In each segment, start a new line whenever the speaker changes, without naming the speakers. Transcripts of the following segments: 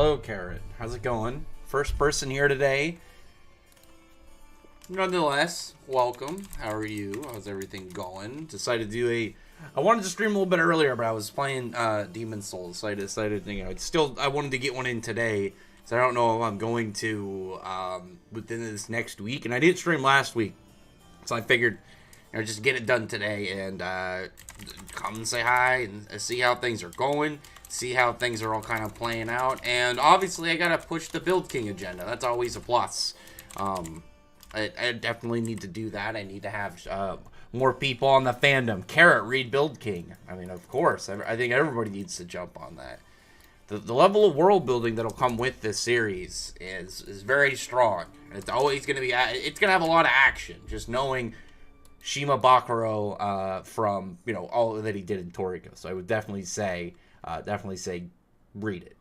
Hello, Carrot. How's it going? First person here today. Nonetheless, welcome. How are you? How's everything going? Decided to do I wanted to stream a little bit earlier, but I was playing Demon Souls, so I decided, I wanted to get one in today, so I don't know if I'm going to within this next week, and I didn't stream last week, so I figured, just get it done today, and come and say hi, and see how things are going, see how things are all kind of playing out, and obviously I gotta push the Build King agenda. That's always a plus. I definitely need to do that. I need to have more people on the fandom. Carrot, read Build King. I mean, of course. I think everybody needs to jump on that. The level of world building that'll come with this series is very strong. It's always going to be... It's going to have a lot of action. Just knowing Shima Bakuro from, all that he did in Toriko. So I would definitely say read it.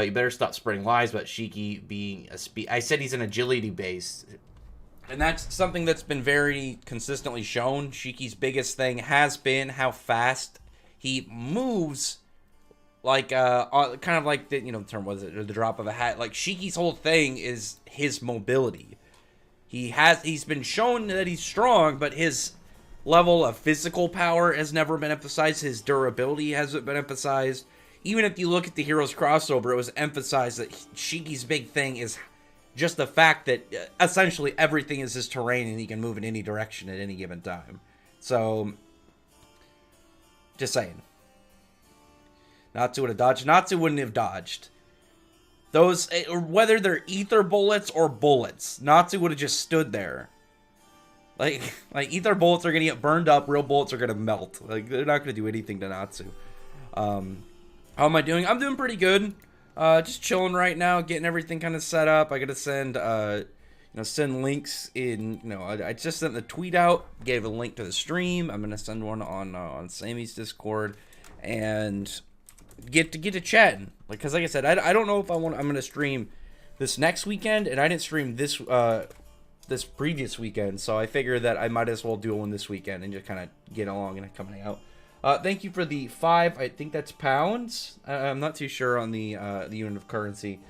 You better stop spreading lies about Shiki being a speed. I said he's an agility based, and that's something that's been very consistently shown. Shiki's biggest thing has been how fast he moves, like kind of like the term was it, the drop of a hat. Like Shiki's whole thing is his mobility. He's been shown that he's strong, but his level of physical power has never been emphasized. His durability hasn't been emphasized. Even if you look at the Heroes crossover, it was emphasized that Shiki's big thing is just the fact that essentially everything is his terrain and he can move in any direction at any given time. So, just saying. Natsu would have dodged. Natsu wouldn't have dodged. Those, whether they're ether bullets or bullets, Natsu would have just stood there. Like ether bullets are going to get burned up, real bullets are going to melt. Like, they're not going to do anything to Natsu. How am I doing? I'm doing pretty good. Just chilling right now, getting everything kind of set up. I gotta send, send links in. I just sent the tweet out, gave a link to the stream. I'm gonna send one on Sammy's Discord, and get to chatting. Because like I said, I don't know if I'm gonna stream this next weekend, and I didn't stream this previous weekend, so I figured that I might as well do one this weekend and just kind of get along and coming out. Thank you for the 5, I think that's pounds. I'm not too sure on the unit of currency.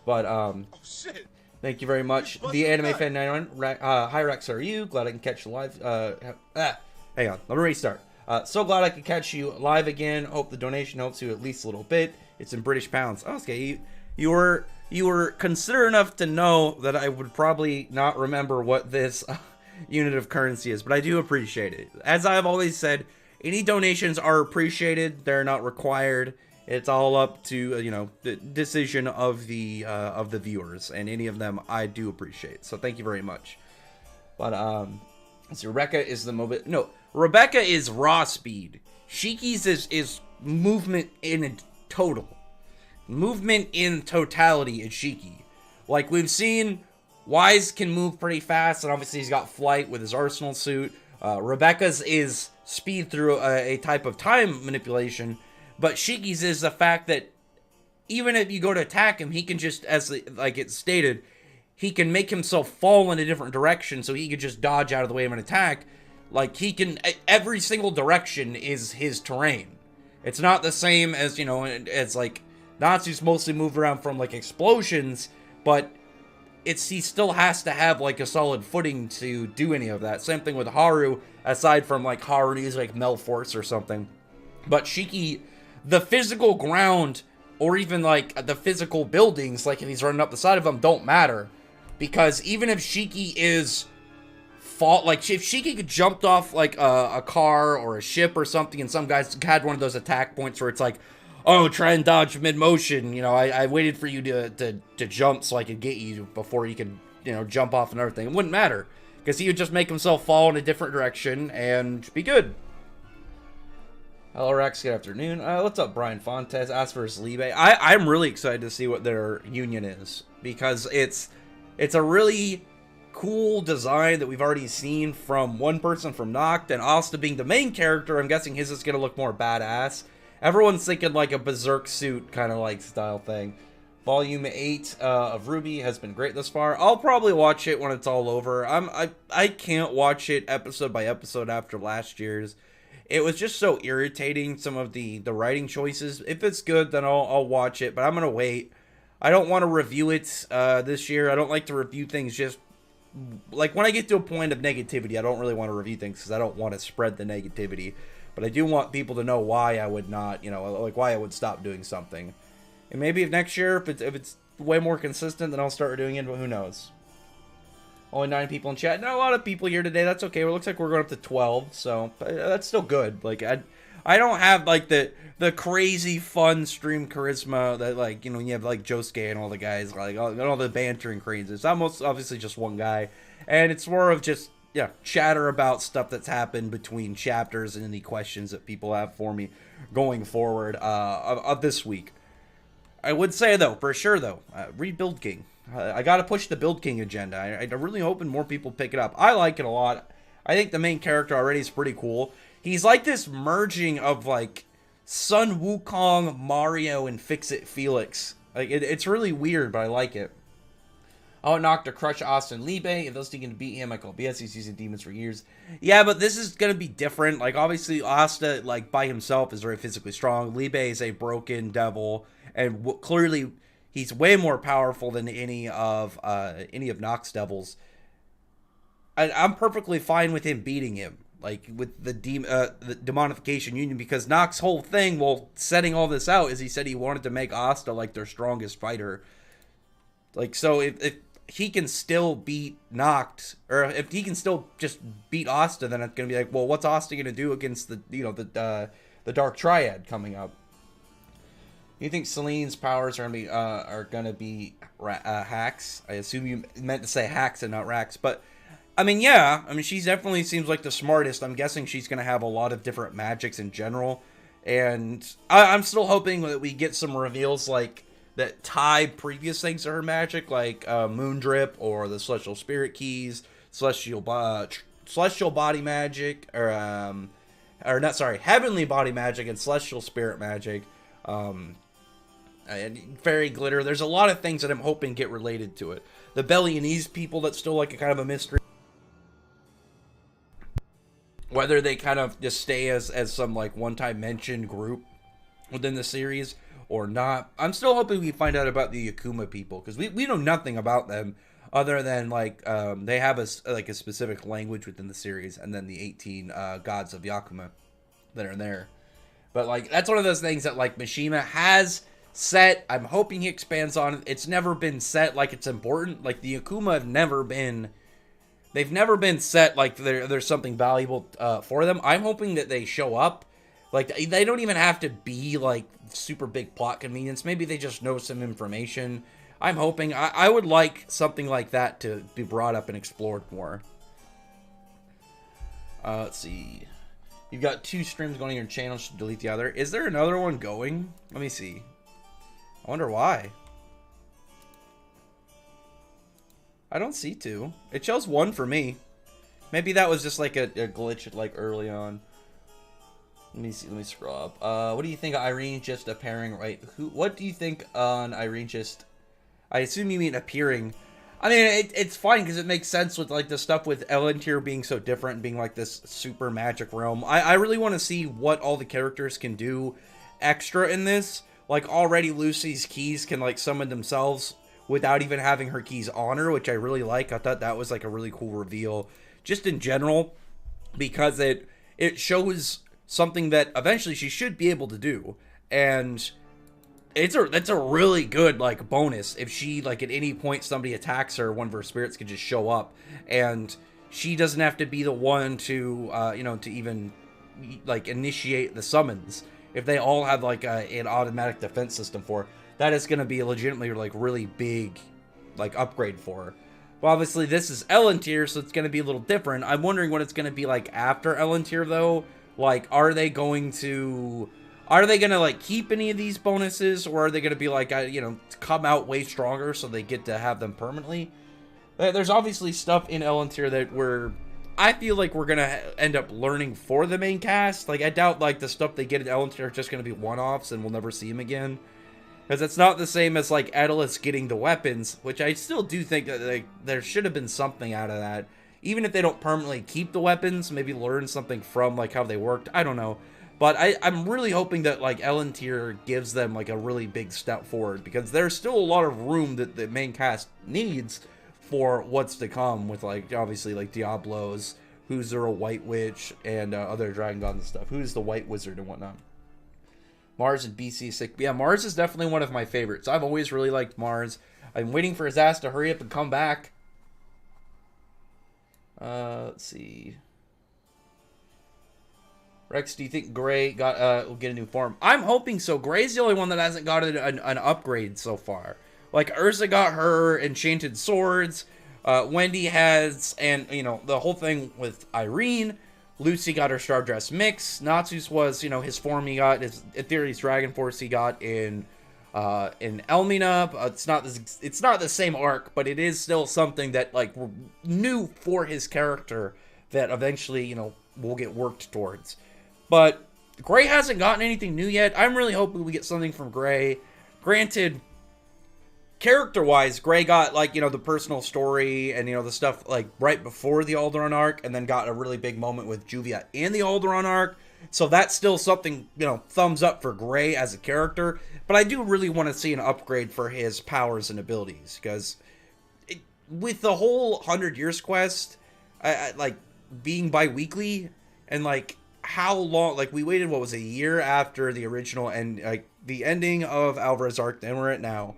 But,
oh, shit.
Thank you very much. The Anime Fan 91, hi Rex, how are you? Glad I can catch you live. Hang on, let me restart. So glad I could catch you live again. Hope the donation helps you at least a little bit. It's in British pounds. Oh, okay, you were considerate enough to know that I would probably not remember what this unit of currency is, but I do appreciate it. As I've always said, any donations are appreciated. They're not required. It's all up to the decision of the viewers, and any of them I do appreciate. So thank you very much. But so Rebecca is the mobile. No, Rebecca is raw speed. Shiki's is movement in total. Movement in totality is Shiki. Like we've seen, Wise can move pretty fast, and obviously he's got flight with his Arsenal suit. Rebecca's is speed through a type of time manipulation, but Shiki's is the fact that even if you go to attack him, he can just, like it's stated, he can make himself fall in a different direction, so he can just dodge out of the way of an attack. Like, he can, every single direction is his terrain. It's not the same as, as like, Natsu's mostly moved around from, like, explosions, but he still has to have, like, a solid footing to do any of that. Same thing with Haru, aside from, like, Haru needs, like, Melforce or something. But Shiki, the physical ground, or even, like, the physical buildings, like, if he's running up the side of them, don't matter. Because even if Shiki is like, if Shiki could jumped off, like, a car or a ship or something, and some guys had one of those attack points where it's like, oh, try and dodge mid-motion, I waited for you to jump so I could get you before you could, jump off and everything. It wouldn't matter, because he would just make himself fall in a different direction and be good. Hello, Rex, good afternoon. What's up, Brian Fontes? Ask for his Libe. I'm really excited to see what their union is, because it's a really cool design that we've already seen from one person from Noct, and Asta being the main character, I'm guessing his is going to look more badass. Everyone's thinking like a berserk suit kind of like style thing. Volume 8 of Ruby has been great thus far. I'll probably watch it when it's all over. I can't watch it episode by episode after last year's. it was just so irritating, some of the writing choices. If it's good, then I'll watch it, but I'm gonna wait. I don't want to review it this year. I don't like to review things just like when I get to a point of negativity. I don't really want to review things because I don't want to spread the negativity. But I do want people to know why I would not, like why I would stop doing something. And maybe if next year, if it's way more consistent, then I'll start doing it. But who knows? Only 9 people in chat. Not a lot of people here today. That's okay. It looks like we're going up to 12, so that's still good. Like I don't have like the crazy fun stream charisma that like you have like Josuke and all the guys like all the banter and crazy. It's almost obviously just one guy, and it's more of just chatter about stuff that's happened between chapters and any questions that people have for me going forward of this week. I would say though, for sure though, read Build King. I got to push the Build King agenda. I'm really hoping more people pick it up. I like it a lot. I think the main character already is pretty cool. He's like this merging of like Sun Wukong, Mario, and Fix-It Felix. Like it's really weird, but I like it. Oh, knock to crush Austin Liebe. If those two can beat him, I call BS. He's using demons for years. Yeah, but this is gonna be different. Like obviously, Asta like by himself is very physically strong. Liebe is a broken devil, and clearly he's way more powerful than any of Nox's devils. I'm perfectly fine with him beating him, like with the demonification union, because Nox's whole thing, well, setting all this out, is he said he wanted to make Asta like their strongest fighter. Like, so if he can still beat Nox, or if he can still just beat Asta, then it's gonna be like, well, what's Asta gonna do against the Dark Triad coming up? You think Selene's powers are gonna be hacks? I assume you meant to say hacks and not racks, but I mean, yeah. I mean, she definitely seems like the smartest. I'm guessing she's gonna have a lot of different magics in general, and I'm still hoping that we get some reveals like that tie previous things to her magic, like Moon Drip or the Celestial Spirit Keys, Celestial Body Magic, or not, sorry, Heavenly Body Magic and Celestial Spirit Magic. And Fairy Glitter. There's a lot of things that I'm hoping get related to it. The Bellionese people, that's still like a kind of a mystery. Whether they kind of just stay as some like one-time mentioned group within the series or not. I'm still hoping we find out about the Yakuma people, because we know nothing about them other than like they have a specific language within the series, and then the 18 gods of Yakuma that are there. But like that's one of those things that like Mishima has set. I'm hoping he expands on it. It's never been set like it's important. Like the Yakuma have never been, they've never been set like there's something valuable for them. I'm hoping that they show up. Like they don't even have to be like super big plot convenience. Maybe they just know some information. I'm hoping, I would like something like that to be brought up and explored more. Let's see. You've got 2 streams going on your channel. Should delete the other. Is there another one going? Let me see. I wonder why. I don't see 2. It shows 1 for me. Maybe that was just like a glitch like early on. Let me see. Let me scroll up. What do you think of Irene just appearing? Right? What do you think on Irene just? I assume you mean appearing. I mean, it's fine because it makes sense with like the stuff with Elentier being so different, being like this super magic realm. I really want to see what all the characters can do extra in this. Like already Lucy's keys can like summon themselves without even having her keys on her, which I really like. I thought that was like a really cool reveal just in general, because it shows something that eventually she should be able to do. And that's a really good like bonus if she like at any point somebody attacks her, one of her spirits can just show up and she doesn't have to be the one to to even like initiate the summons. If they all have like an automatic defense system for her, that is going to be a legitimately like really big like upgrade for her. Well, obviously this is Elentier, so it's going to be a little different. I'm wondering what it's going to be like after Elentier though. Like, are they going to like keep any of these bonuses, or are they going to be like, come out way stronger so they get to have them permanently? There's obviously stuff in Elentier that I feel like we're going to end up learning for the main cast. Like, I doubt like the stuff they get in Elentier are just going to be one-offs and we'll never see him again. Because it's not the same as like Edelus getting the weapons, which I still do think that there should have been something out of that. Even if they don't permanently keep the weapons, maybe learn something from, like, how they worked. I don't know. But I'm really hoping that, like, Elentier gives them, like, a really big step forward, because there's still a lot of room that the main cast needs for what's to come with, like, obviously, like, Diablos, who's there a White Witch, and other Dragon Gods and stuff. Who's the White Wizard and whatnot. Mars and BC6. Yeah, Mars is definitely one of my favorites. I've always really liked Mars. I'm waiting for his ass to hurry up and come back. Let's see. Rex, do you think Gray will get a new form? I'm hoping so. Gray's the only one that hasn't gotten an upgrade so far. Like, Ursa got her Enchanted Swords. Wendy has, and, you know, the whole thing with Irene. Lucy got her Stardress Mix. Natsu's was, you know, his form he got, his Ethereal's Dragon Force he got in Elmina. It's not the same arc, but it is still something that, like, new for his character that eventually, you know, will get worked towards. But Gray hasn't gotten anything new yet. I'm really hoping we get something from Gray. Granted, character-wise, Gray got, like, you know, the personal story and, you know, the stuff, like, right before the Alderaan arc, and then got a really big moment with Juvia in the Alderaan arc. So that's still something, you know, thumbs up for Gray as a character. But I do really want to see an upgrade for his powers and abilities, because with the whole 100 Years quest, like, being bi-weekly, and, like, how long, like, we waited, what was it, a year after the original, and, like, the ending of Alvarez arc, and we're at now.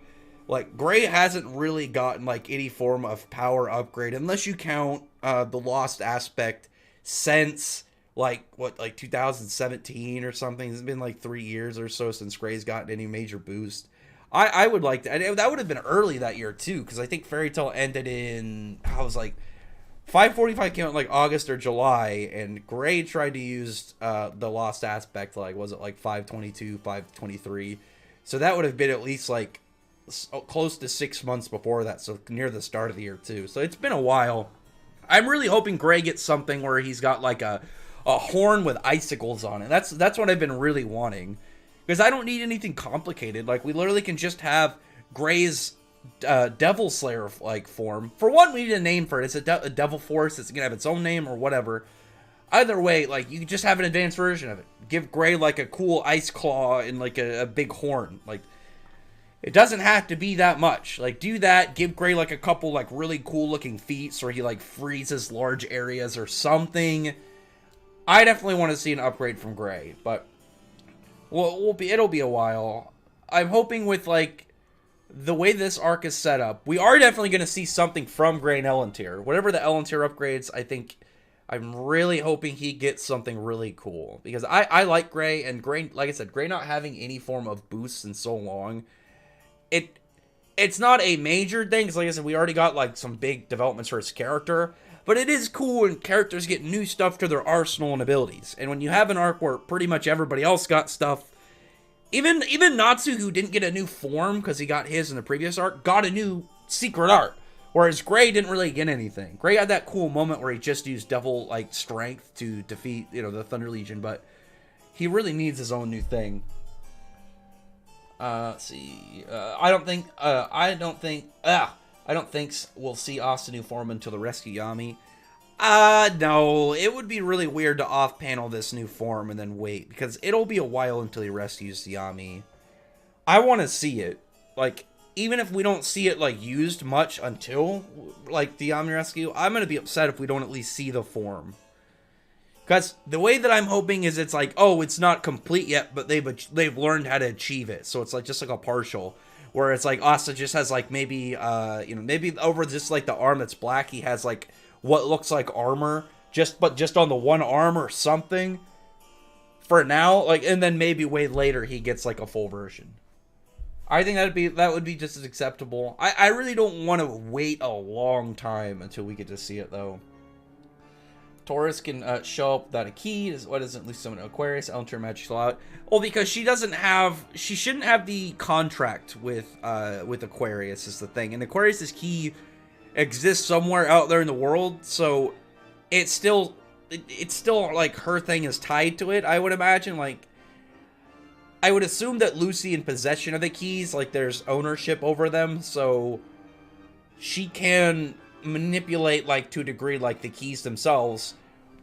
Like, Gray hasn't really gotten, like, any form of power upgrade, unless you count the Lost aspect since, like, what, like, 2017 or something. It's been, like, 3 years or so since Gray's gotten any major boost. I would like that. And that would have been early that year, too, because I think Fairy Tail ended in, I was like, 545 came out like August or July, and Gray tried to use the Lost aspect, like, was it like 522, 523? So that would have been at least, like, close to 6 months before that, so near the start of the year, too. So it's been a while. I'm really hoping Gray gets something where he's got, like, a horn with icicles on it. That's what I've been really wanting. Because I don't need anything complicated. Like, we literally can just have Gray's Devil Slayer like form. For one, we need a name for it. It's a Devil Force. It's gonna have its own name or whatever. Either way, like, you can just have an advanced version of it. Give Gray like a cool ice claw and like a big horn. Like, it doesn't have to be that much. Like, do that. Give Gray like a couple like really cool looking feats where he like freezes large areas or something. I definitely want to see an upgrade from Gray, but it'll be a while. I'm hoping with like the way this arc is set up, we are definitely going to see something from Gray and Elentier. Whatever the Elentier upgrades, I think I'm really hoping he gets something really cool. Because I like Gray, and Gray, like I said, Gray not having any form of boosts in so long, it's not a major thing, because like I said, we already got like some big developments for his character, but it is cool when characters get new stuff to their arsenal and abilities. And when you have an arc where pretty much everybody else got stuff, even Natsu, who didn't get a new form because he got his in the previous arc, got a new secret art. Whereas Gray didn't really get anything. Gray had that cool moment where he just used devil like strength to defeat, you know, the Thunder Legion, but he really needs his own new thing. Let's see. I don't think we'll see Asta new form until the Rescue Yami. No, it would be really weird to off-panel this new form and then wait, because it'll be a while until he rescues the Yami. I want to see it. Like, even if we don't see it, like, used much until, like, the Yami rescue, I'm going to be upset if we don't at least see the form. Because the way that I'm hoping is it's like, oh, it's not complete yet, but they've learned how to achieve it. So it's like just like a partial, where it's like Asta just has like maybe, maybe over just like the arm that's black, he has like what looks like armor, but just on the one arm or something for now, like, and then maybe way later he gets like a full version. I think that would be just as acceptable. I really don't want to wait a long time until we get to see it though. Taurus can show up without a key. Why doesn't Lucy summon Aquarius? Elentier magical out. Well, because she shouldn't have the contract with Aquarius is the thing, and Aquarius's key exists somewhere out there in the world, so it's still like her thing is tied to it. I would imagine, like, I would assume that Lucy in possession of the keys, like there's ownership over them, so she can manipulate, like, to a degree, like, the keys themselves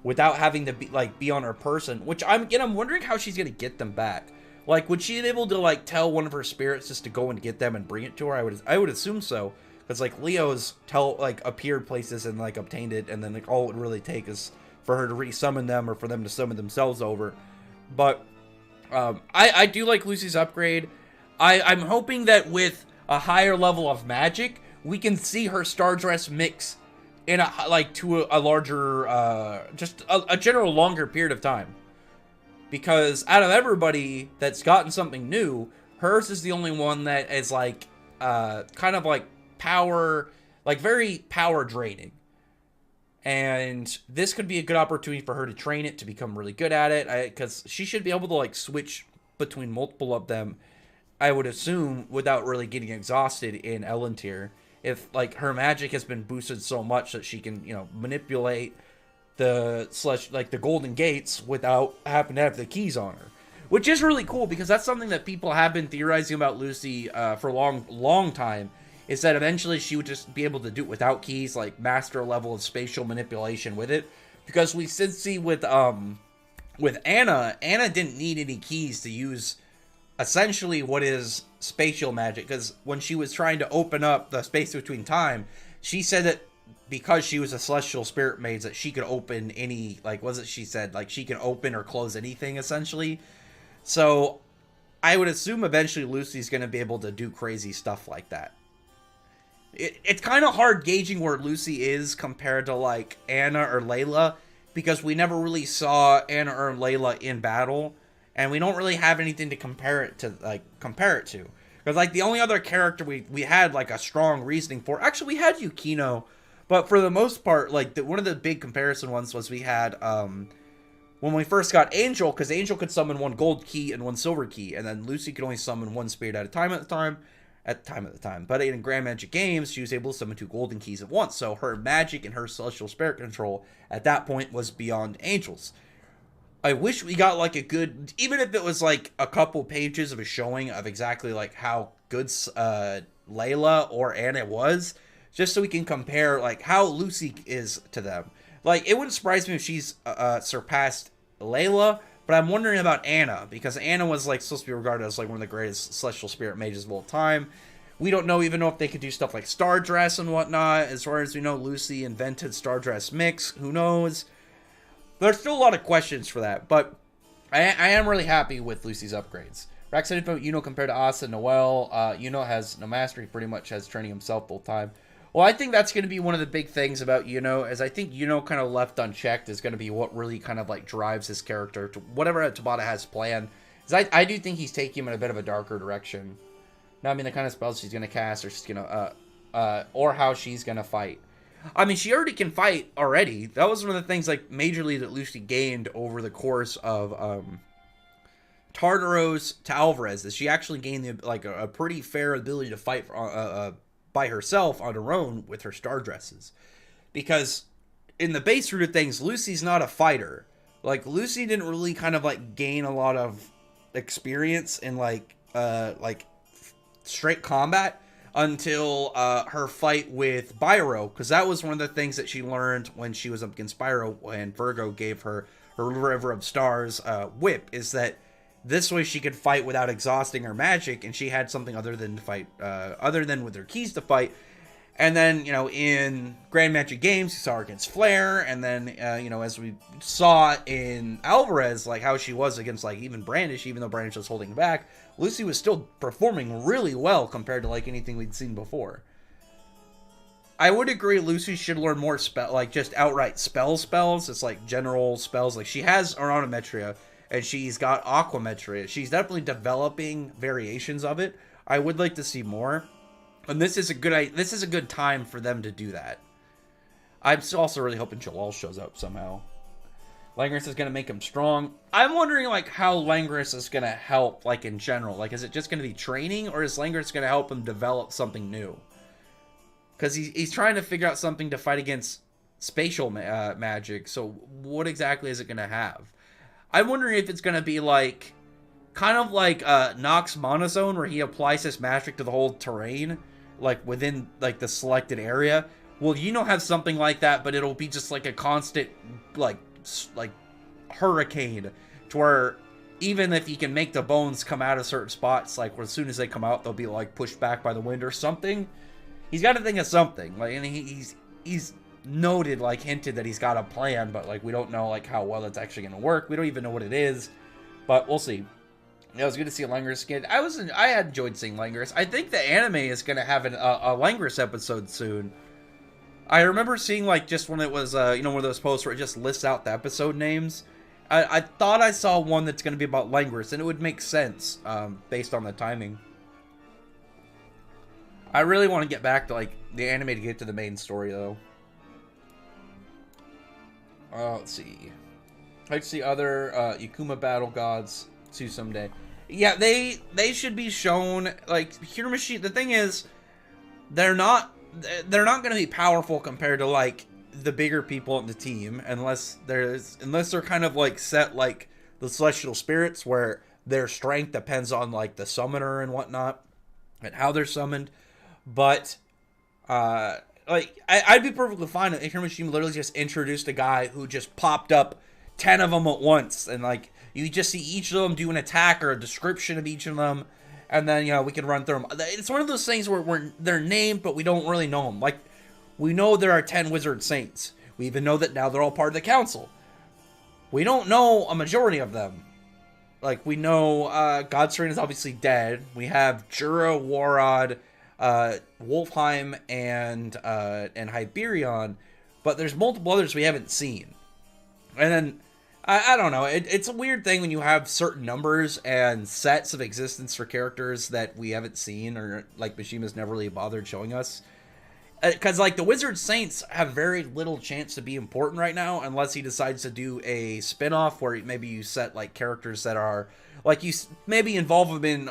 without having to be on her person, which I'm wondering how she's gonna get them back. Like, would she be able to, like, tell one of her spirits just to go and get them and bring it to her? I would assume so, because, like, Leo's appeared places and, like, obtained it, and then, like, all it would really take is for her to re-summon them or for them to summon themselves over. But I do like Lucy's upgrade. I'm hoping that with a higher level of magic, we can see her Star Dress mix in to a larger, just a general longer period of time. Because out of everybody that's gotten something new, hers is the only one that is like, kind of like power, like very power draining. And this could be a good opportunity for her to train it, to become really good at it. Because she should be able to like switch between multiple of them, I would assume, without really getting exhausted in Ellen tier. If like her magic has been boosted so much that she can, you know, manipulate the golden gates without having to have the keys on her, which is really cool, because that's something that people have been theorizing about Lucy for a long time, is that eventually she would just be able to do it without keys, like master a level of spatial manipulation with it. Because we did see with Anna didn't need any keys to use essentially what is spatial magic, because when she was trying to open up the space between time, she said that because she was a celestial spirit mage, that she could open any, like, she said, like, she can open or close anything, essentially. So, I would assume eventually Lucy's going to be able to do crazy stuff like that. It's kind of hard gauging where Lucy is compared to, like, Anna or Layla, because we never really saw Anna or Layla in battle, and we don't really have anything to compare it to. Because, like, the only other character we had, like, a strong reasoning for, actually, we had Yukino. But for the most part, like, one of the big comparison ones was we had, when we first got Angel, because Angel could summon one gold key and one silver key, and then Lucy could only summon one spirit at a time. But in Grand Magic Games, she was able to summon 2 golden keys at once, so her magic and her celestial spirit control at that point was beyond Angel's. I wish we got, like, a good, even if it was, like, a couple pages of a showing of exactly, like, how good Layla or Anna was, just so we can compare, like, how Lucy is to them. Like, it wouldn't surprise me if she's surpassed Layla, but I'm wondering about Anna, because Anna was, like, supposed to be regarded as, like, one of the greatest celestial spirit mages of all time. We don't even know if they could do stuff like Star Dress and whatnot. As far as we know, Lucy invented Star Dress Mix. Who knows? There's still a lot of questions for that, but I am really happy with Lucy's upgrades. Rack said about Yuno compared to Asa and Noelle. Yuno has no mastery, pretty much has training himself full time. Well, I think that's going to be one of the big things about Yuno, as I think Yuno kind of left unchecked is going to be what really kind of like drives his character to whatever Tabata has planned. Because I do think he's taking him in a bit of a darker direction. Now, I mean, the kind of spells she's going to cast, or she's going to, or how she's going to fight. I mean, she already can fight already. That was one of the things, like, majorly that Lucy gained over the course of Tartaros to Alvarez, is she actually gained, like, a pretty fair ability to fight by herself on her own with her star dresses. Because in the base root of things, Lucy's not a fighter. Like, Lucy didn't really kind of, like, gain a lot of experience in, like straight combat until her fight with Byro, because that was one of the things that she learned when she was up against Byro, when Virgo gave her River of Stars whip, is that this way she could fight without exhausting her magic, and she had something other than with her keys to fight. And then, in Grand Magic Games, you saw her against Flare, and then, as we saw in Alvarez, like, how she was against, like, even Brandish, even though Brandish was holding back, Lucy was still performing really well compared to, like, anything we'd seen before. I would agree Lucy should learn more just outright spells. It's, like, general spells. Like, she has Oranometria, and she's got Aquametria. She's definitely developing variations of it. I would like to see more. And this is a good time for them to do that. I'm also really hoping Jalal shows up somehow. Langris is going to make him strong. I'm wondering, like, how Langris is going to help, like, in general. Like, is it just going to be training, or is Langris going to help him develop something new? Because he's trying to figure out something to fight against spatial magic. So what exactly is it going to have? I'm wondering if it's going to be, like, kind of like Nox Monozone, where he applies his magic to the whole terrain, like, within, like, the selected area. will have something like that, but it'll be just like a constant, like hurricane, to where even if he can make the bones come out of certain spots, like as soon as they come out, they'll be like pushed back by the wind or something. He's got to think of something, like, and he's noted, like, hinted that he's got a plan, but like we don't know like how well it's actually gonna work. We don't even know what it is, but we'll see. It was good to see a Langris skin. I had enjoyed seeing Langris. I think the anime is gonna have a Langris episode soon. I remember seeing, like, just when it was one of those posts where it just lists out the episode names. I thought I saw one that's gonna be about Langris, and it would make sense based on the timing. I really want to get back to, like, the anime to get to the main story, though. Let's see. I'd like to see other Yakuma battle gods too someday. Yeah, they should be shown. Like, Hiromushi, the thing is, they're not going to be powerful compared to, like, the bigger people in the team, unless they're kind of like set like the celestial spirits, where their strength depends on like the summoner and whatnot and how they're summoned. But like, I'd be perfectly fine if Hiromushi literally just introduced a guy who just popped up 10 of them at once, and like you just see each of them do an attack or a description of each of them, and then we can run through them. It's one of those things where they're named, but we don't really know them. Like, we know there are 10 wizard saints. We even know that now they're all part of the council. We don't know a majority of them. Like, we know Godstrain is obviously dead. We have Jura, Warod, Wolfheim, and Hyperion, but there's multiple others we haven't seen. And then I don't know. It's a weird thing when you have certain numbers and sets of existence for characters that we haven't seen, or like Mishima's never really bothered showing us. Because, like, the Wizard Saints have very little chance to be important right now, unless he decides to do a spin-off where maybe you set, like, characters that are, like, you maybe involve them in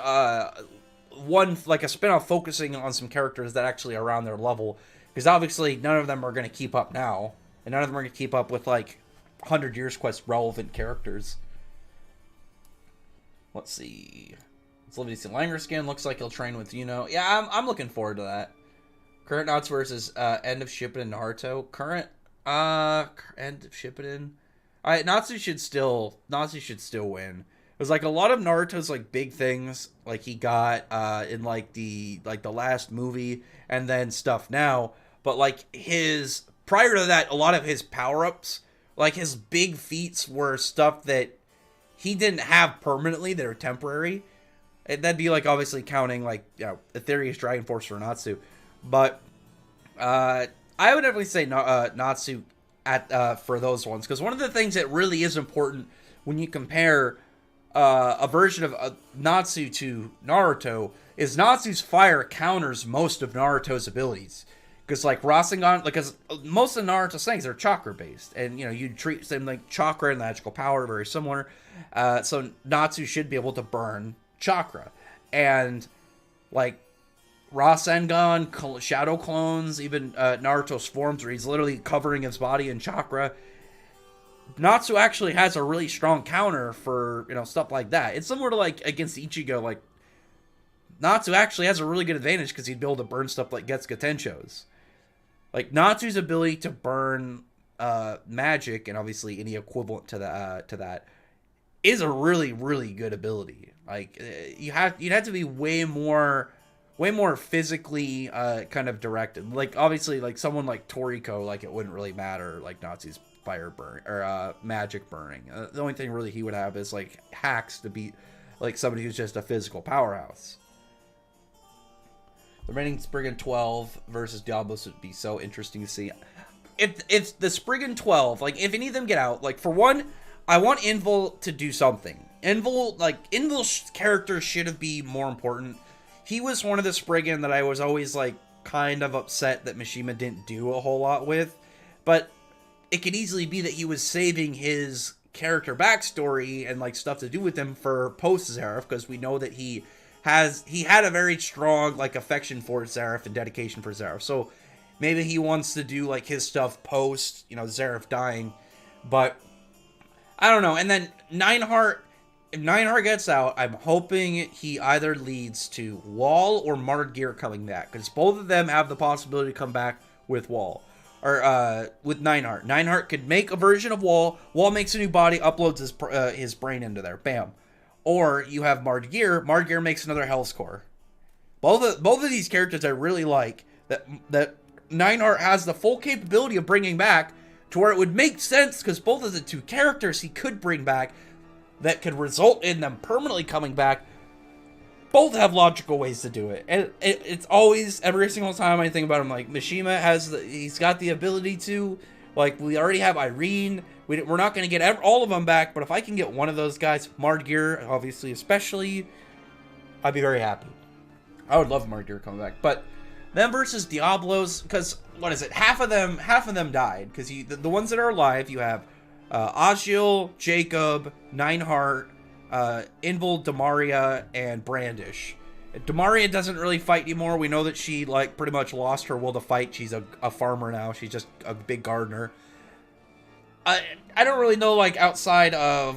like a spin-off focusing on some characters that actually are around their level. Because obviously none of them are going to keep up now, and none of them are going to keep up with, like, 100 Years Quest relevant characters. Let's see. It's Living Langer skin. Looks like he'll train with Yuno. Yeah, I'm looking forward to that. Current Nauts versus End of Shippuden Naruto. Current End of Shippuden. Alright, Natsu should still win. It was like a lot of Naruto's like big things, like he got in like the last movie and then stuff now. But like his prior to that, a lot of his power-ups, like his big feats, were stuff that he didn't have permanently, they were temporary. And that'd be like obviously counting like Ethereus Dragon Force for Natsu. But I would definitely say Natsu for those ones, because one of the things that really is important when you compare a version of Natsu to Naruto is Natsu's fire counters most of Naruto's abilities. Because like Rasengan, because most of Naruto's things are chakra based, and you treat them like chakra and magical power very similar. So Natsu should be able to burn chakra, and like Rasengan, Shadow Clones, even Naruto's forms where he's literally covering his body in chakra. Natsu actually has a really strong counter for, stuff like that. It's similar to, like, against Ichigo, like, Natsu actually has a really good advantage because he'd be able to burn stuff like Getsuga Tencho's. Like, Natsu's ability to burn magic, and obviously any equivalent to that, is a really, really good ability. Like, you'd have to be way more physically kind of directed. Like, obviously, like someone like Toriko, like it wouldn't really matter, like Natsu's fire burn or magic burning. The only thing really he would have is like hacks to beat like somebody who's just a physical powerhouse. The remaining Spriggan 12 versus Diablos would be so interesting to see. If the Spriggan 12, like if any of them get out, like for one, I want Invul to do something. Invul's character should be more important. He was one of the Spriggan that I was always like kind of upset that Mishima didn't do a whole lot with, but it could easily be that he was saving his character backstory and like stuff to do with him for post Zeref, because we know that he had a very strong like affection for Zeref and dedication for Zeref. So maybe he wants to do like his stuff post, Zeref dying. But I don't know. And then if Nineheart gets out, I'm hoping he either leads to Wall or Margear coming back, because both of them have the possibility to come back with Wall. Or with Nineheart. Nineheart could make a version of Wall. Wall makes a new body, uploads his brain into there. Bam. Or you have Margear. Margear makes another Hell's Core. Both of these characters I really like. That Nineheart has the full capability of bringing back to where it would make sense, because both of the two characters he could bring back that could result in them permanently coming back, both have logical ways to do it. And it's always, every single time I think about him, like, Makima he's got the ability to, like, we already have Irene, we're not going to get all of them back, but if I can get one of those guys, Margear, obviously, especially, I'd be very happy. I would love Margear coming back, but them versus Diablos, because, what is it, half of them died, because the ones that are alive, you have Agil, Jacob, Nineheart, Invul, Demaria, and Brandish. Demaria doesn't really fight anymore. We know that she, like, pretty much lost her will to fight. She's a farmer now. She's just a big gardener. I don't really know, like, outside of,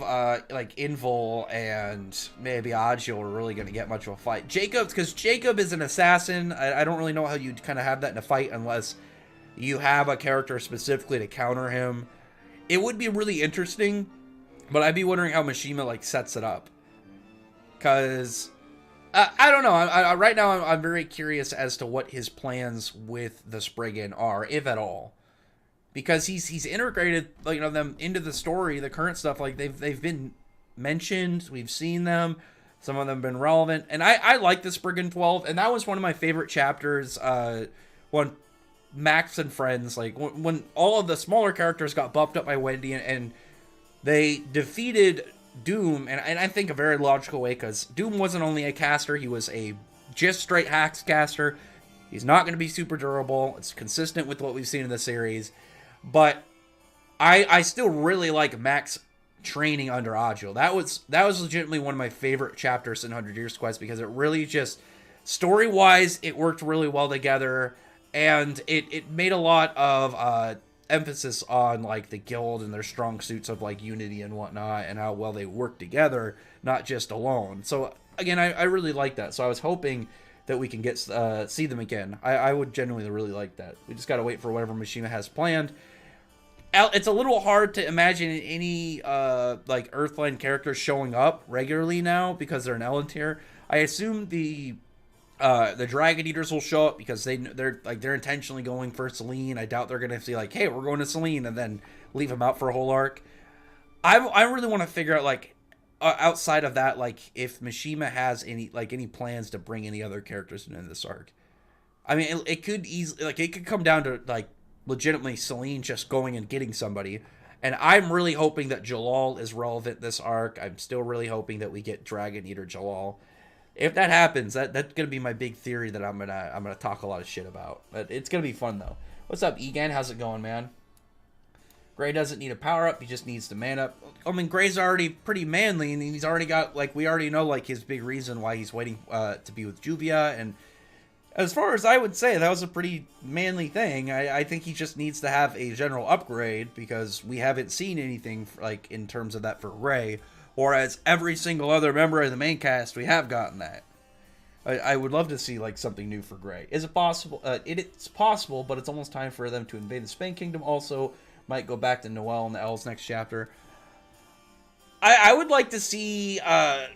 like, Invul and maybe Agil are really going to get much of a fight. Because Jacob is an assassin. I don't really know how you'd kind of have that in a fight unless you have a character specifically to counter him. It would be really interesting, but I'd be wondering how Makima, like, sets it up. Because, I don't know. Right now, I'm very curious as to what his plans with the Spriggan are, if at all. Because he's integrated, like, them into the story, the current stuff. Like, they've been mentioned. We've seen them. Some of them have been relevant. And I like the Spriggan 12. And that was one of my favorite chapters. When Max and friends, like, when all of the smaller characters got buffed up by Wendy and they defeated Doom, and I think a very logical way, because Doom wasn't only a caster, he was a just straight hacks caster. He's not going to be super durable. It's consistent with what we've seen in the series. But I still really like Max training under Agil. That was legitimately one of my favorite chapters in 100 Years Quest, because it really just, story-wise, it worked really well together, and it made a lot of emphasis on, like, the guild and their strong suits of, like, unity and whatnot, and how well they work together, not just alone. So, again, I really like that. So I was hoping that we can get see them again. I would genuinely really like that. We just got to wait for whatever Makima has planned. It's a little hard to imagine any like Earthline characters showing up regularly now because they're an Ellen tier. I assume the Dragon Eaters will show up because they're intentionally going for Selene. I doubt they're gonna say, like, hey, we're going to Selene, and then leave them out for a whole arc. I really want to figure out, like, outside of that, like, if Makima has any plans to bring any other characters into this arc. I mean, it could easily, like, it could come down to, like, legitimately Selene just going and getting somebody. And I'm really hoping that Jalal is relevant this arc. I'm still really hoping that we get Dragon Eater Jalal. If that happens, that's gonna be my big theory that I'm gonna talk a lot of shit about. But it's gonna be fun though. What's up, Egan? How's it going, man? Gray doesn't need a power up. He just needs to man up. I mean, Gray's already pretty manly, and he's already got, like, we already know, like, his big reason why he's waiting to be with Juvia. And as far as I would say, that was a pretty manly thing. I think he just needs to have a general upgrade, because we haven't seen anything, like, in terms of that for Gray. Whereas every single other member of the main cast, we have gotten that. I would love to see, like, something new for Gray. Is it possible? It's possible, but it's almost time for them to invade the Span Kingdom. Also, might go back to Noelle in the L's next chapter. I would like to see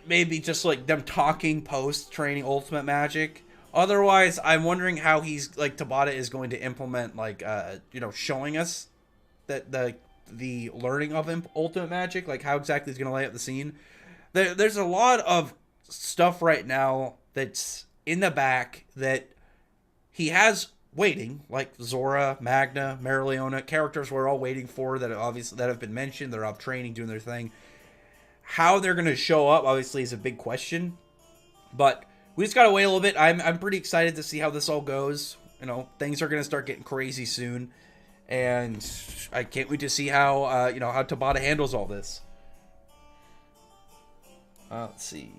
maybe just, like, them talking post-training Ultimate Magic. Otherwise, I'm wondering how he's, like, Tabata is going to implement, like, showing us that the learning of Ultimate Magic, like, how exactly he's going to lay out the scene. There's a lot of stuff right now that's in the back that he has waiting, like Zora, Magna, Marileona, characters we're all waiting for that have been mentioned. They're off training, doing their thing. How they're going to show up, obviously, is a big question. But we just got to wait a little bit. I'm pretty excited to see how this all goes. You know, things are going to start getting crazy soon. And I can't wait to see how, how Tabata handles all this. Let's see.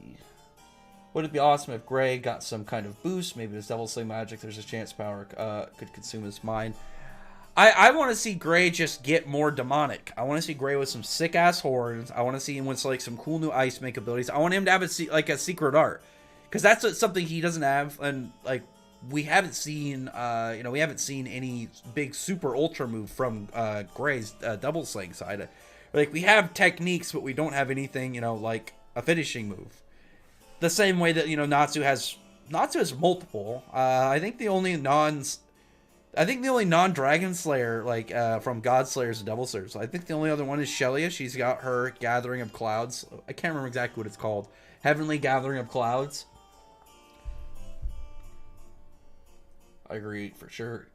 Would it be awesome if Gray got some kind of boost? Maybe his Devil Slay magic, there's a chance power could consume his mind. I want to see Gray just get more demonic. I want to see Gray with some sick-ass horns. I want to see him with, like, some cool new ice make abilities. I want him to have a secret art. Because that's something he doesn't have. And, like, we haven't seen, we haven't seen any big super ultra move from Gray's double sling side. Like, we have techniques, but we don't have anything, like a finishing move. The same way that, Natsu has multiple. I think the only non-Dragon Slayer, like, from God Slayers and Devil Slayers, I think the only other one is Shelia. She's got her Gathering of Clouds. I can't remember exactly what it's called. Heavenly Gathering of Clouds. I agree, for sure.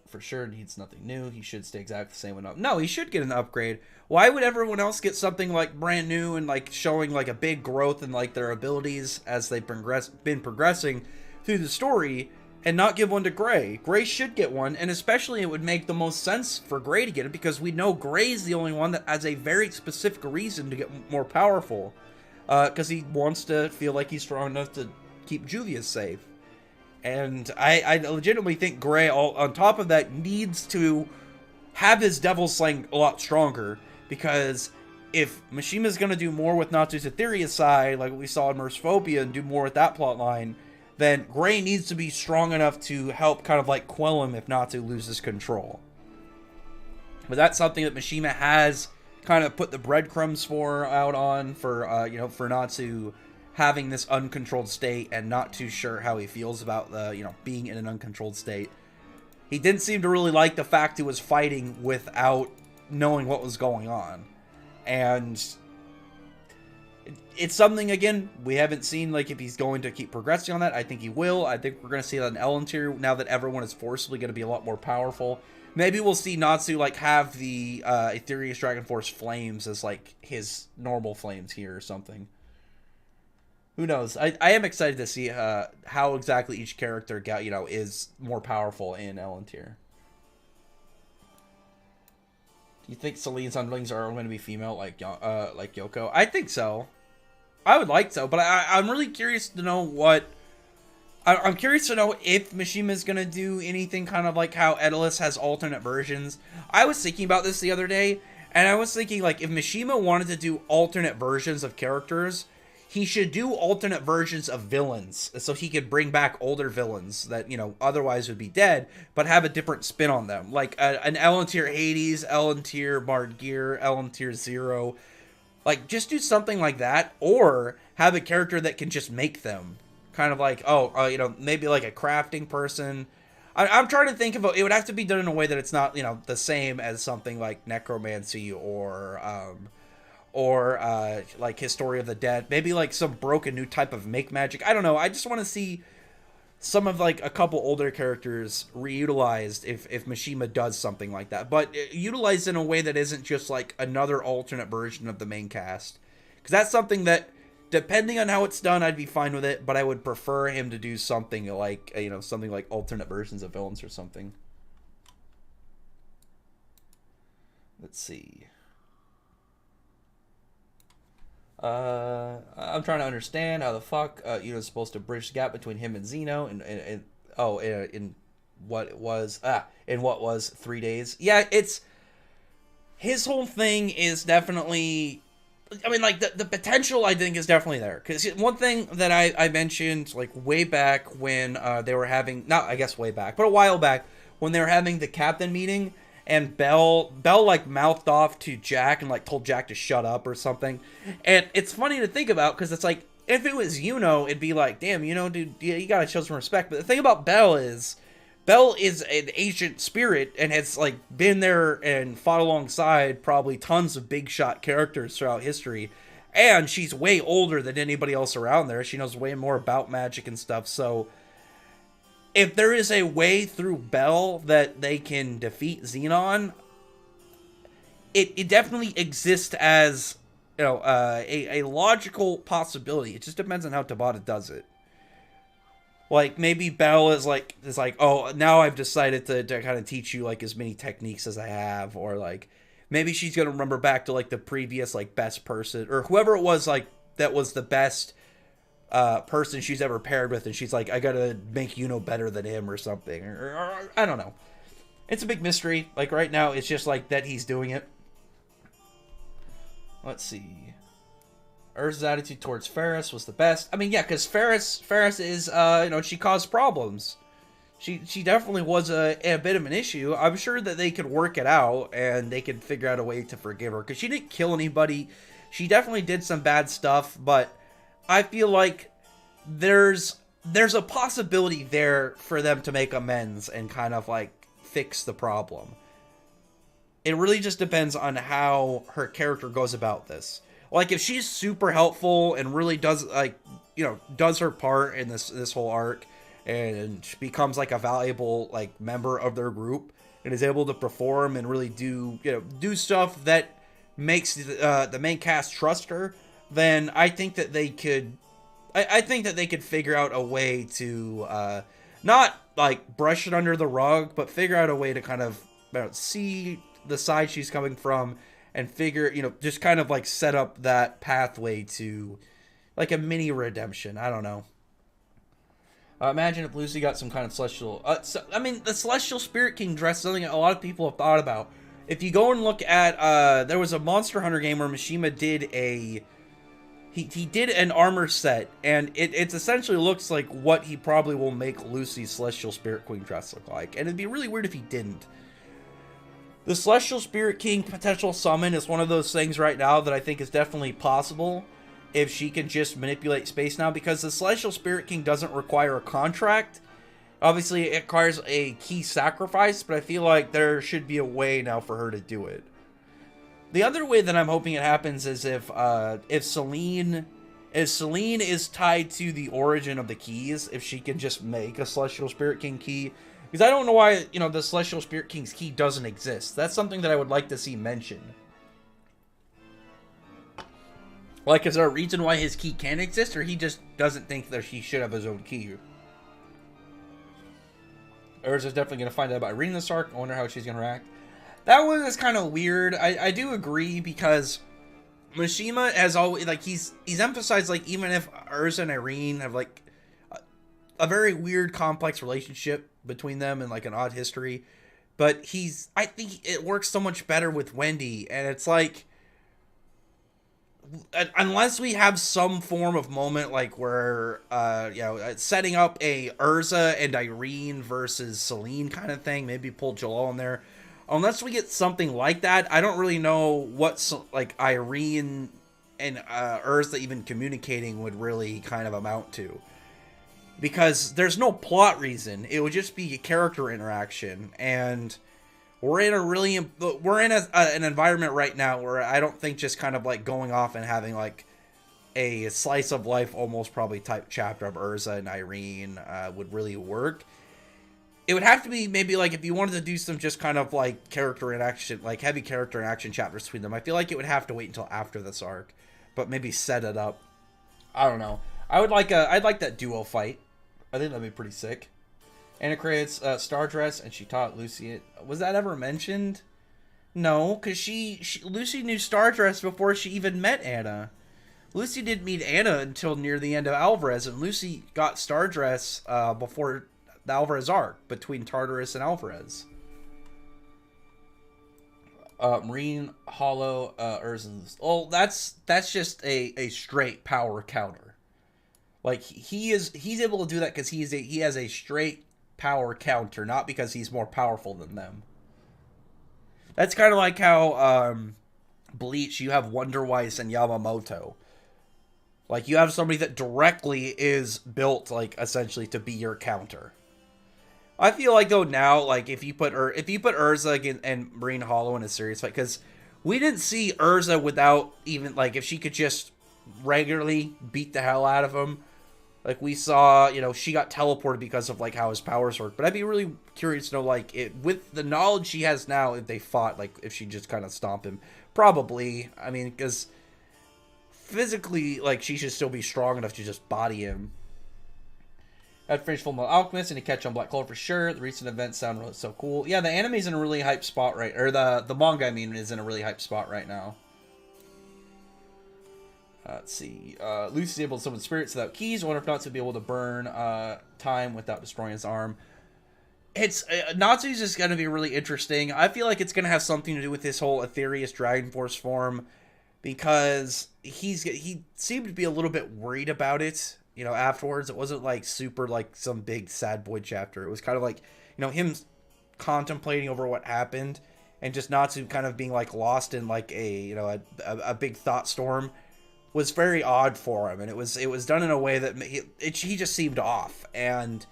For sure needs nothing new. He should stay exactly the same. No, he should get an upgrade. Why would everyone else get something, like, brand new and, like, showing, like, a big growth in, like, their abilities as they've been progressing through the story, and not give one to Gray? Gray should get one, and especially it would make the most sense for Gray to get it, because we know Gray's the only one that has a very specific reason to get more powerful. Because he wants to feel like he's strong enough to keep Julius safe. And I legitimately think Gray, on top of that, needs to have his Devil Sling a lot stronger. Because if Mishima's going to do more with Natsu's Etheria side, like we saw in Mercephobia, and do more with that plotline, then Gray needs to be strong enough to help kind of like quell him if Natsu loses control. But that's something that Mishima has kind of put the breadcrumbs for Natsu having this uncontrolled state and not too sure how he feels about being in an uncontrolled state. He didn't seem to really like the fact he was fighting without knowing what was going on. And it's something, again, we haven't seen, like, if he's going to keep progressing on that. I think he will. I think we're going to see that in Ellen tier now that everyone is forcibly going to be a lot more powerful. Maybe we'll see Natsu, like, have the Ethereus Dragon Force Flames as, like, his normal flames here or something. Who knows? I am excited to see how exactly each character is more powerful in Ellen tier. Do you think Selene's underlings are going to be female like Yoko? I think so. I would like so, but I'm really curious to know what... I'm curious to know if Mishima's going to do anything kind of like how Daedalus has alternate versions. I was thinking about this the other day, and I was thinking, like, if Mishima wanted to do alternate versions of characters, he should do alternate versions of villains, so he could bring back older villains that, otherwise would be dead, but have a different spin on them. Like an Ellen tier Hades, Ellen tier Bardgear, Ellen tier Zero. Like, just do something like that, or have a character that can just make them. Kind of like, maybe like a crafting person. I'm trying to think of it would have to be done in a way that it's not, the same as something like Necromancy or like History of the Dead. Maybe like some broken new type of make magic. I don't know. I just want to see some of like a couple older characters reutilized if Mishima does something like that. But utilized in a way that isn't just like another alternate version of the main cast. Because that's something that, depending on how it's done, I'd be fine with it. But I would prefer him to do something like, something like alternate versions of villains or something. Let's see. I'm trying to understand how the fuck Yuno's supposed to bridge the gap between him and Zeno in what was 3 days. Yeah, it's his whole thing is definitely, I mean, like, the potential, I think, is definitely there. Because one thing that I mentioned, like, way back when they were having, not I guess way back, but a while back, when they were having the captain meeting, and Bell like mouthed off to Jack and like told Jack to shut up or something. And it's funny to think about, because it's like, if it was it'd be like, damn, dude, you gotta show some respect. But the thing about Bell is an ancient spirit and has like been there and fought alongside probably tons of big shot characters throughout history. And she's way older than anybody else around there. She knows way more about magic and stuff. So if there is a way through Bell that they can defeat Xenon, it definitely exists as, a logical possibility. It just depends on how Tabata does it. Like, maybe Bell is like, oh, now I've decided to kind of teach you, like, as many techniques as I have. Or, like, maybe she's going to remember back to, like, the previous, like, best person. Or whoever it was, like, that was the best person she's ever paired with, and she's like, I gotta make better than him or something, or I don't know. It's a big mystery. Like, right now it's just like that he's doing it. Let's see. Urza's attitude towards Ferris was the best. I mean, yeah, because Ferris is she caused problems.
she definitely was a bit of an issue. I'm sure that they could work it out and they could figure out a way to forgive her because she didn't kill anybody. She definitely did some bad stuff, but I feel like there's a possibility there for them to make amends and kind of like fix the problem. It really just depends on how her character goes about this. Like if she's super helpful and really does like, does her part in this whole arc and becomes like a valuable like member of their group and is able to perform and really do stuff that makes the main cast trust her, then I think that they could I think that they could figure out a way to not like brush it under the rug, but figure out a way to kind of see the side she's coming from and figure, just kind of like set up that pathway to like a mini redemption. I don't know. Imagine if Lucy got some kind of celestial. The Celestial Spirit King dress is something a lot of people have thought about. If you go and look at, there was a Monster Hunter game where Mishima did he did an armor set, and it essentially looks like what he probably will make Lucy's Celestial Spirit Queen dress look like. And it'd be really weird if he didn't. The Celestial Spirit King potential summon is one of those things right now that I think is definitely possible if she can just manipulate space now, because the Celestial Spirit King doesn't require a contract. Obviously, it requires a key sacrifice, but I feel like there should be a way now for her to do it. The other way that I'm hoping it happens is if Selene is tied to the origin of the keys, if she can just make a Celestial Spirit King key. Because I don't know why, the Celestial Spirit King's key doesn't exist. That's something that I would like to see mentioned. Like, is there a reason why his key can't exist, or he just doesn't think that he should have his own key? Urza's definitely going to find out about Irene this arc. I wonder how she's going to react. That one is kind of weird. I do agree, because Mishima has always, like, he's emphasized, like, even if Urza and Irene have, like, a very weird, complex relationship between them and, like, an odd history, but I think it works so much better with Wendy, and it's like, unless we have some form of moment, like, where, setting up a Urza and Irene versus Selene kind of thing, maybe pull Jalal in there. Unless we get something like that, I don't really know what, like, Irene and Urza even communicating would really kind of amount to. Because there's no plot reason. It would just be a character interaction. And we're in an environment right now where I don't think just kind of, like, going off and having, like, a slice of life almost probably type chapter of Urza and Irene would really work. It would have to be maybe, like, if you wanted to do some just kind of, like, character interaction, like, heavy character interaction chapters between them, I feel like it would have to wait until after this arc. But maybe set it up. I don't know. I'd like that duo fight. I think that'd be pretty sick. Anna creates Star Dress, and she taught Lucy it. Was that ever mentioned? No, because Lucy knew Star Dress before she even met Anna. Lucy didn't meet Anna until near the end of Alvarez, and Lucy got Star Dress before the Alvarez arc, between Tartarus and Alvarez. Marine, Hollow, Urza's. Oh, that's just a straight power counter. Like, he's able to do that because he has a straight power counter, not because he's more powerful than them. That's kind of like how Bleach, you have Wonder Weiss and Yamamoto. Like, you have somebody that directly is built, like, essentially to be your counter. I feel like, though, now, like, if you put Urza and Marine Hollow in a serious fight, because we didn't see Urza without even, like, if she could just regularly beat the hell out of him. Like, we saw, she got teleported because of, like, how his powers work. But I'd be really curious to know, like, with the knowledge she has now, if they fought, like, if she just kind of stomped him. Probably. I mean, because physically, like, she should still be strong enough to just body him. I'd finish Fullmetal Alchemist and to catch on Black Clover for sure. The recent events sound really so cool. Yeah, the anime's in a really hype spot or the manga, I mean, is in a really hype spot right now. Let's see. Lucy's able to summon spirits without keys. I wonder if Natsu would be able to burn time without destroying his arm. Natsu's is going to be really interesting. I feel like it's going to have something to do with this whole Aetherius Dragon Force form, because he seemed to be a little bit worried about it. afterwards. It wasn't like super like some big sad boy chapter. It was kind of like, him contemplating over what happened, and just Natsu kind of being like lost in like a big thought storm was very odd for him, and it was done in a way that he just seemed off. And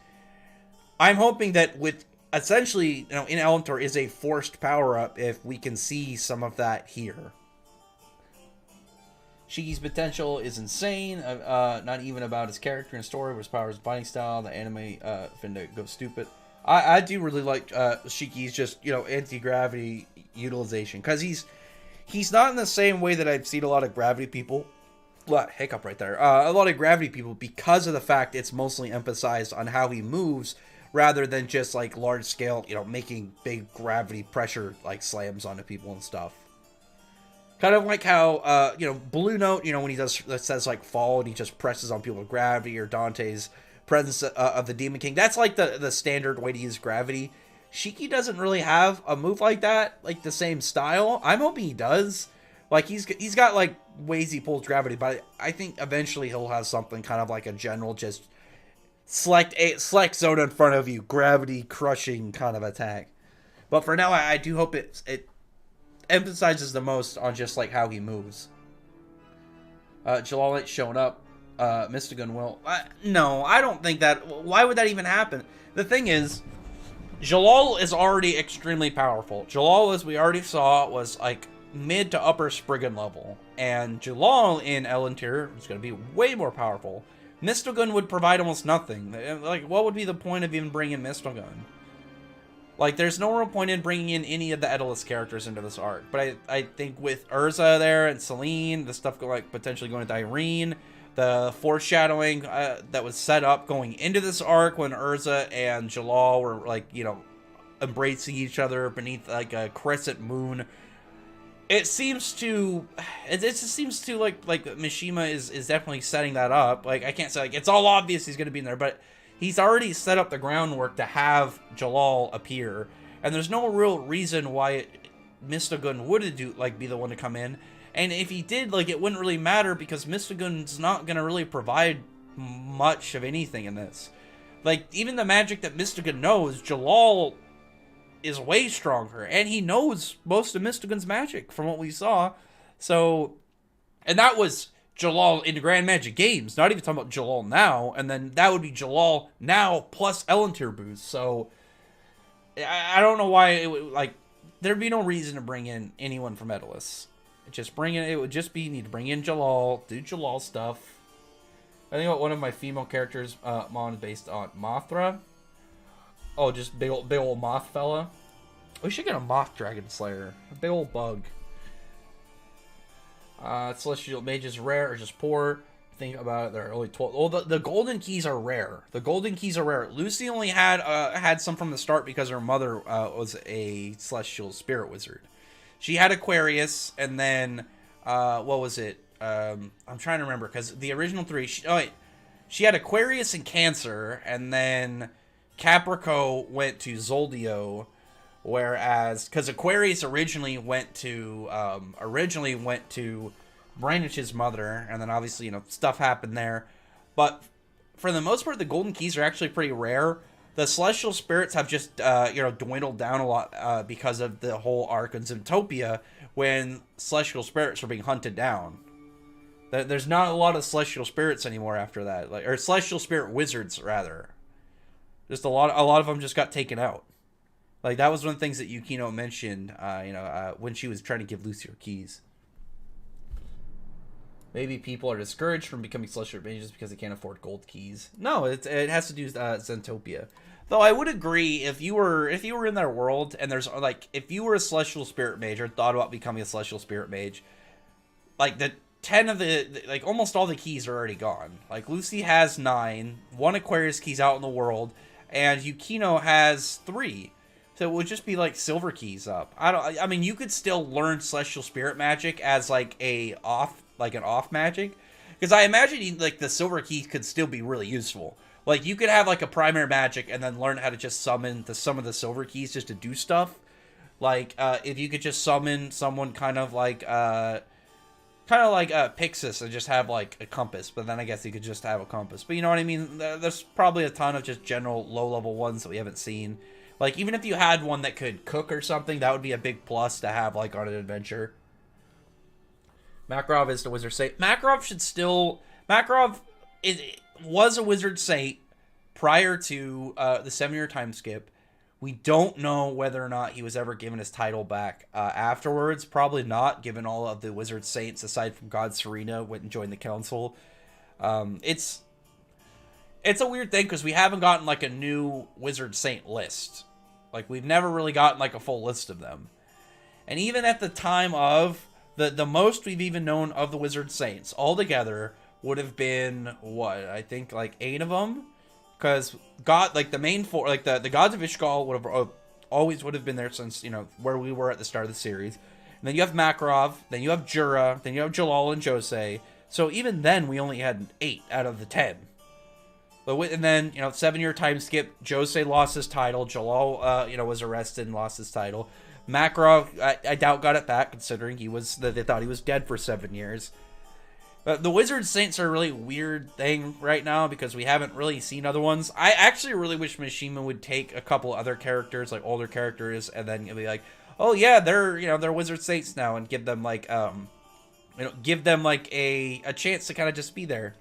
I'm hoping that with essentially, in Elementor is a forced power up, if we can see some of that here. Shiki's potential is insane. Not even about his character and story, but his power, his fighting style. The anime finna go stupid. I do really like Shiki's just anti-gravity utilization, because he's not in the same way that I've seen a lot of gravity people. Hiccup right there. A lot of gravity people, because of the fact it's mostly emphasized on how he moves rather than just like large scale, making big gravity pressure like slams onto people and stuff. Kind of like how Blue Note, when he says like fall and he just presses on people with gravity, or Dante's presence of the Demon King. That's like the standard way to use gravity. Shiki doesn't really have a move like that, like the same style. I'm hoping he does. Like he's got like ways he pulls gravity, but I think eventually he'll have something kind of like a general just select zone in front of you, gravity crushing kind of attack. But for now, I do hope it emphasizes the most on just like how he moves. Jalal ain't showing up. Mystigun will. No, I don't think that. Why would that even happen? The thing is, Jalal is already extremely powerful. Jalal, as we already saw, was like mid to upper Spriggan level, and Jalal in Elementor is going to be way more powerful. Mystigun would provide almost nothing. Like, what would be the point of even bringing Mystigun? Like, there's no real point in bringing in any of the Edelus characters into this arc. But I think with Urza there and Selene, the stuff like potentially going to Irene, the foreshadowing that was set up going into this arc when Urza and Jalal were like, embracing each other beneath like a crescent moon. It just seems to like Mishima is definitely setting that up. Like, I can't say like it's all obvious he's going to be in there, but he's already set up the groundwork to have Jalal appear, and there's no real reason why Mystigun would be the one to come in. And if he did, like, it wouldn't really matter, because Mystigun's not going to really provide much of anything in this. Like, even the magic that Mystigun knows, Jalal is way stronger, and he knows most of Mystigun's magic from what we saw. So, and that was Jalal in the Grand Magic Games, not even talking about Jalal now, and then that would be Jalal now plus Elementor boost. So, I don't know why it would, like, there'd be no reason to bring in anyone from Edelus. It would just be, need to bring in Jalal, do Jalal stuff. I think one of my female characters, Mon, based on Mothra. Oh, just big old moth fella. We should get a moth dragon slayer. A big old bug. Celestial mages rare or just poor. Think about it, there are only 12. Oh, the golden keys are rare. The golden keys are rare. Lucy only had some from the start because her mother was a celestial spirit wizard. She had Aquarius, and then what was it? I'm trying to remember, because the original three. She had Aquarius and Cancer, and then Caprico went to Zoldio, whereas because Aquarius originally went to Brainich's mother, and then obviously stuff happened there. But for the most part, the golden keys are actually pretty rare. The celestial spirits have just dwindled down a lot because of the whole arc in Zootopia, when celestial spirits were being hunted down. There's not a lot of celestial spirits anymore after that, or celestial spirit wizards rather. Just a lot of them just got taken out. Like, that was one of the things that Yukino mentioned, when she was trying to give Lucy her keys. Maybe people are discouraged from becoming celestial mages because they can't afford gold keys. No, it has to do with Zootopia. Though I would agree, if you were in their world, and there's like, if you were a celestial spirit mage or thought about becoming a celestial spirit mage, like the 10 of like almost all the keys are already gone. Like, Lucy has 9, 1 Aquarius key's out in the world, and Yukino has 3. So it would just be like silver keys up. I mean, you could still learn celestial spirit magic as like an off magic, because I imagine like the silver keys could still be really useful. Like, you could have like a primary magic and then learn how to just summon some of the silver keys just to do stuff. Like, if you could just summon someone kind of like Kind of like Pixis and just have like a compass, but then I guess you could just have a compass. But you know what I mean? There's probably a ton of just general low-level ones that we haven't seen. Like, even if you had one that could cook or something, that would be a big plus to have, like, on an adventure. Makarov is the Wizard Saint. Makarov was a Wizard Saint prior to the 7-year time skip. We don't know whether or not he was ever given his title back afterwards. Probably not, given all of the Wizard Saints, aside from God Serena, went and joined the council. It's a weird thing, because we haven't gotten, like, a new Wizard Saint list. Like, we've never really gotten, like, a full list of them. And even at the time of, the most we've even known of the Wizard Saints altogether would have been, what, I think, like, 8 of them? Because God, like, the main four, like, the gods of Ishgal would have always would have been there since, you know, where we were at the start of the series. And then you have Makarov, then you have Jura, then you have Jalal and Josei. So even then, we only had 8 out of the 10. And then, you know, 7-year time skip, Josei lost his title, Jalal, you know, was arrested and lost his title. Makarov, I doubt got it back, considering they thought he was dead for 7 years. But the Wizard Saints are a really weird thing right now, because we haven't really seen other ones. I actually really wish Mishima would take a couple other characters, like older characters, and then be like, oh yeah, they're Wizard Saints now, and give them like, give them like a chance to kind of just be there.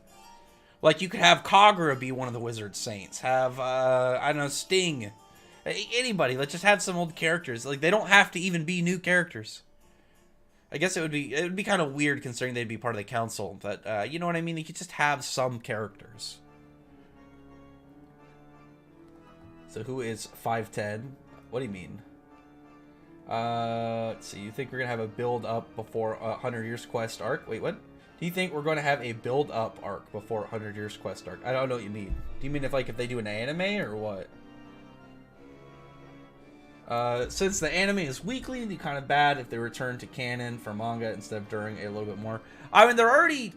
Like, you could have Kagura be one of the Wizard Saints. Have, I don't know, Sting. Anybody. Let's just have some old characters. Like, they don't have to even be new characters. I guess it would be kind of weird, considering they'd be part of the council. But, you know what I mean? You could just have some characters. So, who is 5'10"? What do you mean? Let's see. You think we're going to have a build-up before 100 Years Quest arc? Wait, what? Do you think we're going to have a build-up arc before 100 Years Quest arc? I don't know what you mean. Do you mean if they do an anime, or what? Since the anime is weekly, it'd be kind of bad if they return to canon for manga instead of during a little bit more. I mean, they're already...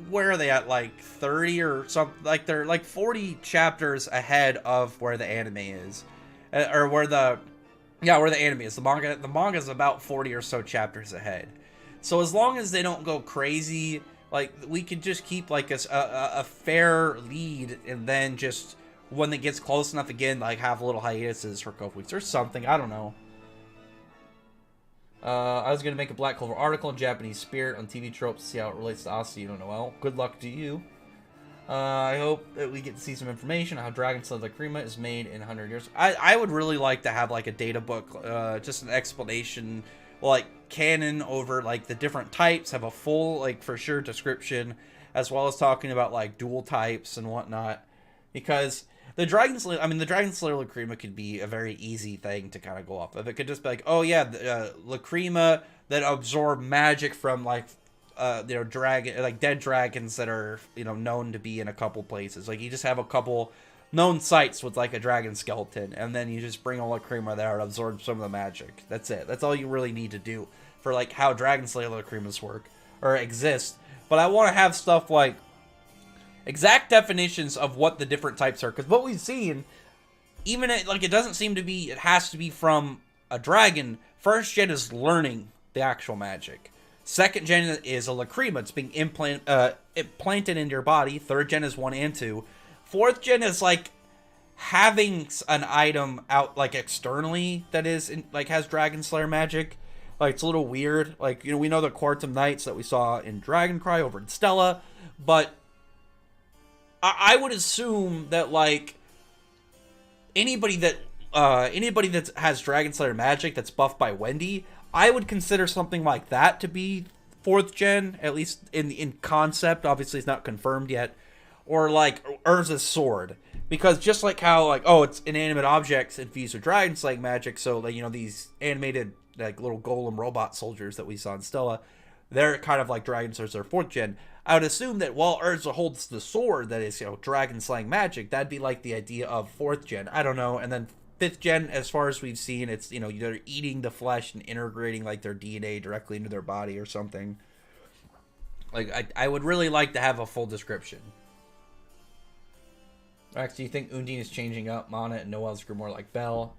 Where are they at? Like 30 or something? Like, they're like 40 chapters ahead of where the anime is. Or where the... Yeah, where the anime is. The manga is about 40 or so chapters ahead. So as long as they don't go crazy, like, we could just keep, like, a fair lead, and then just, when it gets close enough again, like, have little hiatuses for a couple weeks or something. I don't know. I was going to make a Black Clover article in Japanese Spirit on TV tropes to see how it relates to Asa. You don't know well. Good luck to you. I hope that we get to see some information on how Dragon Slayer Lacrima is made in 100 years. I would really like to have, like, a data book, just an explanation, like, canon over, like, the different types, have a full, like, for sure description, as well as talking about, like, dual types and whatnot, because the Dragon Slayer Lacrima could be a very easy thing to kind of go off of. It could just be like, oh yeah, Lacrima that absorb magic from, like, dead dragons that are, known to be in a couple places. Like, you just have a couple known sites with, like, a dragon skeleton, and then you just bring a Lacrima there and absorb some of the magic. That's it. That's all you really need to do for, like, how Dragon Slayer Lacrimas work, or exist. But I want to have stuff like exact definitions of what the different types are, because what we've seen, even it doesn't seem to be, it has to be from a dragon. First gen is learning the actual magic. Second gen is a Lacrima. It's being implanted into your body. Third gen is 1 and 2. Fourth gen is, like, having an item out, like, externally that is, has Dragon Slayer magic. Like, it's a little weird. Like, we know the Quartum Knights that we saw in Dragon Cry over in Stella, but I would assume that, like, anybody that has Dragon Slayer magic that's buffed by Wendy, I would consider something like that to be 4th gen, at least in concept. Obviously, it's not confirmed yet. Or, like, Urza's sword. Because just like how, like, oh, it's inanimate objects infused with Dragon Slayer magic, so, like, these animated, like, little golem robot soldiers that we saw in Stella, they're kind of like Dragon Slayers are 4th gen. I would assume that while Urza holds the sword that is, Dragon Slaying magic, that'd be like the idea of 4th gen. I don't know. And then 5th gen, as far as we've seen, it's, they're eating the flesh and integrating, like, their DNA directly into their body or something. Like, I would really like to have a full description. Max, do you think Undine is changing up Mana and Noel's grew more like Belle?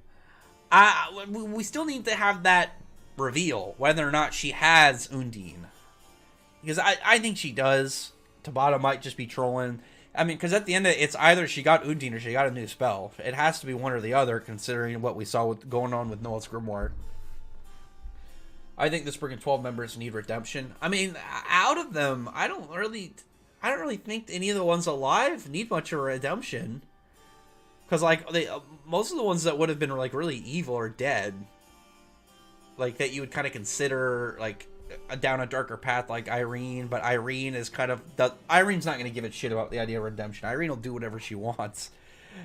We still need to have that reveal, whether or not she has Undine. because I think she does. Tabata might just be trolling. I mean, because at the end of it, it's either she got Undine or she got a new spell. It has to be one or the other, considering what we saw going on with Noel's Grimoire. I think the Spriggan 12 members need redemption. I mean, out of them, I don't really think any of the ones alive need much of a redemption. Because, like, most of the ones that would have been, like, really evil are dead. Like, that you would kind of consider, like, down a darker path, like Irene. But Irene is kind of... Irene's not going to give a shit about the idea of redemption. Irene will do whatever she wants.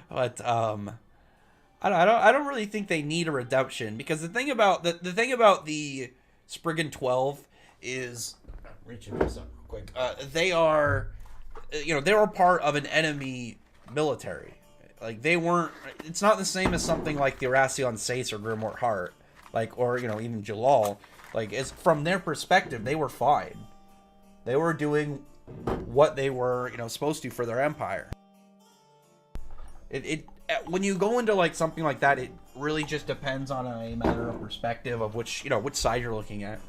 But, I don't really think they need a redemption. Because the thing about the Spriggan 12 is... Reaching this up real quick. They were part of an enemy military. Like, they weren't... It's not the same as something like the Erasion Sace or Grimoire Heart. Like, or, even Jalal. Like, it's, from their perspective, they were fine. They were doing what they were, supposed to for their empire. When you go into, like, something like that, it really just depends on a matter of perspective of which side you're looking at.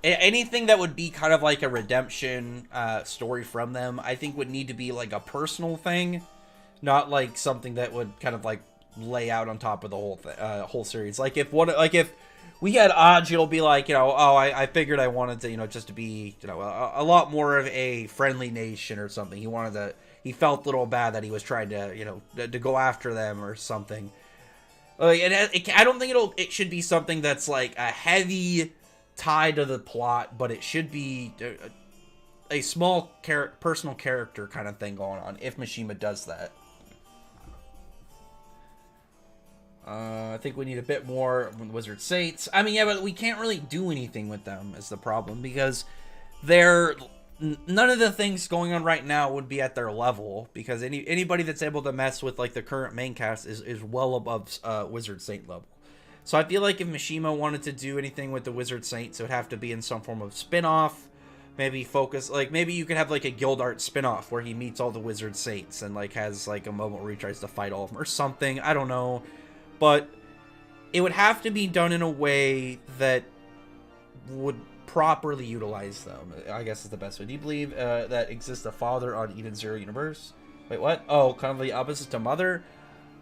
Anything that would be kind of like a redemption story from them, I think would need to be, like, a personal thing. Not like something that would kind of like lay out on top of the whole series. Like if we had Aj, it'll be like, I figured I wanted to, just to be, a lot more of a friendly nation or something. He felt a little bad that he was trying to, to go after them or something. I don't think it should be something that's like a heavy tie to the plot, but it should be a small personal character kind of thing going on if Makima does that. I think we need a bit more Wizard Saints. I mean, yeah, but we can't really do anything with them is the problem, because none of the things going on right now would be at their level, because anybody that's able to mess with like the current main cast is well above Wizard Saint level. So I feel like if Makima wanted to do anything with the Wizard Saints, it would have to be in some form of spin-off. Maybe focus, like, maybe you could have, like, a Guild Art spin-off where he meets all the Wizard Saints and, like, has, like, a moment where he tries to fight all of them or something. I don't know. But it would have to be done in a way that would properly utilize them, I guess is the best way. Do you believe that exists a father on Eden Zero Universe? Wait, what? Oh, kind of the opposite to Mother?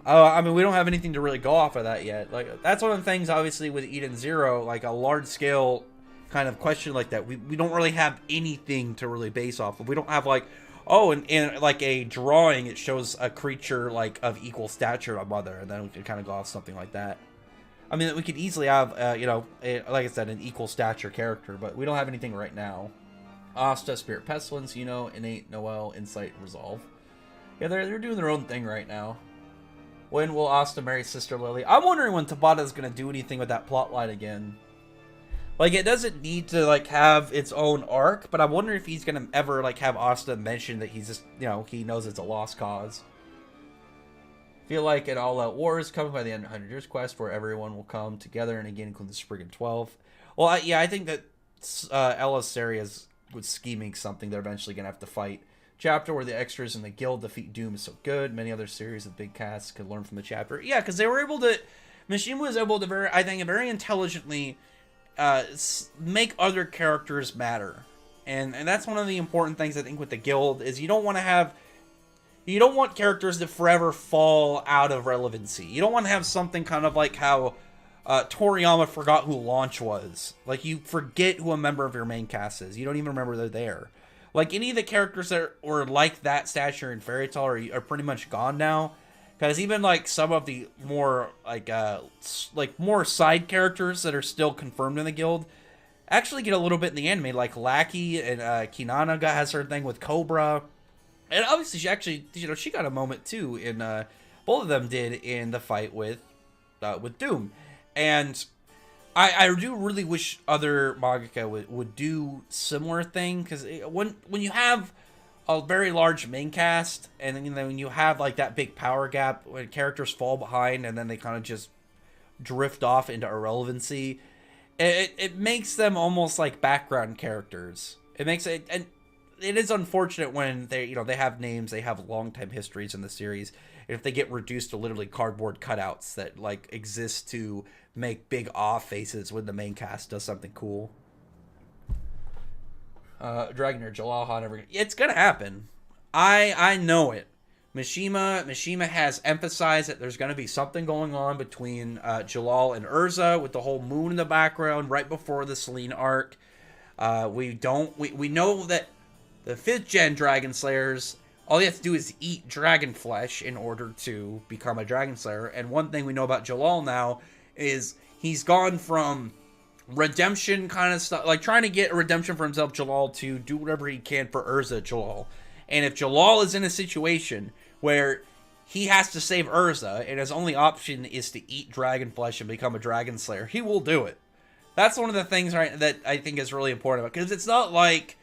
I mean, we don't have anything to really go off of that yet. Like, that's one of the things, obviously, with Eden Zero, like, a large-scale kind of question like that. We don't really have anything to really base off of. We don't have, like, oh, in like, a drawing, it shows a creature, like, of equal stature to Mother, and then we could kind of go off something like that. I mean, we could easily have, like I said, an equal stature character, but we don't have anything right now. Asta, Spirit Pestilence, Innate, Noel, Insight, Resolve. Yeah, they're doing their own thing right now. When will Asta marry Sister Lily? I'm wondering when Tabata's going to do anything with that plotline again. Like, it doesn't need to, like, have its own arc, but I'm wondering if he's going to ever, like, have Asta mention that he's just, he knows it's a lost cause. Feel like an all-out war is coming by the end of 100 Years Quest, where everyone will come together, and again, including the Spriggan 12. Well, I think that Ella Seria's was scheming something they're eventually going to have to fight. Chapter where the extras in the guild defeat Doom is so good. Many other series of big casts could learn from the chapter. Yeah, because they were able to... Makima was able to, very intelligently make other characters matter. And that's one of the important things, I think, with the guild, is you don't want characters that forever fall out of relevancy. You don't want to have something kind of like how Toriyama forgot who Launch was. Like, you forget who a member of your main cast is. You don't even remember they're there. Like, any of the characters that were like that stature in Fairy Tail are pretty much gone now. Because even, like, some of the more, more side characters that are still confirmed in the guild actually get a little bit in the anime. Like, Lackey and Kinana has her thing with Cobra. And obviously, she actually, she got a moment, too, in, both of them did in the fight with Doom. And I do really wish other mangaka would do similar thing, because when you have a very large main cast, and then when you have like that big power gap, when characters fall behind and then they kind of just drift off into irrelevancy, it makes them almost like background characters. It makes it, and it is unfortunate when they have names, they have long time histories in the series, and if they get reduced to literally cardboard cutouts that like exist to make big awe faces when the main cast does something cool. Dragon or Jalal, never. It's gonna happen. I know it. Mishima has emphasized that there's going to be something going on between Jalal and Urza with the whole moon in the background right before the Selene arc. We know that the 5th gen Dragon Slayers, all they have to do is eat dragon flesh in order to become a Dragon Slayer. And one thing we know about Jalal now is he's gone from redemption kind of stuff, like trying to get a redemption for himself, Jalal, to do whatever he can for Urza, Jalal. And if Jalal is in a situation where he has to save Urza and his only option is to eat dragon flesh and become a Dragon Slayer, he will do it. That's one of the things, right, that I think is really important about, because it's not like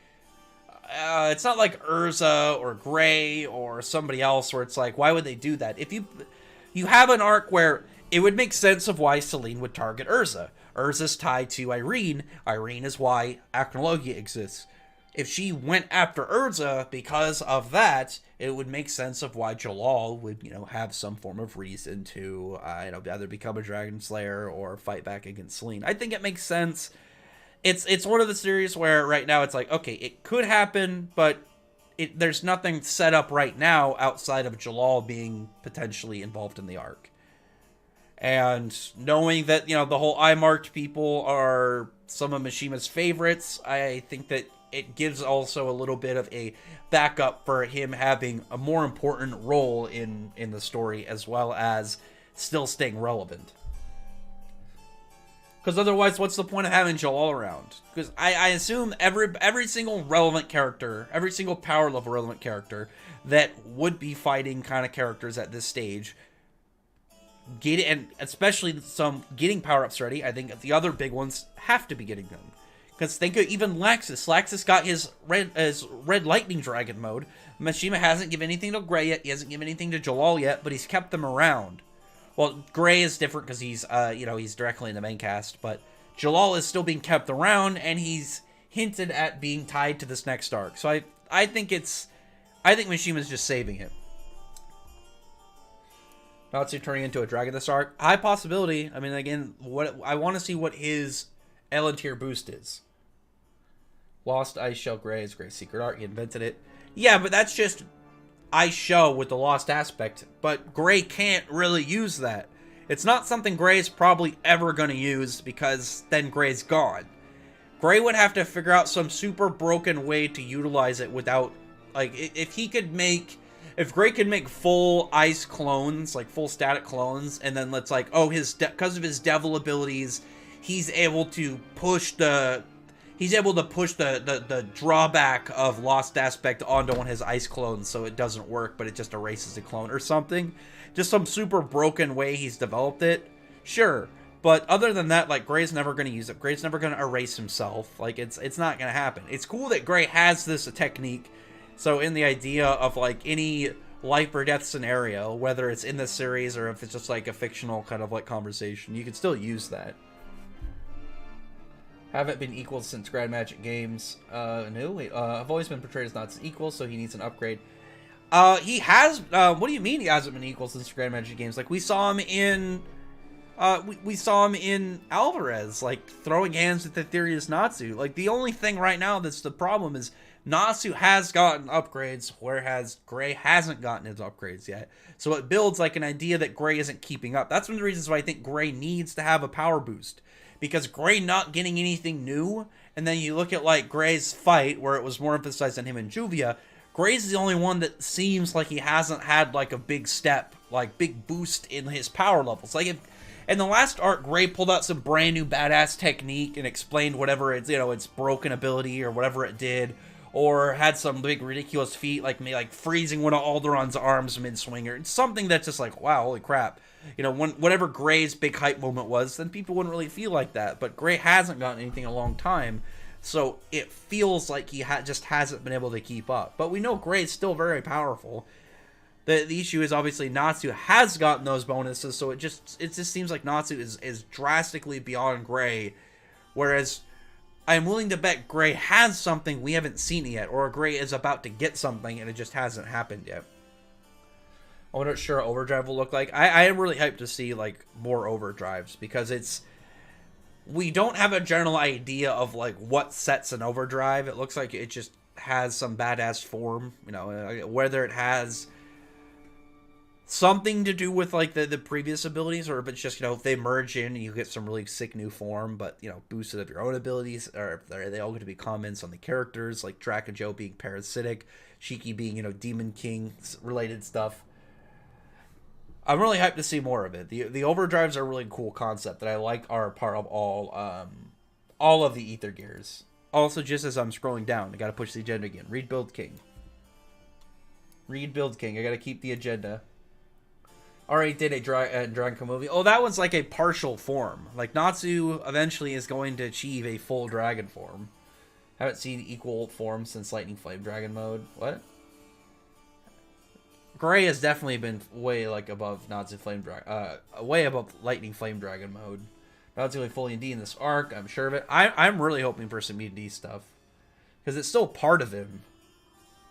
Urza or Gray or somebody else where it's like, why would they do that? If you have an arc where it would make sense of why Selene would target Urza. Urza's tied to Irene. Irene is why Acnologia exists. If she went after Urza because of that, it would make sense of why Jalal would, have some form of reason to, either become a Dragon Slayer or fight back against Selene. I think it makes sense. It's one of the series where right now it's like, okay, it could happen, but there's nothing set up right now outside of Jalal being potentially involved in the arc. And knowing that, the whole I-marked people are some of Mishima's favorites, I think that it gives also a little bit of a backup for him having a more important role in the story, as well as still staying relevant. Because otherwise, what's the point of having Jalal around? Because I assume every single relevant character, every single power level relevant character that would be fighting kind of characters at this stage, and especially some getting power-ups ready, I think the other big ones have to be getting them. Because think of even Laxus. Laxus got his red lightning dragon mode. Mishima hasn't given anything to Gray yet. He hasn't given anything to Jalal yet, but he's kept them around. Well, Gray is different because he's, he's directly in the main cast, but Jalal is still being kept around, and he's hinted at being tied to this next arc. So I think Mishima's just saving him. Natsu turning into a dragon this arc, high possibility. I mean, again, I want to see what his Ellen tier boost is. Lost Ice Shell Gray is Gray's secret art. He invented it. Yeah, but that's just Ice Shell with the lost aspect. But Gray can't really use that. It's not something Gray's probably ever going to use, because then Gray's gone. Gray would have to figure out some super broken way to utilize it without, like, if Gray could make full ice clones, like full static clones, and then let's like, oh, because of his devil abilities, he's able to push the drawback of lost aspect onto one of his ice clones, so it doesn't work, but it just erases the clone or something. Just some super broken way he's developed it. Sure. But other than that, like, Gray's never going to use it. Gray's never going to erase himself. Like, it's not going to happen. It's cool that Gray has this technique. So in the idea of, like, any life or death scenario, whether it's in the series or if it's just, like, a fictional kind of, like, conversation, you can still use that. Haven't been equal since Grand Magic Games. No, wait, I've always been portrayed as not equal, so he needs an upgrade. He has, what do you mean he hasn't been equal since Grand Magic Games? Like, we saw him in, we saw him in Alvarez, like, throwing hands with Ethereus Natsu. Like, the only thing right now that's the problem is Natsu has gotten upgrades, whereas Gray hasn't gotten his upgrades yet. So it builds, like, an idea that Gray isn't keeping up. That's one of the reasons why I think Gray needs to have a power boost. Because Gray not getting anything new, and then you look at, like, Gray's fight, where it was more emphasized on him and Juvia, Gray's the only one that seems like he hasn't had, like, a big step, like, big boost in his power levels. Like, if in the last arc, Gray pulled out some brand new badass technique and explained whatever it's, its broken ability or whatever it did, or had some big ridiculous feat, like freezing one of Alderon's arms mid-swinger. It's something that's just like, wow, holy crap. Whatever Gray's big hype moment was, then people wouldn't really feel like that. But Gray hasn't gotten anything in a long time, so it feels like he just hasn't been able to keep up. But we know Gray's still very powerful. The issue is obviously Natsu has gotten those bonuses, so it just seems like Natsu is drastically beyond Gray, whereas I'm willing to bet Gray has something we haven't seen yet, or Gray is about to get something and it just hasn't happened yet. I wonder what Shura Overdrive will look like. I am really hyped to see, like, more Overdrives, because it's we don't have a general idea of like what sets an overdrive. It looks like it just has some badass form, you know, whether it has something to do with like the previous abilities, or if it's just, you know, if they merge in and you get some really sick new form, but, you know, boosted of your own abilities, or are they all going to be comments on the characters, like Drac and Joe being parasitic, Shiki being, you know, Demon King related stuff. I'm really hyped to see more of it. The overdrives are a really cool concept that I like are part of all of the Ether Gears. Also, just as I'm scrolling down, I gotta push the agenda again. Read Build King. Read Build King. I gotta keep the agenda. Already did a Dragon movie. Oh, that one's like a partial form. Like, Natsu eventually is going to achieve a full dragon form. Haven't seen equal forms since Lightning Flame Dragon mode. What? Gray has definitely been way like above Natsu Flame Dragon, way above Lightning Flame Dragon mode. Natsu really fully in D in this arc, I'm sure of it. I'm really hoping for some D stuff, because it's still part of him,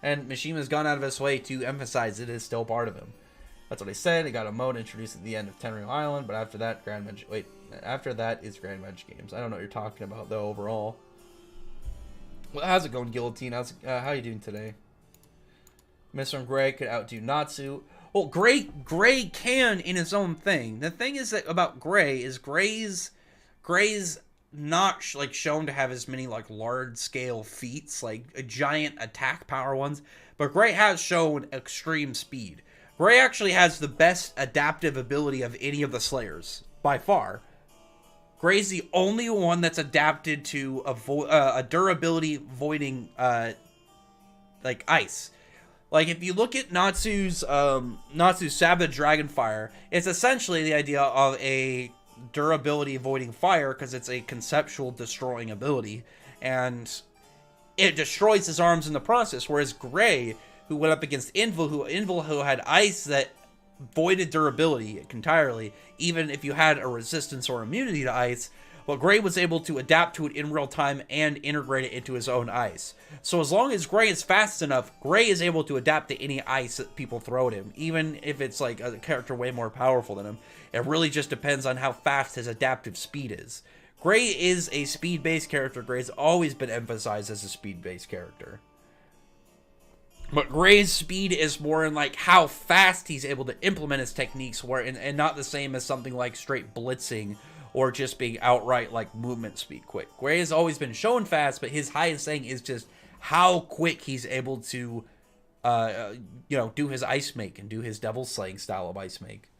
and Mishima's gone out of his way to emphasize it is still part of him. That's what I said. It got a mode introduced at the end of Tenryou Island, but after that, after that is Grand Magic Games. I don't know what you're talking about though. Overall, well, how's it going, Guillotine? How you doing today? Mr. Gray could outdo Natsu. Well, Gray can in his own thing. The thing is that about Gray is Gray's not like shown to have as many like large scale feats, like a giant attack power ones, but Gray has shown extreme speed. Gray actually has the best adaptive ability of any of the Slayers by far. Gray's the only one that's adapted to a durability voiding like ice. Like, if you look at Natsu's Savage Dragonfire, it's essentially the idea of a durability avoiding fire, because it's a conceptual destroying ability, and it destroys his arms in the process. Whereas Gray, who went up against Invul, who had ice that voided durability entirely, even if you had a resistance or immunity to ice, well, Gray was able to adapt to it in real time and integrate it into his own ice. So as long as Gray is fast enough, Gray is able to adapt to any ice that people throw at him, even if it's like a character way more powerful than him. It really just depends on how fast his adaptive speed is. Gray is a speed-based character. Gray's always been emphasized as a speed-based character. But Gray's speed is more in like how fast he's able to implement his techniques, and not the same as something like straight blitzing, or just being outright like movement speed quick. Gray has always been shown fast, but his highest thing is just how quick he's able to, you know, do his ice make and do his devil slaying style of ice make.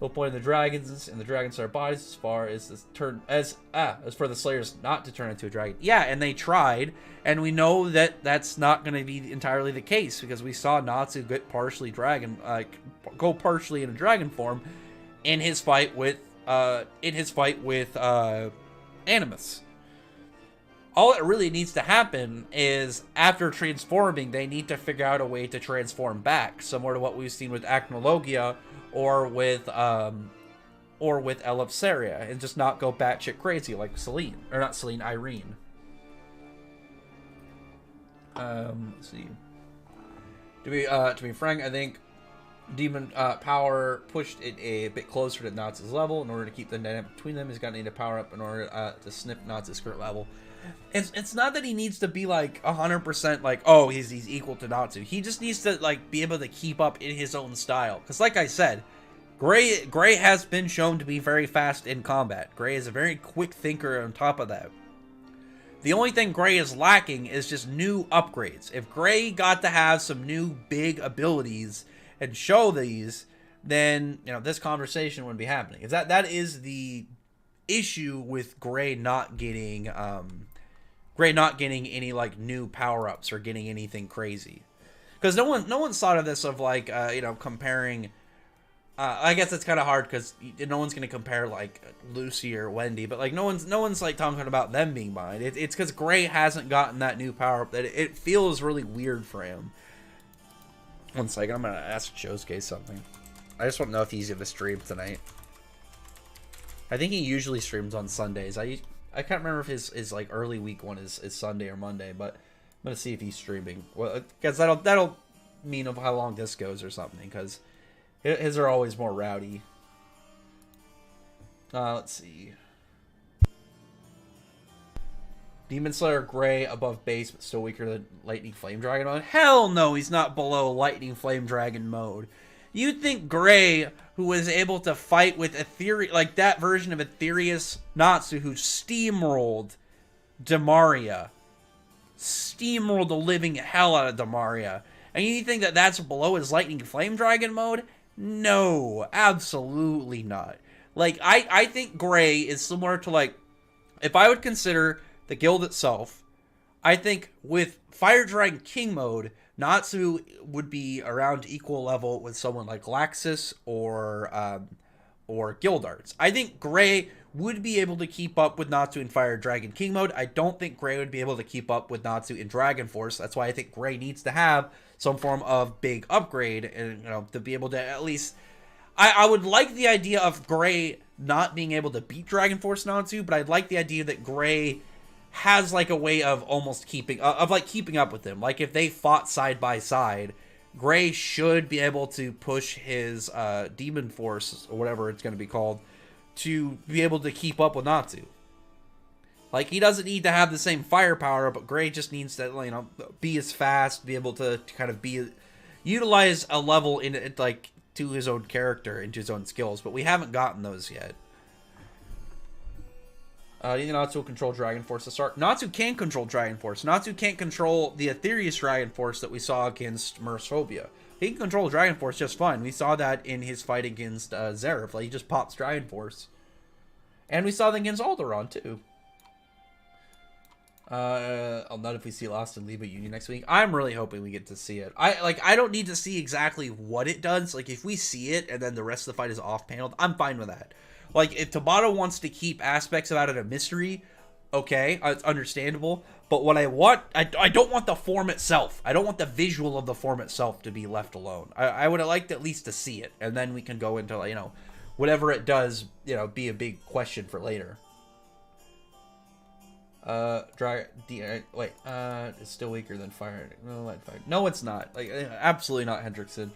They'll point in the dragons and the dragons are bodies as far as as for the Slayers not to turn into a dragon. Yeah, and they tried, and we know that that's not going to be entirely the case, because we saw Natsu get partially go partially in a dragon form in his fight with Animus. All it really needs to happen is, after transforming, they need to figure out a way to transform back, similar to what we've seen with Acnologia or with Elipsaria, and just not go batshit crazy like Selene, or not Selene, Irene. Let's see. To be frank, I think Demon Power pushed it a bit closer to Natsu's level. In order to keep the dynamic between them, he's going to need to power up in order to snip Natsu's current level. It's not that he needs to be like 100% like, oh, he's equal to Natsu. He just needs to like be able to keep up in his own style. Because like I said, Gray has been shown to be very fast in combat. Gray is a very quick thinker on top of that. The only thing Gray is lacking is just new upgrades. If Gray got to have some new big abilities and show these, then, you know, this conversation wouldn't be happening. Is that is the issue with Gray not getting any like new power-ups or getting anything crazy. Because no one's thought of this of like you know, comparing. I guess it's kind of hard because no one's gonna compare like Lucy or Wendy, but like no one's like talking about them being behind. It's because Gray hasn't gotten that new power-up that it feels really weird for him. One second, I'm gonna ask Josuke something. I just want to know if he's gonna stream tonight. I think he usually streams on Sundays. I can't remember if his like early week one is Sunday or Monday, but I'm gonna see if he's streaming. Well, because that'll mean of how long this goes or something. Because his are always more rowdy. Let's see. Demon Slayer Gray above base, but still weaker than Lightning Flame Dragon mode? Hell no, he's not below Lightning Flame Dragon mode. You'd think Gray, who was able to fight with like that version of Aetherius Natsu, who steamrolled Demaria. Steamrolled the living hell out of Demaria. And you think that that's below his Lightning Flame Dragon mode? No, absolutely not. Like, I think Gray is similar to, like, if I would consider the guild itself, I think with Fire Dragon King mode, Natsu would be around equal level with someone like Laxus or Guildarts. I think Gray would be able to keep up with Natsu in Fire Dragon King mode. I don't think Gray would be able to keep up with Natsu in Dragon Force. That's why I think Gray needs to have some form of big upgrade, and to be able to at least. I would like the idea of Gray not being able to beat Dragon Force Natsu, but I'd like the idea that Gray has like a way of almost keeping up with him. Like if they fought side by side, Gray should be able to push his Demon Force or whatever it's going to be called to be able to keep up with Natsu. Like he doesn't need to have the same firepower, but Gray just needs to be as fast, be able to kind of utilize a level in it like to his own character and to his own skills. But we haven't gotten those yet. Do you think Natsu will control Dragon Force to start? Natsu can control Dragon Force. Natsu can't control the Aetherius Dragon Force that we saw against Merphobia. He can control Dragon Force just fine. We saw that in his fight against Zeref. Like, he just pops Dragon Force. And we saw that against Alderaan, too. I'll note if we see Lost in Liba Union next week. I'm really hoping we get to see it. I don't need to see exactly what it does. Like, if we see it and then the rest of the fight is off-paneled, I'm fine with that. Like, if Tabata wants to keep aspects about it a mystery, okay, it's understandable. But what I want, I don't want the form itself. I don't want the visual of the form itself to be left alone. I would have liked at least to see it. And then we can go into, like, whatever it does, be a big question for later. It's still weaker than Fire. No, it's not. Like, absolutely not, Hendrickson.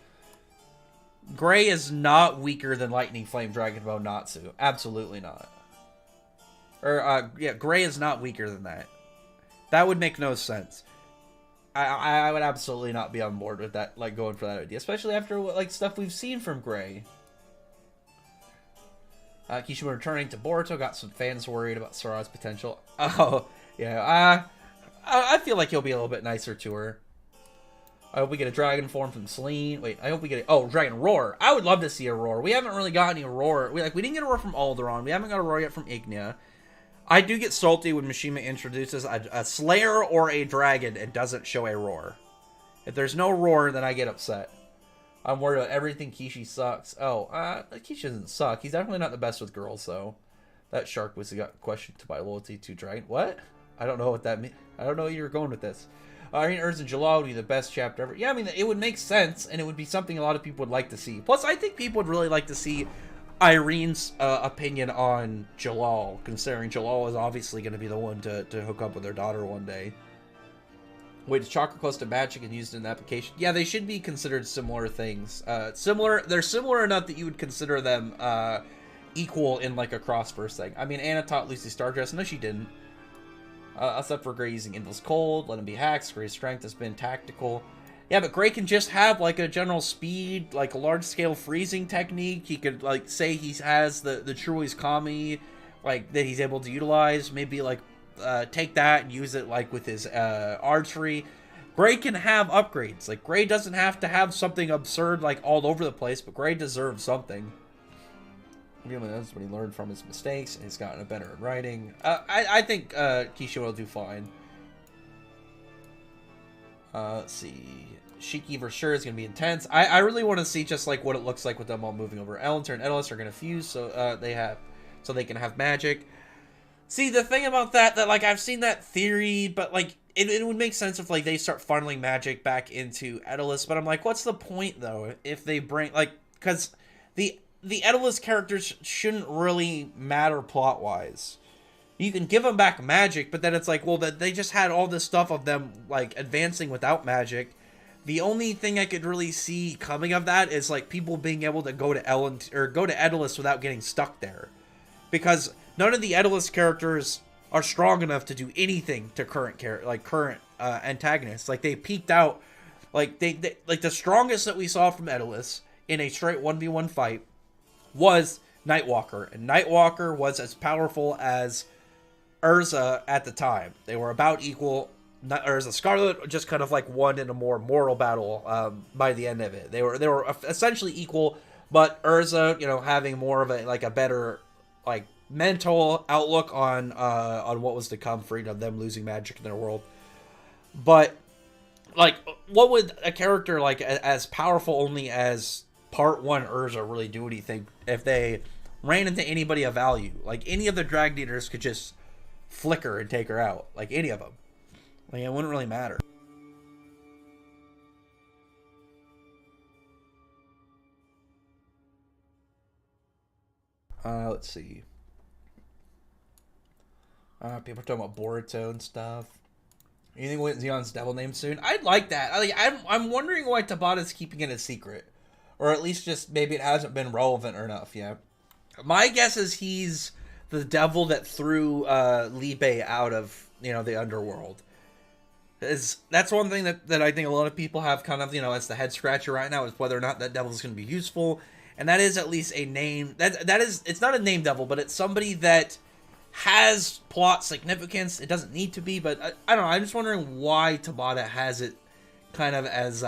Gray is not weaker than Lightning Flame Dragon Bone Natsu. Absolutely not. Gray is not weaker than that. That would make no sense. I would absolutely not be on board with that, like, going for that idea. Especially after, like, stuff we've seen from Gray. Kishima returning to Boruto. Got some fans worried about Sora's potential. Oh, yeah. I feel like he'll be a little bit nicer to her. I hope we get a dragon form from Selene. Wait, I hope we get dragon roar. I would love to see a roar. We haven't really got any roar. We didn't get a roar from Alderaan. We haven't got a roar yet from Ignia. I do get salty when Mishima introduces a Slayer or a dragon and doesn't show a roar. If there's no roar, then I get upset. I'm worried about everything. Kishi sucks. Kishi doesn't suck. He's definitely not the best with girls, though. That shark was got questioned to my loyalty to dragon. What? I don't know what that means. I don't know where you're going with this. Irene Urza Jalal would be the best chapter ever. Yeah, I mean, it would make sense, and it would be something a lot of people would like to see. Plus, I think people would really like to see Irene's opinion on Jalal, considering Jalal is obviously going to be the one to hook up with their daughter one day. Wait, is chakra close to magic and used in the application? Yeah, they should be considered similar things. They're similar enough that you would consider them equal in, like, a cross-burst thing. I mean, Anna taught Lucy Stardress. No, she didn't. Except for Gray using Endless Cold, let him be hacks. Gray's strength has been tactical. Yeah, but Gray can just have, like, a general speed, like, a large-scale freezing technique. He could, like, say he has the Trui's Kami, like, that he's able to utilize. Maybe, like, take that and use it, like, with his archery. Gray can have upgrades. Like, Gray doesn't have to have something absurd, like, all over the place, but Gray deserves something. Really, that's what he learned from his mistakes, and he's gotten better at writing. I think Kisho will do fine. Let's see. Shiki for sure is going to be intense. I really want to see just like what it looks like with them all moving over. Elanter and Edelus are going to fuse, so they can have magic. See, the thing about that like I've seen that theory, but like it would make sense if like they start funneling magic back into Edelus. But I'm like, what's the point though if they bring because the Edelus characters shouldn't really matter plot-wise. You can give them back magic, but then it's like, well, that they just had all this stuff of them, like, advancing without magic. The only thing I could really see coming of that is, like, people being able to go to go to Edelus without getting stuck there. Because none of the Edelus characters are strong enough to do anything to current antagonists. Like they peaked out, like they like the strongest that we saw from Daedalus in a straight 1v1 fight was Nightwalker, and Nightwalker was as powerful as Urza at the time. They were about equal. Urza Scarlet just kind of like won in a more moral battle by the end of it. They were essentially equal, but Urza, having more of a better like mental outlook on what was to come for them losing magic in their world. But like, what would a character like as powerful only as Part 1 Urza really do anything if they ran into anybody of value? Like, any of the Drag Eaters could just flicker and take her out. Like, any of them. Like, it wouldn't really matter. Let's see. People are talking about Boruto and stuff. You think Zeon's devil name soon? I'd like that. I'm wondering why Tabata's keeping it a secret. Or at least just maybe it hasn't been relevant enough yet. My guess is he's the devil that threw Libe out of, the underworld. That's one thing that I think a lot of people have kind of, as the head scratcher right now, is whether or not that devil is going to be useful. And that is at least a name. It's not a name devil, but it's somebody that has plot significance. It doesn't need to be, but I don't know. I'm just wondering why Tabata has it kind of as,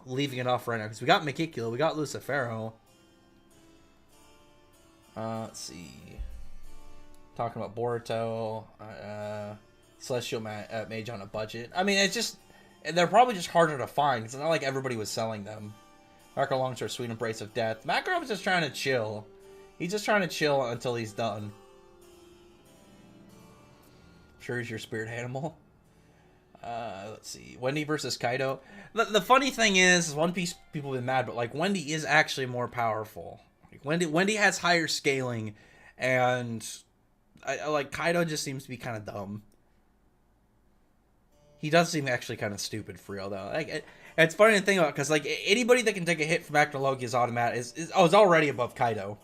leaving it off right now. Because we got Makikula, we got Lucifero. Let's see. Talking about Boruto. Celestial Mage on a budget. I mean, it's just... They're probably just harder to find. It's not like everybody was selling them. Marco longs for a sweet embrace of death. Makarov's just trying to chill. He's just trying to chill until he's done. Sure he's your spirit animal. Let's see. Wendy versus Kaido. The funny thing is, One Piece people have been mad, but like Wendy is actually more powerful. Like, Wendy has higher scaling, and I like Kaido just seems to be kind of dumb. He does seem actually kind of stupid for real though. Like it's funny to think about because like anybody that can take a hit from Actor Loki is automatic is already above Kaido.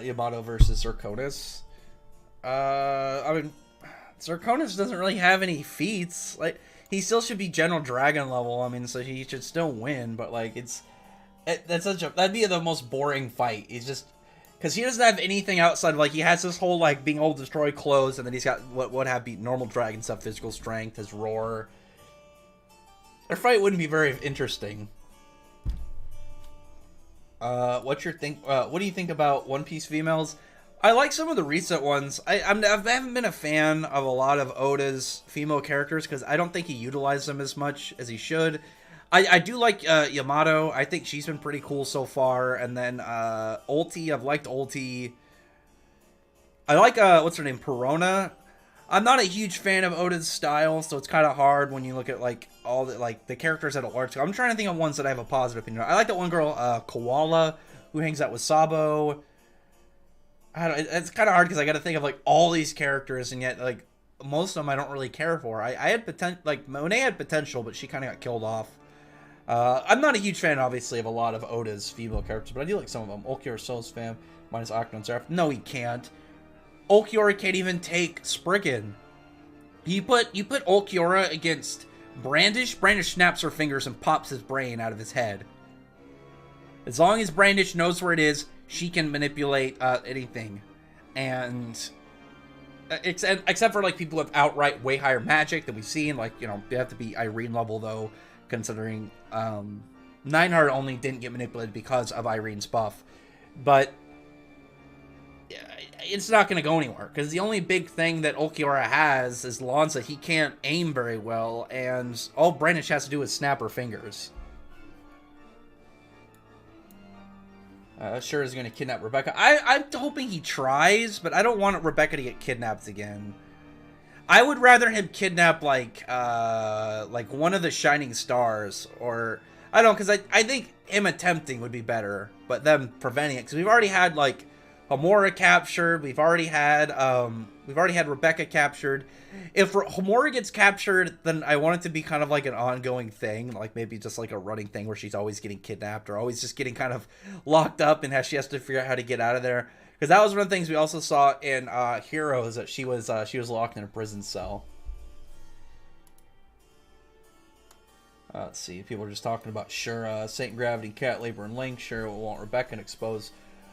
Yamato versus Zirconis. I mean, Zirconis doesn't really have any feats. Like, he still should be General Dragon level. I mean, so he should still win. But like, that'd be the most boring fight. He's just because he doesn't have anything outside. Like, he has this whole like being able to destroy clothes, and then he's got what have be normal dragon stuff, physical strength, his roar. Their fight wouldn't be very interesting. What do you think about One Piece females? I like some of the recent ones. I haven't been a fan of a lot of Oda's female characters because I don't think he utilized them as much as he should. I do like Yamato. I think she's been pretty cool so far. And then Ulti, I've liked Ulti. I like what's her name, Perona. I'm not a huge fan of Oda's style, so it's kind of hard when you look at like all the characters at a large scale. I'm trying to think of ones that I have a positive opinion on. I like that one girl, Koala, who hangs out with Sabo. It's kind of hard because I got to think of like all these characters, and yet like most of them I don't really care for. I had potential, like Monet had potential, but she kind of got killed off. I'm not a huge fan, obviously, of a lot of Oda's female characters, but I do like some of them. Ulquiorra Souls fam minus Akno and Seraph. No, he can't. Ulquiorra can't even take Spriggan. You put Ulquiorra against Brandish. Brandish snaps her fingers and pops his brain out of his head. As long as Brandish knows where it is, she can manipulate anything. And except for like people with outright way higher magic that we've seen, like, they have to be Irene level though, considering Nineheart only didn't get manipulated because of Irene's buff. But it's not going to go anywhere because the only big thing that Ulquiorra has is Lanza. He can't aim very well, and all Brandish has to do is snap her fingers. Sure is going to kidnap Rebecca. I'm hoping he tries, but I don't want Rebecca to get kidnapped again. I would rather him kidnap like one of the Shining Stars, or I don't know, because I think him attempting would be better, but them preventing it, because we've already had like Homura captured. We've already had Rebecca captured. If Homura gets captured, then I want it to be kind of like an ongoing thing, like maybe just like a running thing where she's always getting kidnapped or always just getting kind of locked up, and how she has to figure out how to get out of there. Because that was one of the things we also saw in Heroes, that she was locked in a prison cell. Let's see. People are just talking about Saint Gravity, Cat Labor, and Link. Sure, we want Rebecca and expose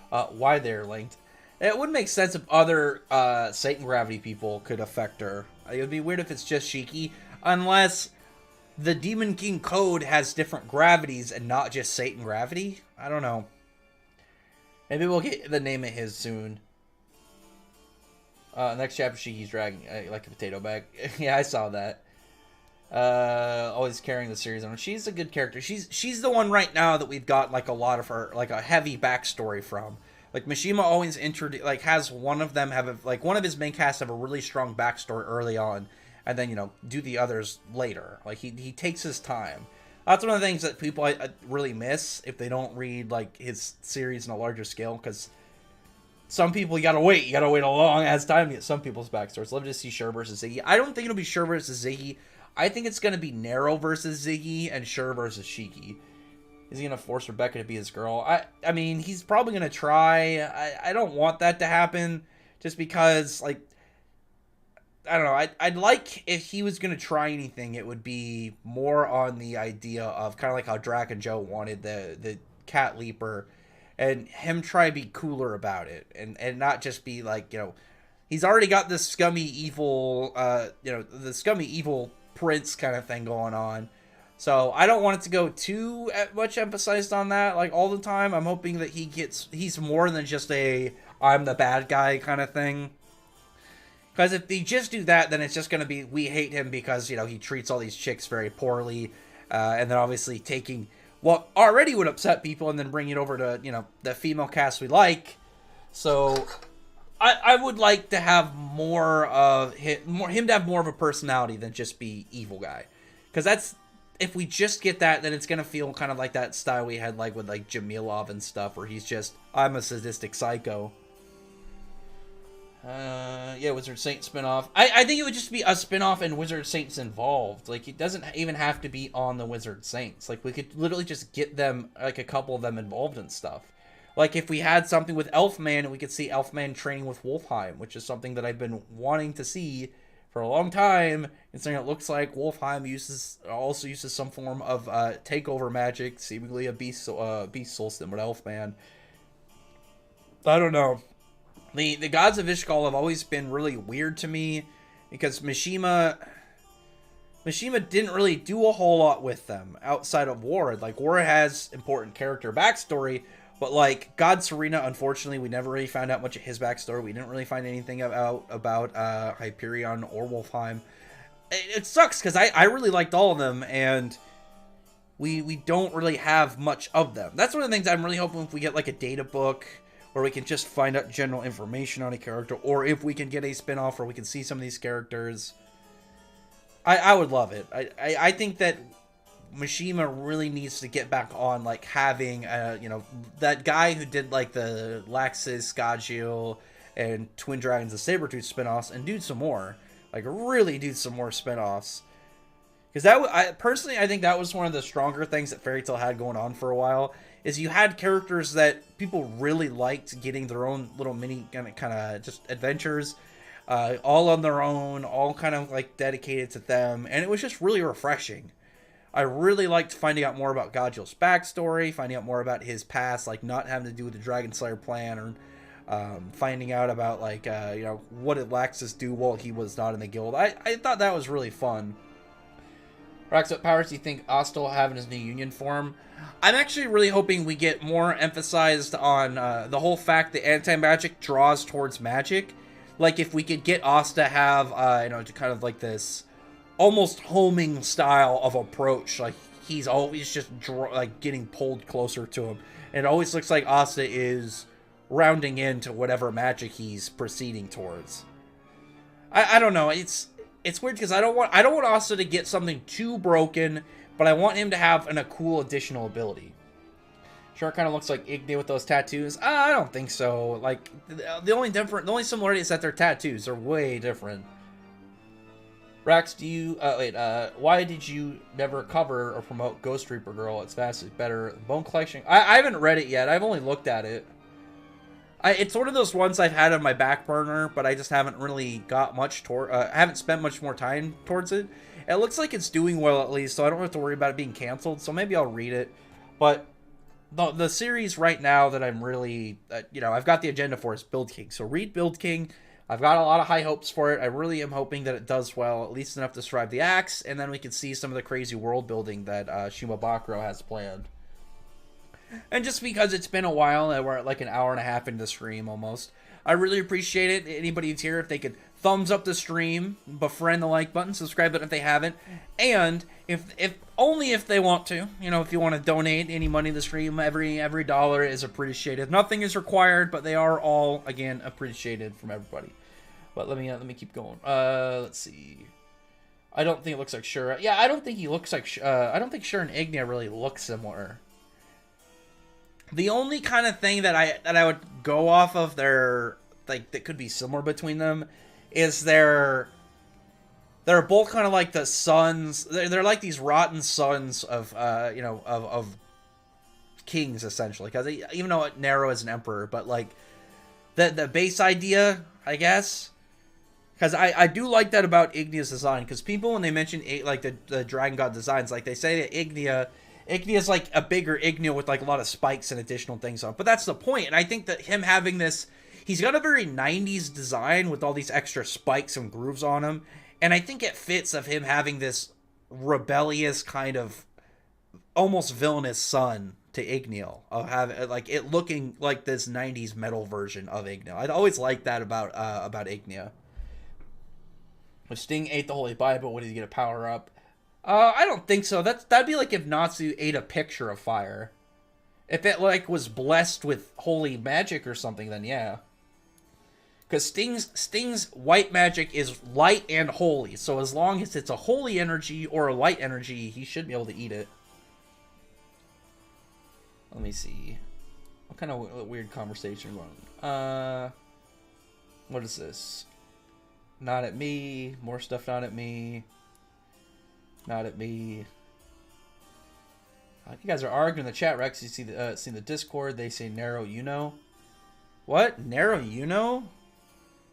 why they're linked. It would make sense if other Satan Gravity people could affect her. It would be weird if it's just Shiki, unless the Demon King Code has different gravities and not just Satan Gravity. I don't know. Maybe we'll get the name of his soon. Next chapter, Shiki's dragging like a potato bag. Yeah, I saw that. Always carrying the series on. She's a good character. She's the one right now that we've got like a lot of her, like a heavy backstory from. Like Mishima always has one of them have one of his main cast have a really strong backstory early on, and then do the others later. Like he takes his time. That's one of the things that people I really miss if they don't read like his series on a larger scale, because some people you gotta wait a long ass time to get some people's backstories. Love to see Sure versus Ziggy. I don't think it'll be Sure versus Ziggy. I think it's going to be Nero versus Ziggy and Sure versus Shiki. Is he going to force Rebecca to be his girl? I mean, he's probably going to try. I don't want that to happen, just because, like, I don't know. I'd like if he was going to try anything, it would be more on the idea of kind of like how Drac and Joe wanted the Cat Leaper, and him try to be cooler about it, and not just be like, he's already got this scummy evil, the scummy evil prince kind of thing going on. So I don't want it to go too much emphasized on that like all the time. I'm hoping that he's more than just a I'm the bad guy kind of thing. Because if they just do that, then it's just going to be we hate him because he treats all these chicks very poorly, and then obviously taking what already would upset people and then bringing it over to the female cast we like. So I would like to have more of him to have more of a personality than just be evil guy, because if we just get that, then it's gonna feel kind of like that style we had like with like Jamilov and stuff, where he's just I'm a sadistic psycho. Yeah, Wizard Saint spinoff. I think it would just be a spinoff and Wizard Saints involved. Like it doesn't even have to be on the Wizard Saints. Like we could literally just get them, like a couple of them involved in stuff. Like, if we had something with Elfman, we could see Elfman training with Wolfheim, which is something that I've been wanting to see for a long time. Considering it looks like Wolfheim also uses some form of takeover magic, seemingly a beast soul stem with Elfman. I don't know. The Gods of Ishgal have always been really weird to me, because Mishima didn't really do a whole lot with them outside of Ward. Like, Ward has important character backstory, but like God Serena, unfortunately, we never really found out much of his backstory. We didn't really find anything about Hyperion or Wolfheim. It sucks, because I really liked all of them, and we don't really have much of them. That's one of the things I'm really hoping if we get like a data book where we can just find out general information on a character, or if we can get a spin-off where we can see some of these characters. I would love it. I think that Mishima really needs to get back on, like, having, that guy who did, like, the Laxus, Gagio, and Twin Dragons of Sabretooth spinoffs, and do some more. Like, really do some more spinoffs. Because I think that was one of the stronger things that Fairy Tail had going on for a while, is you had characters that people really liked getting their own little mini kind of just adventures, all on their own, all kind of, like, dedicated to them, and it was just really refreshing. I really liked finding out more about Gajil's backstory, finding out more about his past, like not having to do with the Dragon Slayer plan, or finding out about, like, what did Laxus do while he was not in the guild. I thought that was really fun. Rax, what powers do you think Asta will have in his new union form? I'm actually really hoping we get more emphasized on the whole fact that anti-magic draws towards magic. Like, if we could get Asta have, to kind of like this almost homing style of approach, like he's always just getting pulled closer to him, and it always looks like Asta is rounding into whatever magic he's proceeding towards. I don't know, it's weird, because I don't want Asta to get something too broken, but I want him to have a cool additional ability. Sure, kind of looks like Igni with those tattoos. I don't think so. Like, the only similarity is that they're tattoos. They're way different. Rax, do you, why did you never cover or promote Ghost Reaper Girl? It's vastly better. Bone Collection. I haven't read it yet. I've only looked at it. It's one of those ones I've had on my back burner, but I just haven't really got much I haven't spent much more time towards it. It looks like it's doing well, at least, so I don't have to worry about it being canceled, so maybe I'll read it. But the series right now that I'm really, I've got the agenda for is Build King. So read Build King. I've got a lot of high hopes for it. I really am hoping that it does well, at least enough to survive the axe, and then we can see some of the crazy world building that Shimabakuro has planned. And just because it's been a while, and we're at like an hour and a half into the stream almost, I really appreciate it. Anybody who's here, if they could thumbs up the stream, befriend the like button, subscribe button if they haven't, and if only if they want to, if you want to donate any money to the stream, every dollar is appreciated. Nothing is required, but they are all, again, appreciated from everybody. But let me keep going. Let's see. I don't think it looks like Shura. Yeah, I don't think he looks like. I don't think Shura and Ignia really look similar. The only kind of thing that I would go off of that could be similar between them is they're both kind of like the sons. They're like these rotten sons of of kings, essentially. Because even though Nero is an emperor, but like the base idea, I guess. Because I do like that about Ignia's design. Because people, when they mention like the Dragon God designs, like they say that Ignia's like a bigger Ignia with like a lot of spikes and additional things on. But that's the point. And I think that him having this, he's got a very 90s design with all these extra spikes and grooves on him. And I think it fits of him having this rebellious kind of almost villainous son to Igneo, of having like it looking like this 90s metal version of Igneo. I'd always liked that about Igneo. If Sting ate the Holy Bible, would he get a power up? I don't think so. That'd be like if Natsu ate a picture of fire. If it like was blessed with holy magic or something, then yeah. Because Sting's white magic is light and holy, so as long as it's a holy energy or a light energy, he should be able to eat it. Let me see. What kind of weird conversation going? What is this? Not at me. More stuff not at me. Not at me. You guys are arguing in the chat, Rex. You see the Discord. They say narrow, What? Narrow,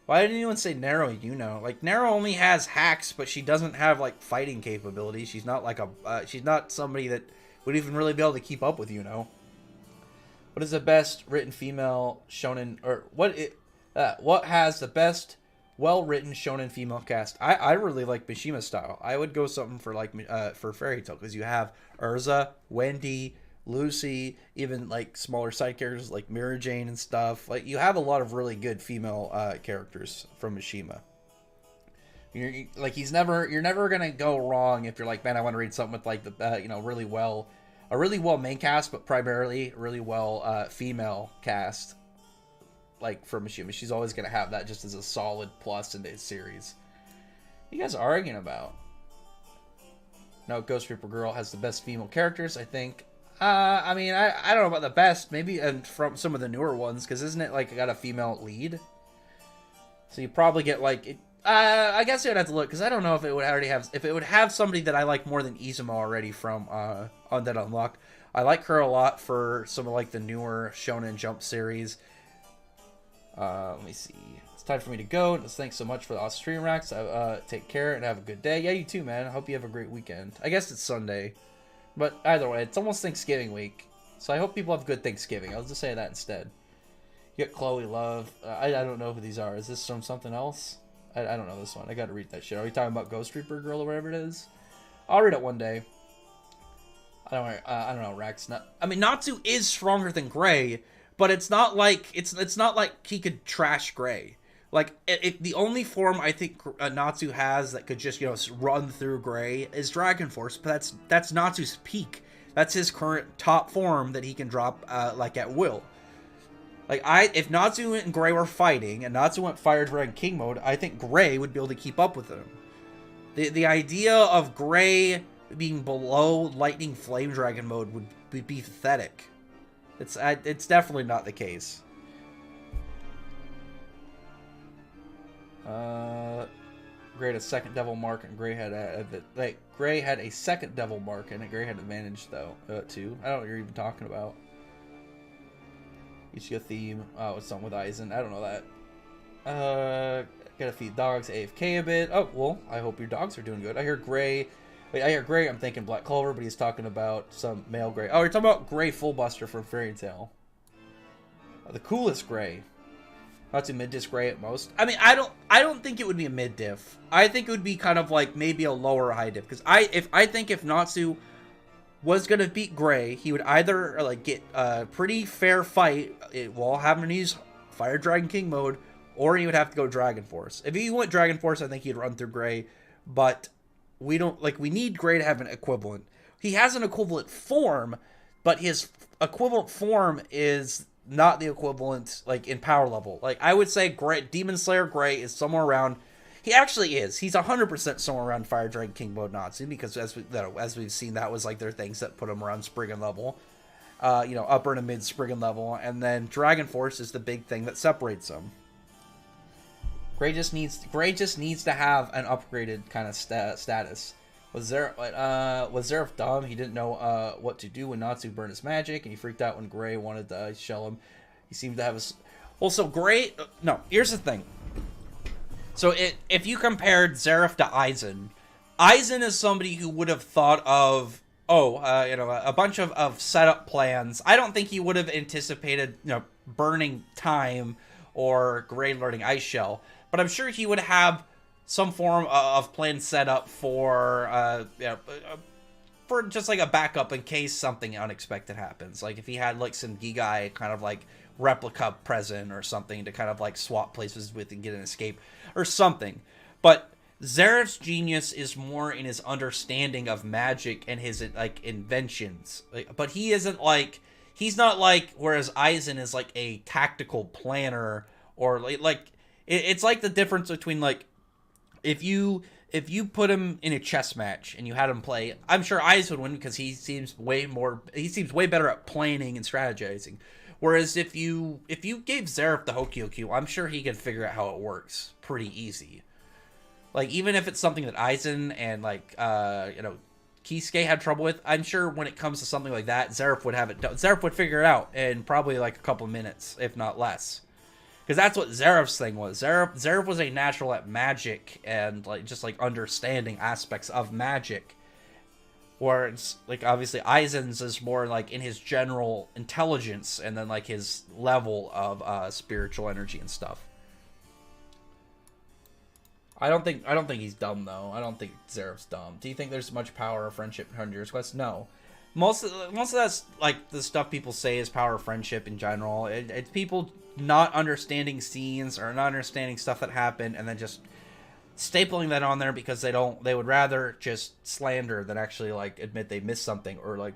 Why didn't anyone say narrow, Like, Narrow only has hacks, but she doesn't have, like, fighting capabilities. She's not, like, she's not somebody that would even really be able to keep up with, What is the best written female shonen, or what has the best well-written shonen female cast? I really like Mishima's style. I would go something for, like, for Fairy Tail, because you have Urza, Wendy, Lucy, even like smaller side characters like Mira Jane and stuff. Like, you have a lot of really good female characters from Mishima. You're never gonna go wrong if you're like, man, I want to read something with like the really well main cast, but primarily really well female cast. Like for Mishima, she's always gonna have that just as a solid plus in the series. What are you guys arguing about? No, Ghost Reaper Girl has the best female characters, I think. I mean, I don't know about the best, maybe, and from some of the newer ones, because isn't it like got a female lead? So you probably get like, I guess you would have to look, because I don't know if it would already have, if it would have somebody that I like more than Izumo already from on that Unlock. I like her a lot for some of like the newer Shonen Jump series. Let me see. It's time for me to go. Thanks so much for the awesome stream, Rax. Take care and have a good day. Yeah, you too, man. I hope you have a great weekend. I guess it's Sunday. But either way, it's almost Thanksgiving week. So I hope people have good Thanksgiving. I'll just say that instead. You get Chloe Love. I don't know who these are. Is this from something else? I don't know this one. I gotta read that shit. Are we talking about Ghost Reaper Girl or whatever it is? I'll read it one day. I don't know, Rax. I mean, Natsu is stronger than Gray, but it's not like it's not like he could trash Gray. Like, the only form I think Natsu has that could just, run through Gray is Dragon Force, but that's Natsu's peak. That's his current top form that he can drop, like, at will. Like, if Natsu and Gray were fighting, and Natsu went Fire Dragon King mode, I think Gray would be able to keep up with him. The idea of Gray being below Lightning Flame Dragon mode would be pathetic. It's definitely not the case. Gray had a second devil mark, and Gray had Gray had a second devil mark, and Gray had advantage though too. I don't know what you're even talking about. You see a theme. Oh, it's something with Aizen. I don't know that. Gotta feed dogs AFK a bit. Oh, well, I hope your dogs are doing good. I hear Gray. Wait, I hear Gray. I'm thinking Black Clover, but he's talking about some male Gray. Oh, you're talking about Gray Fullbuster from Fairy Tail. The coolest Gray. That's a mid-diff Gray at most. I mean, I don't think it would be a mid-diff. I think it would be kind of like maybe a lower high diff. Because I think if Natsu was gonna beat Gray, he would either like get a pretty fair fight while having to use Fire Dragon King mode, or he would have to go Dragon Force. If he went Dragon Force, I think he'd run through Gray. But we need Gray to have an equivalent. He has an equivalent form, but his equivalent form is not the equivalent like in power level. Like I would say Demon Slayer Gray is somewhere around. He actually is. He's 100% somewhere around Fire Dragon King mode Natsu, because as we've seen, that was like their things that put him around Spriggan level. Upper and mid Spriggan level, and then Dragon Force is the big thing that separates them. Gray just needs to have an upgraded kind of status. Was Zeref dumb? He didn't know what to do when Natsu burned his magic, and he freaked out when Gray wanted to shell him. He seemed to have his. Also, Gray. No, here's the thing. So if you compared Zeref to Aizen is somebody who would have thought of a bunch of setup plans. I don't think he would have anticipated burning time or Gray learning Ice Shell, but I'm sure he would have some form of plan set up for just like a backup in case something unexpected happens. Like if he had like some Gigai kind of like replica present or something to kind of like swap places with and get an escape or something. But Zeref's genius is more in his understanding of magic and his like inventions. But he's not like, whereas Aizen is like a tactical planner, or it's like the difference between like if you put him in a chess match and you had him play, I'm sure Aizen would win because he seems way better at planning and strategizing. Whereas if you gave Zeref the Hokkyokyu, I'm sure he could figure out how it works pretty easy. Like even if it's something that Aizen and Kisuke had trouble with, I'm sure when it comes to something like that, Zeref would have it done. Zeref would figure it out in probably like a couple minutes, if not less. Because that's what Zeref's thing was. Zeref was a natural at magic and just understanding aspects of magic. Whereas like obviously Aizen's is more like in his general intelligence and then like his level of spiritual energy and stuff. I don't think he's dumb though. I don't think Zeref's dumb. Do you think there's much power or friendship in 100 Years Quest? No. Most of that's like the stuff people say is power of friendship in general. It's people not understanding scenes or not understanding stuff that happened and then just stapling that on there because they would rather just slander than actually like admit they missed something, or like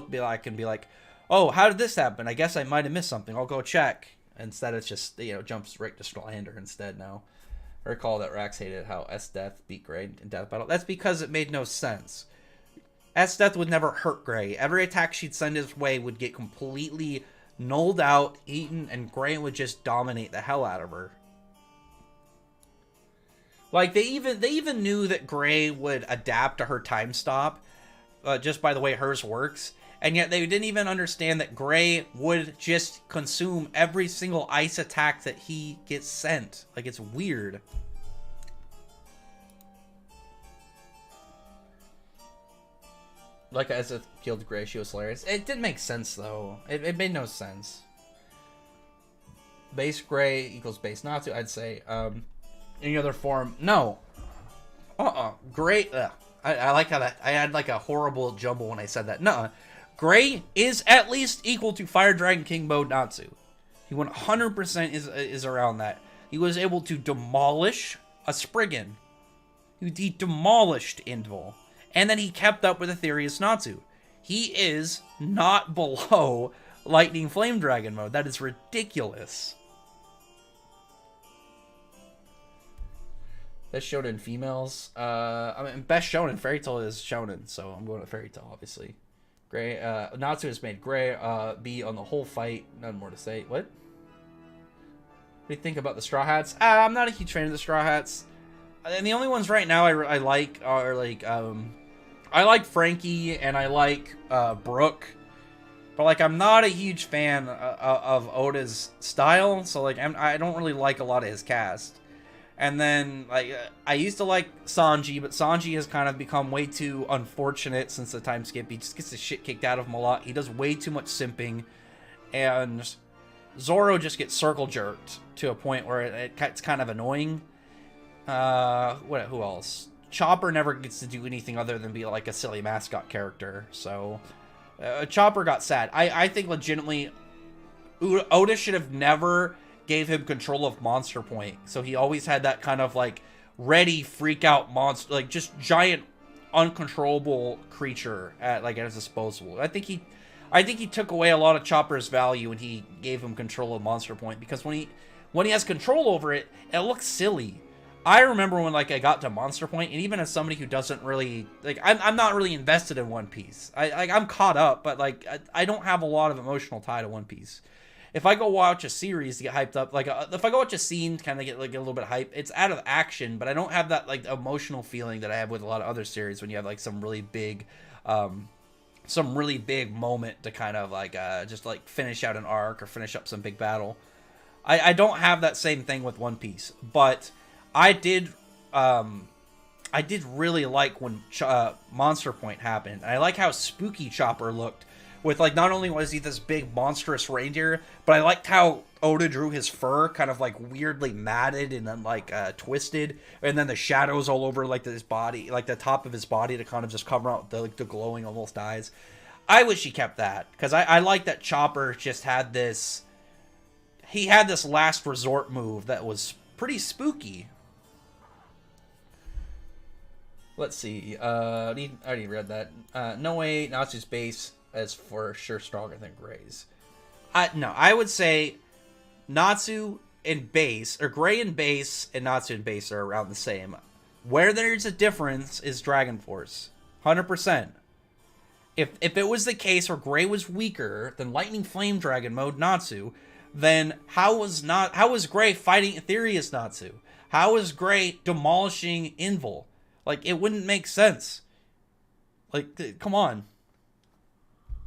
be like, oh, how did this happen? I guess I might have missed something. I'll go check. Instead, it's just jumps right to slander instead now. I recall that Rax hated how S-Death beat Gray in Death Battle. That's because it made no sense. S-Death would never hurt Gray. Every attack she'd send his way would get completely nulled out, eaten, and Gray would just dominate the hell out of her. Like they even knew that Gray would adapt to her time stop, just by the way hers works, and yet they didn't even understand that Gray would just consume every single ice attack that he gets sent. Like it's weird. Like as it killed Gray, she was hilarious. It didn't make sense though. It made no sense. Base Gray equals base Natsu, I'd say. Any other form? No. Gray. I like how that. I had like a horrible jumble when I said that. Nuh-uh. Gray is at least equal to Fire Dragon King mode Natsu. He 100% is around that. He was able to demolish a Spriggan. He demolished Indval. And then he kept up with Aetherius Natsu. He is not below Lightning Flame Dragon mode. That is ridiculous. Best shonen females. I mean, best shonen Fairy Tail is shonen, so I'm going to Fairy Tail, obviously. Gray, Natsu has made Gray be on the whole fight. None more to say. What? What do you think about the Straw Hats? I'm not a huge fan of the Straw Hats. And the only ones right now I like are like, I like Frankie and I like Brooke. But like, I'm not a huge fan of Oda's style. So like, I don't really like a lot of his cast. And then, like, I used to like Sanji, but Sanji has kind of become way too unfortunate since the time skip. He just gets the shit kicked out of him a lot. He does way too much simping. And Zoro just gets circle jerked to a point where it's kind of annoying. Who else? Chopper never gets to do anything other than be like a silly mascot character. So, Chopper got sad. I think legitimately, Oda should have never gave him control of Monster Point, so he always had that kind of like ready freak out monster, like just giant uncontrollable creature at his disposal. I think he took away a lot of Chopper's value when he gave him control of Monster Point, because when he has control over it, it looks silly. I remember when like I got to Monster Point, and even as somebody who doesn't really like, I'm not really invested in One Piece. I'm caught up, but like I don't have a lot of emotional tie to One Piece. If I go watch a series to get hyped up, like if I go watch a scene to kind of get like a little bit of hype, it's out of action, but I don't have that like emotional feeling that I have with a lot of other series when you have like some really big moment to kind of like just like finish out an arc or finish up some big battle. I don't have that same thing with One Piece, but I did really like when Monster Point happened. And I like how spooky Chopper looked. With, like, not only was he this big monstrous reindeer, but I liked how Oda drew his fur kind of, like, weirdly matted and then, like, twisted. And then the shadows all over, like, his body, like, the top of his body to kind of just cover out the glowing almost eyes. I wish he kept that. Because I like that Chopper just had this... He had this last resort move that was pretty spooky. Let's see. I already read that. No way, Natsu's base... as for sure stronger than Gray's. No, I would say Natsu and base, or Gray and base and Natsu and base are around the same. Where there's a difference is Dragon Force. 100%. If it was the case where Gray was weaker than Lightning Flame Dragon mode Natsu, then how was Gray fighting Aetherius Natsu? How was Gray demolishing Invul? Like, it wouldn't make sense. Like, come on.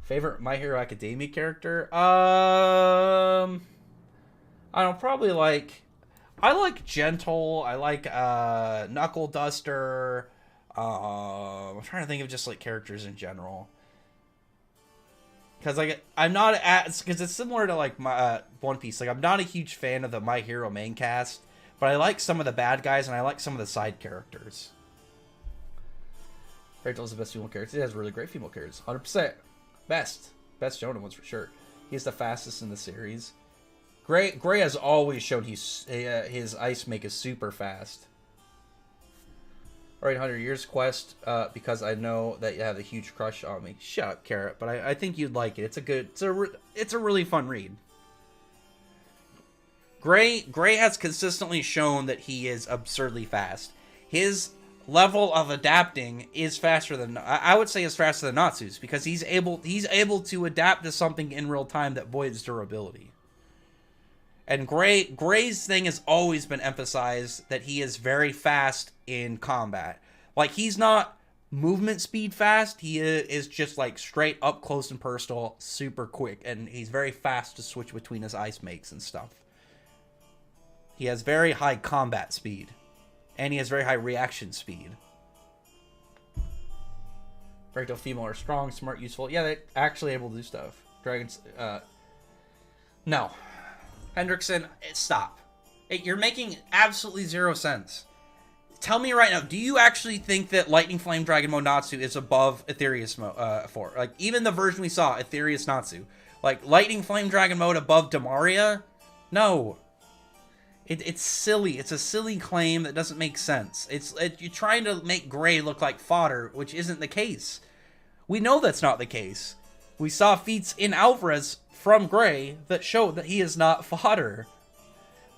Favorite My Hero Academia character? I don't probably like... I like Gentle. I like Knuckle Duster. I'm trying to think of just like characters in general. Because like I'm not because it's similar to like my One Piece. Like I'm not a huge fan of the My Hero main cast, but I like some of the bad guys and I like some of the side characters. Rachel's the best female character. He has really great female characters. 100%. Best shonen ones for sure. He's the fastest in the series. Gray has always shown his ice make is super fast. Alright, 100 Years Quest, because I know that you have a huge crush on me. Shut up, Carrot, but I think you'd like it. It's a really fun read. Gray has consistently shown that he is absurdly fast. His level of adapting is faster than, I would say is faster than Natsu's, because he's able to adapt to something in real time that voids durability. And Gray's thing has always been emphasized that he is very fast in combat. Like, he's not movement speed fast, he is just like straight up close and personal, super quick, and he's very fast to switch between his ice makes and stuff. He has very high combat speed. And he has very high reaction speed. Recto female are strong, smart, useful. Yeah, they're actually able to do stuff. Dragons, no. Hendrickson, stop. You're making absolutely zero sense. Tell me right now, do you actually think that Lightning Flame Dragon Mode Natsu is above Aetherius Mode 4? Like, even the version we saw, Aetherius Natsu. Like, Lightning Flame Dragon Mode above Demaria? No. It's silly. It's a silly claim that doesn't make sense. You're trying to make Gray look like fodder, which isn't the case. We know that's not the case. We saw feats in Alvarez from Gray that showed that he is not fodder.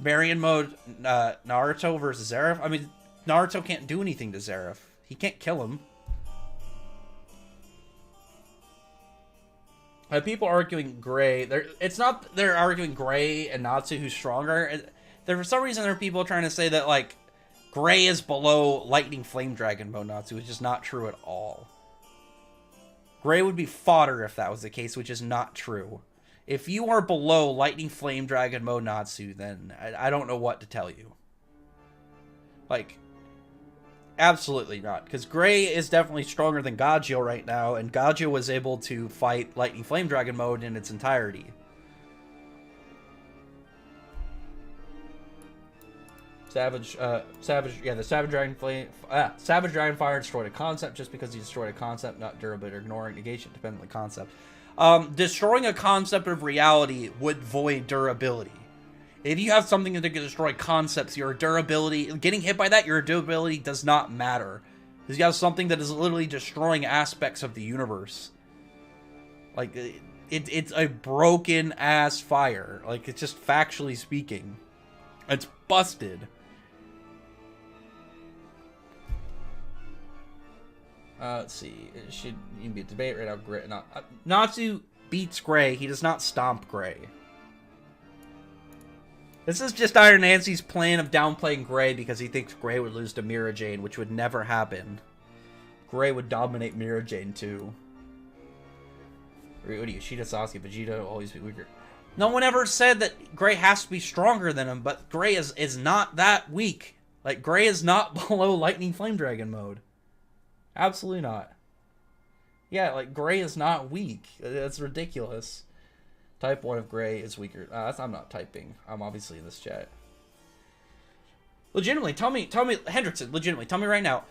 Marion mode, Naruto versus Zeref. I mean, Naruto can't do anything to Zeref. He can't kill him. People arguing Gray. It's not they're arguing Gray and Natsu who's stronger. For some reason, there are people trying to say that like Gray is below Lightning Flame Dragon mode Natsu, which is not true at all. Gray would be fodder if that was the case, which is not true. If you are below Lightning Flame Dragon mode Natsu, then I don't know what to tell you. Like, absolutely not. Because Gray is definitely stronger than Gajio right now, and Gajio was able to fight Lightning Flame Dragon mode in its entirety. The Savage Dragon Fire destroyed a concept just because he destroyed a concept, not durability or ignoring negation, depending on the concept. Destroying a concept of reality would void durability. If you have something that can destroy concepts, your durability, getting hit by that, your durability does not matter. Because you have something that is literally destroying aspects of the universe. Like, it's a broken ass fire. Like, it's just factually speaking. It's busted. Let's see. It should even be a debate right now. Gray, Natsu beats Gray. He does not stomp Gray. This is just Iron Nancy's plan of downplaying Gray because he thinks Gray would lose to Mira Jane, which would never happen. Gray would dominate Mira Jane too. What do you? Shida, Sasuke, Vegeta will always be weaker. No one ever said that Gray has to be stronger than him, but Gray is not that weak. Like, Gray is not below Lightning Flame Dragon mode. Absolutely not. Yeah, like, Gray is not weak. That's ridiculous. Type 1 of Gray is weaker. I'm not typing. I'm obviously in this chat. Legitimately, tell me, Hendrickson, legitimately, tell me right now,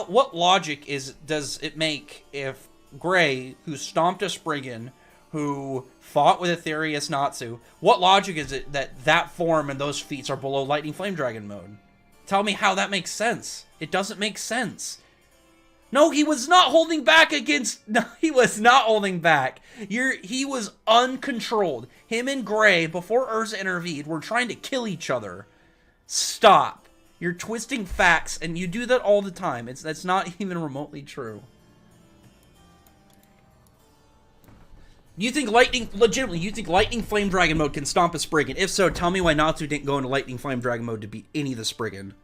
what logic does it make if Gray, who stomped a Spriggan, who fought with Aetherius Natsu, what logic is it that form and those feats are below Lightning Flame Dragon mode? Tell me how that makes sense. It doesn't make sense. No, he was not holding back against... No, he was not holding back. He was uncontrolled. Him and Gray, before Urza intervened, were trying to kill each other. Stop. You're twisting facts, and you do that all the time. That's not even remotely true. You think legitimately, you think Lightning Flame Dragon mode can stomp a Spriggan? If so, tell me why Natsu didn't go into Lightning Flame Dragon mode to beat any of the Spriggan.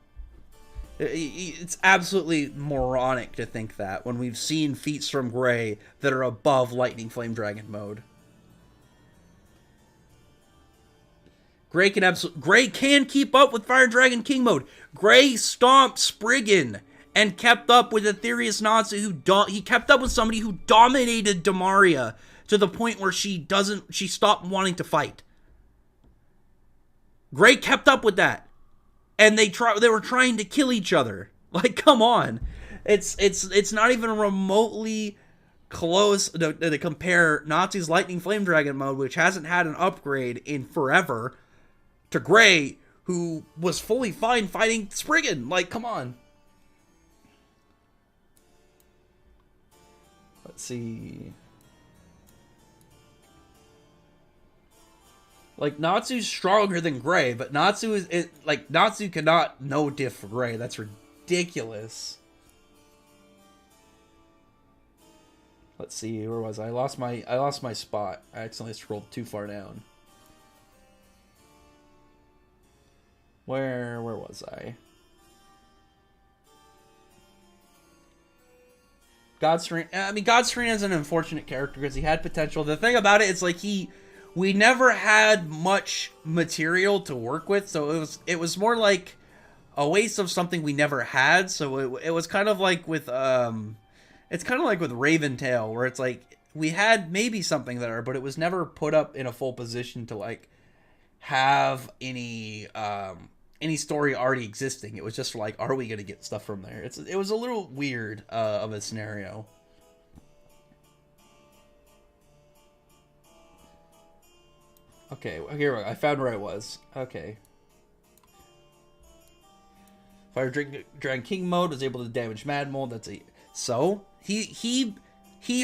It's absolutely moronic to think that when we've seen feats from Gray that are above Lightning Flame Dragon mode. Gray can keep up with Fire Dragon King mode. Gray stomped Spriggan and kept up with Aetherius Natsu, he kept up with somebody who dominated Demaria to the point where she stopped wanting to fight. Gray kept up with that. And they were trying to kill each other. Like, come on. It's not even remotely close to compare Natsu's Lightning Flame Dragon mode, which hasn't had an upgrade in forever, to Gray, who was fully fine fighting Spriggan. Like, come on. Let's see. Like, Natsu's stronger than Gray, but Natsu Natsu cannot no diff for Gray. That's ridiculous. Let's see, where was I? I lost my spot. I accidentally scrolled too far down. Where was I? God Serene. I mean, God Serene is an unfortunate character because he had potential. The thing about it is, like, we never had much material to work with, so it was more like a waste of something we never had. So it was kind of like with it's kind of like with Raventail, where it's like we had maybe something there, but it was never put up in a full position to like have any story already existing. It was just like, are we gonna get stuff from there? It was a little weird of a scenario. Okay, here I found where I was. Okay. Fire Dragon King mode was able to damage Mad Mole. That's a so he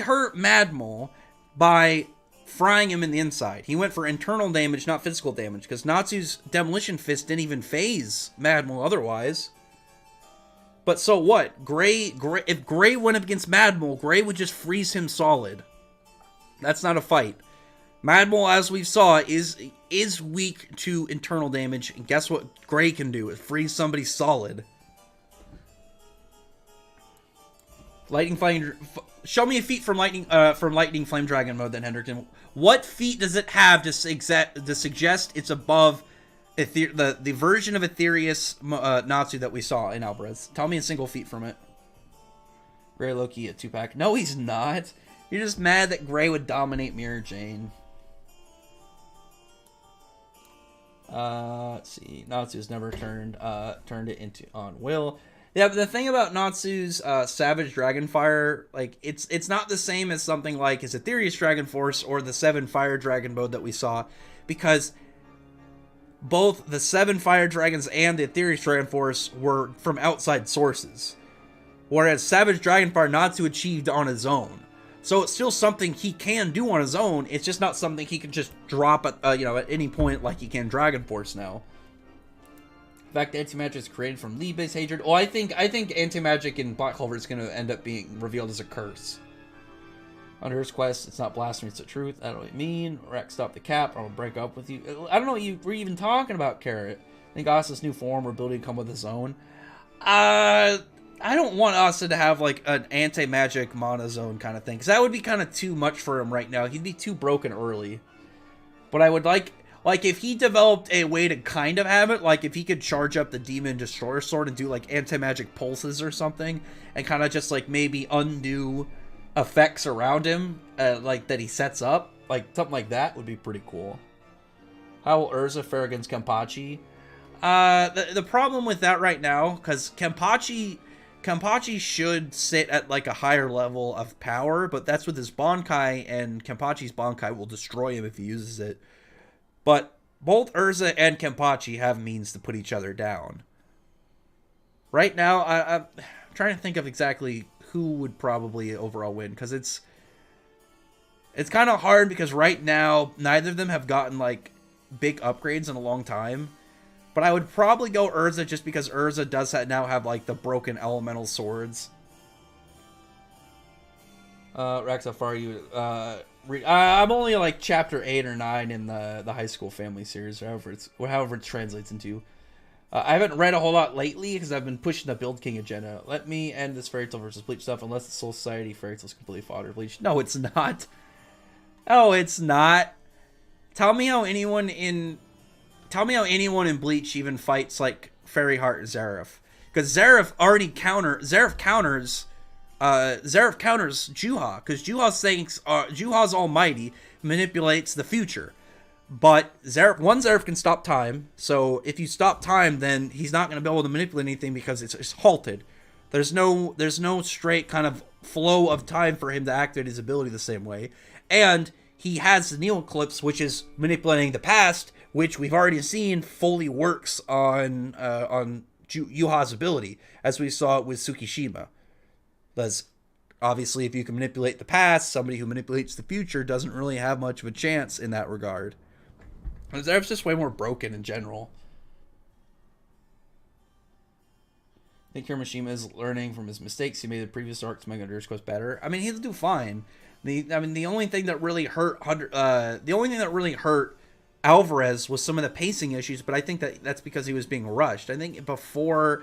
hurt Mad Mole by frying him in the inside. He went for internal damage, not physical damage, because Natsu's Demolition Fist didn't even phase Mad Mole otherwise. But so what? If Gray went up against Mad Mole, Gray would just freeze him solid. That's not a fight. Mad Mole, as we saw, is weak to internal damage, and guess what Gray can do? It frees somebody solid. Lightning Flame. Show me a feat from Lightning Flame Dragon mode, then, Hendrickson. What feat does it have to suggest it's above the version of Aetherius Natsu that we saw in Alvarez? Tell me a single feat from it. Gray Loki at 2-pack. No, he's not. You're just mad that Gray would dominate Mirror Jane. Let's see. Natsu's never turned it into on will. Yeah, but the thing about Natsu's Savage Dragonfire, like, it's not the same as something like his Aetherius Dragon Force or the 7 Fire Dragon mode that we saw, because both the 7 Fire Dragons and the Aetherius Dragon Force were from outside sources, whereas Savage Dragonfire Natsu achieved on his own. So it's still something he can do on his own. It's just not something he can just drop at at any point like he can Dragon Force now. In fact, anti-magic is created from Lee-based hatred. Oh, I think anti-magic in Black Clover is going to end up being revealed as a curse. Under his quest, it's not blasphemy, it's the truth. I don't know what you mean. Rex, stop the cap. I'm gonna break up with you. I don't know what you were even talking about, Carrot. I think Asa's new form or ability to come with his own. I don't want Asa to have like an anti-magic mana zone kind of thing, because that would be kind of too much for him right now. He'd be too broken early. But I would like if he developed a way to kind of have it, like if he could charge up the Demon Destroyer Sword and do like anti-magic pulses or something, and kind of just like maybe undo effects around him, like that he sets up, like something like that would be pretty cool. How will Urza fare against Kenpachi? The problem with that right now, because Kenpachi should sit at like a higher level of power, but that's with his Bankai, and Kenpachi's Bankai will destroy him if he uses it. But both Urza and Kenpachi have means to put each other down. Right now, I'm trying to think of exactly who would probably overall win, because it's kind of hard, because right now neither of them have gotten like big upgrades in a long time. But I would probably go Urza, just because Urza does now have like the broken elemental swords. Rex, how far are you? I'm only like chapter 8 or 9 in the High School Family series, however it translates into. I haven't read a whole lot lately because I've been pushing the Build King agenda. Let me end this Fairy Tail versus Bleach stuff, unless the Soul Society Fairy Tail is completely fodder. Bleach. No, it's not. Oh, it's not. Tell me how anyone in Bleach even fights like Fairy Heart Zareth, because Zareth counters Juha, because Juha thinks Juha's almighty, manipulates the future. But Zareth can stop time, so if you stop time, then he's not going to be able to manipulate anything, because it's halted. There's no straight kind of flow of time for him to activate his ability the same way. And he has the Neo Eclipse, which is manipulating the past, which we've already seen fully works on Yuha's ability, as we saw it with Tsukishima. Because obviously, if you can manipulate the past, somebody who manipulates the future doesn't really have much of a chance in that regard. Zareth's just way more broken in general. I think Hiroshima is learning from his mistakes he made in the previous arc to make Under's Quest better. I mean, he'll do fine. The only thing that really hurt Alvarez was some of the pacing issues, but I think that's because he was being rushed. I think before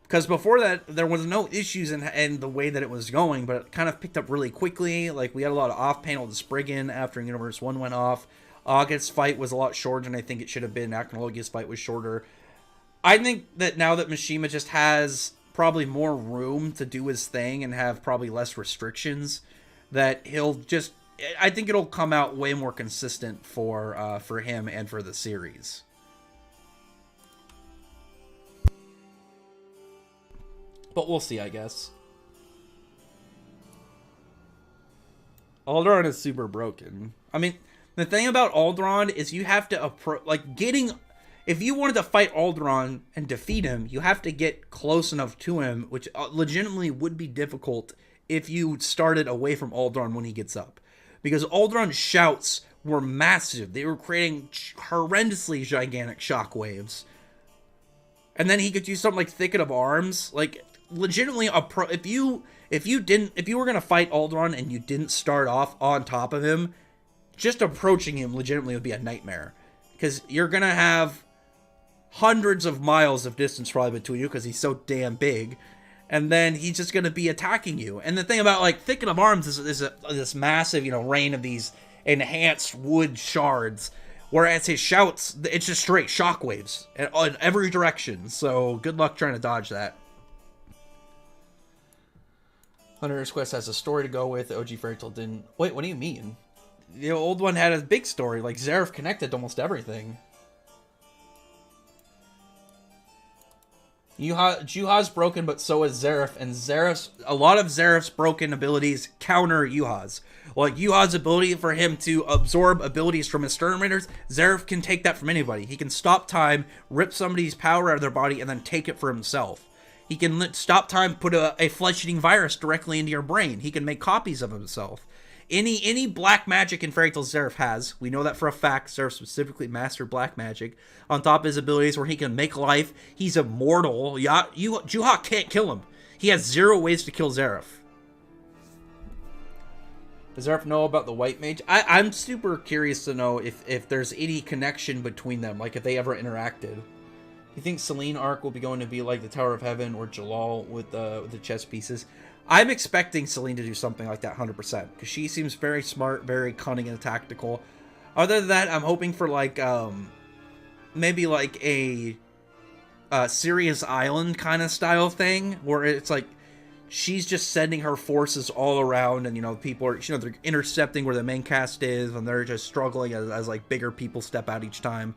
that there was no issues in the way that it was going, but it kind of picked up really quickly. Like, we had a lot of off-panel to Spriggan after Universe 1 went off. August's fight was a lot shorter than I think it should have been. Aknologia's fight was shorter. I think that now that Mishima just has probably more room to do his thing and have probably less restrictions, that I think it'll come out way more consistent for him and for the series. But we'll see, I guess. Alderaan is super broken. I mean, the thing about Alderaan is you have to if you wanted to fight Alderaan and defeat him, you have to get close enough to him, which legitimately would be difficult if you started away from Alderaan when he gets up. Because Alderaan's shouts were massive. They were creating horrendously gigantic shockwaves. And then he could do something like Thicket of Arms. Like, legitimately if you were gonna fight Alderaan and you didn't start off on top of him, just approaching him legitimately would be a nightmare, because you're gonna have hundreds of miles of distance probably between you because he's so damn big, and then he's just gonna be attacking you. And the thing about like Thicket of Arms is this massive, rain of these enhanced wood shards, whereas his shouts, it's just straight shockwaves in every direction. So good luck trying to dodge that. Hunter's Quest has a story to go with. The OG Fairy Tail didn't. Wait, what do you mean? The old one had a big story. Like, Zareth connected to almost everything. Juha's broken, but so is Zareth. And a lot of Zareth's broken abilities counter Yuha's. Like, Yuha's ability for him to absorb abilities from exterminators, Zareth can take that from anybody. He can stop time, rip somebody's power out of their body, and then take it for himself. He can stop time, put a flesh-eating virus directly into your brain. He can make copies of himself. Any black magic in Fairy Tail Zareth has, we know that for a fact, Zareth specifically mastered black magic, on top of his abilities where he can make life. He's immortal. Juha can't kill him. He has 0 ways to kill Zareth. Does Zareth know about the White Mage? I'm super curious to know if there's any connection between them, like if they ever interacted. You think Selene arc will be going to be like the Tower of Heaven or Jalal with the chess pieces? I'm expecting Selene to do something like that 100%, because she seems very smart, very cunning and tactical. Other than that, I'm hoping for like maybe like a Sirius Island kind of style thing, where it's like she's just sending her forces all around, and people are they're intercepting where the main cast is, and they're just struggling as like bigger people step out each time.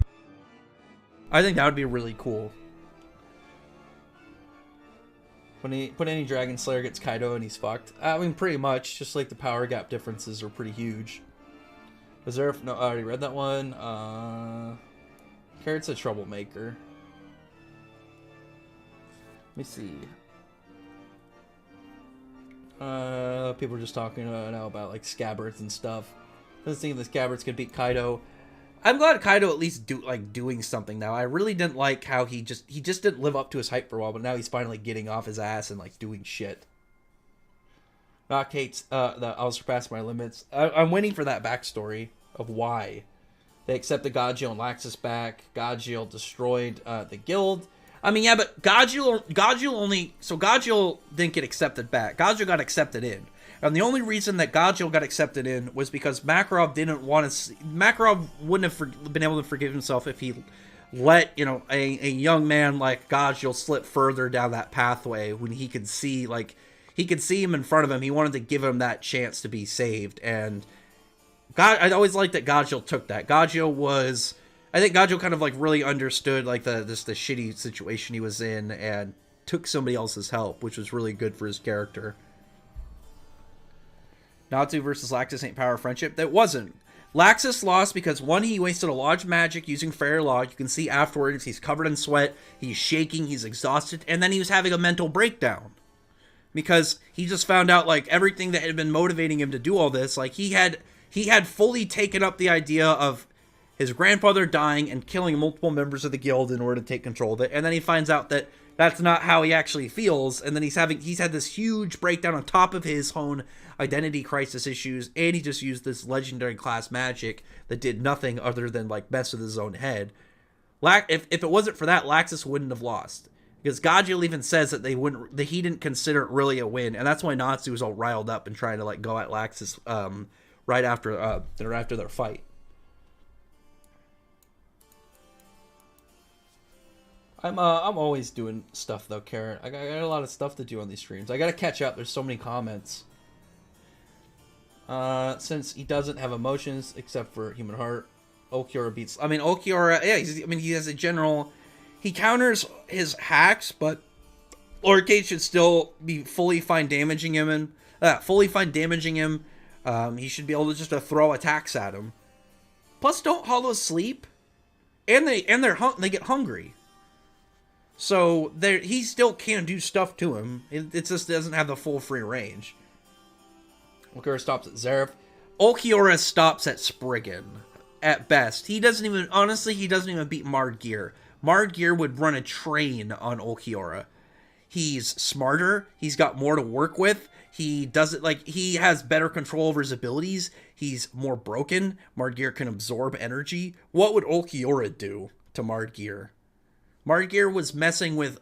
I think that would be really cool. When any Dragon Slayer gets Kaido and he's fucked. I mean, pretty much. Just like the power gap differences are pretty huge. Was there... No, I already read that one. Carrot's a troublemaker. Let me see. People are just talking now about like scabbards and stuff. I was thinking the scabbards could beat Kaido. I'm glad Kaido at least doing something now. I really didn't like how he just didn't live up to his hype for a while, but now he's finally getting off his ass and like doing shit. Knock hates I'll surpass my limits. I'm waiting for that backstory of why they accepted Gajeel and Laxus back. Gajeel destroyed the guild. I mean, yeah, but Gajeel didn't get accepted back. Gajeel got accepted in. And the only reason that Gajeel got accepted in was because Makarov didn't want to... Makarov wouldn't have been able to forgive himself if he let, a young man like Gajeel slip further down that pathway when he could see, him in front of him. He wanted to give him that chance to be saved. And I always liked that Gajeel took that. I think Gajeel kind of, really understood, the shitty situation he was in and took somebody else's help, which was really good for his character. Natsu versus Laxus ain't power of friendship. That wasn't. Laxus lost because, one, he wasted a lot of magic using Fairy Law. You can see afterwards he's covered in sweat, he's shaking, he's exhausted, and then he was having a mental breakdown. Because he just found out, everything that had been motivating him to do all this, he had fully taken up the idea of his grandfather dying and killing multiple members of the guild in order to take control of it, and then he finds out that that's not how he actually feels, and then he's had this huge breakdown on top of his own identity crisis issues, and he just used this legendary class magic that did nothing other than mess with his own head. If it wasn't for that, Laxus wouldn't have lost, because Gajeel even says that he didn't consider it really a win, and that's why Natsu was all riled up and trying to go at Laxus right after their fight. I'm always doing stuff though, Karen. I got a lot of stuff to do on these streams. I gotta catch up. There's so many comments. Since he doesn't have emotions except for human heart, Ulquiorra beats. I mean, Ulquiorra. Yeah, he has a general. He counters his hacks, but Lord-Cate should still be fully fine damaging him. He should be able to just throw attacks at him. Plus, don't hollows sleep, and they get hungry. So he still can do stuff to him. It just doesn't have the full free range. Ulquiorra stops at Zareth. Ulquiorra stops at Spriggan at best. He doesn't even beat Margear. Margear would run a train on Ulquiorra. He's smarter. He's got more to work with. He doesn't like he has better control over his abilities. He's more broken. Margear can absorb energy. What would Ulquiorra do to Margear? Margear was messing with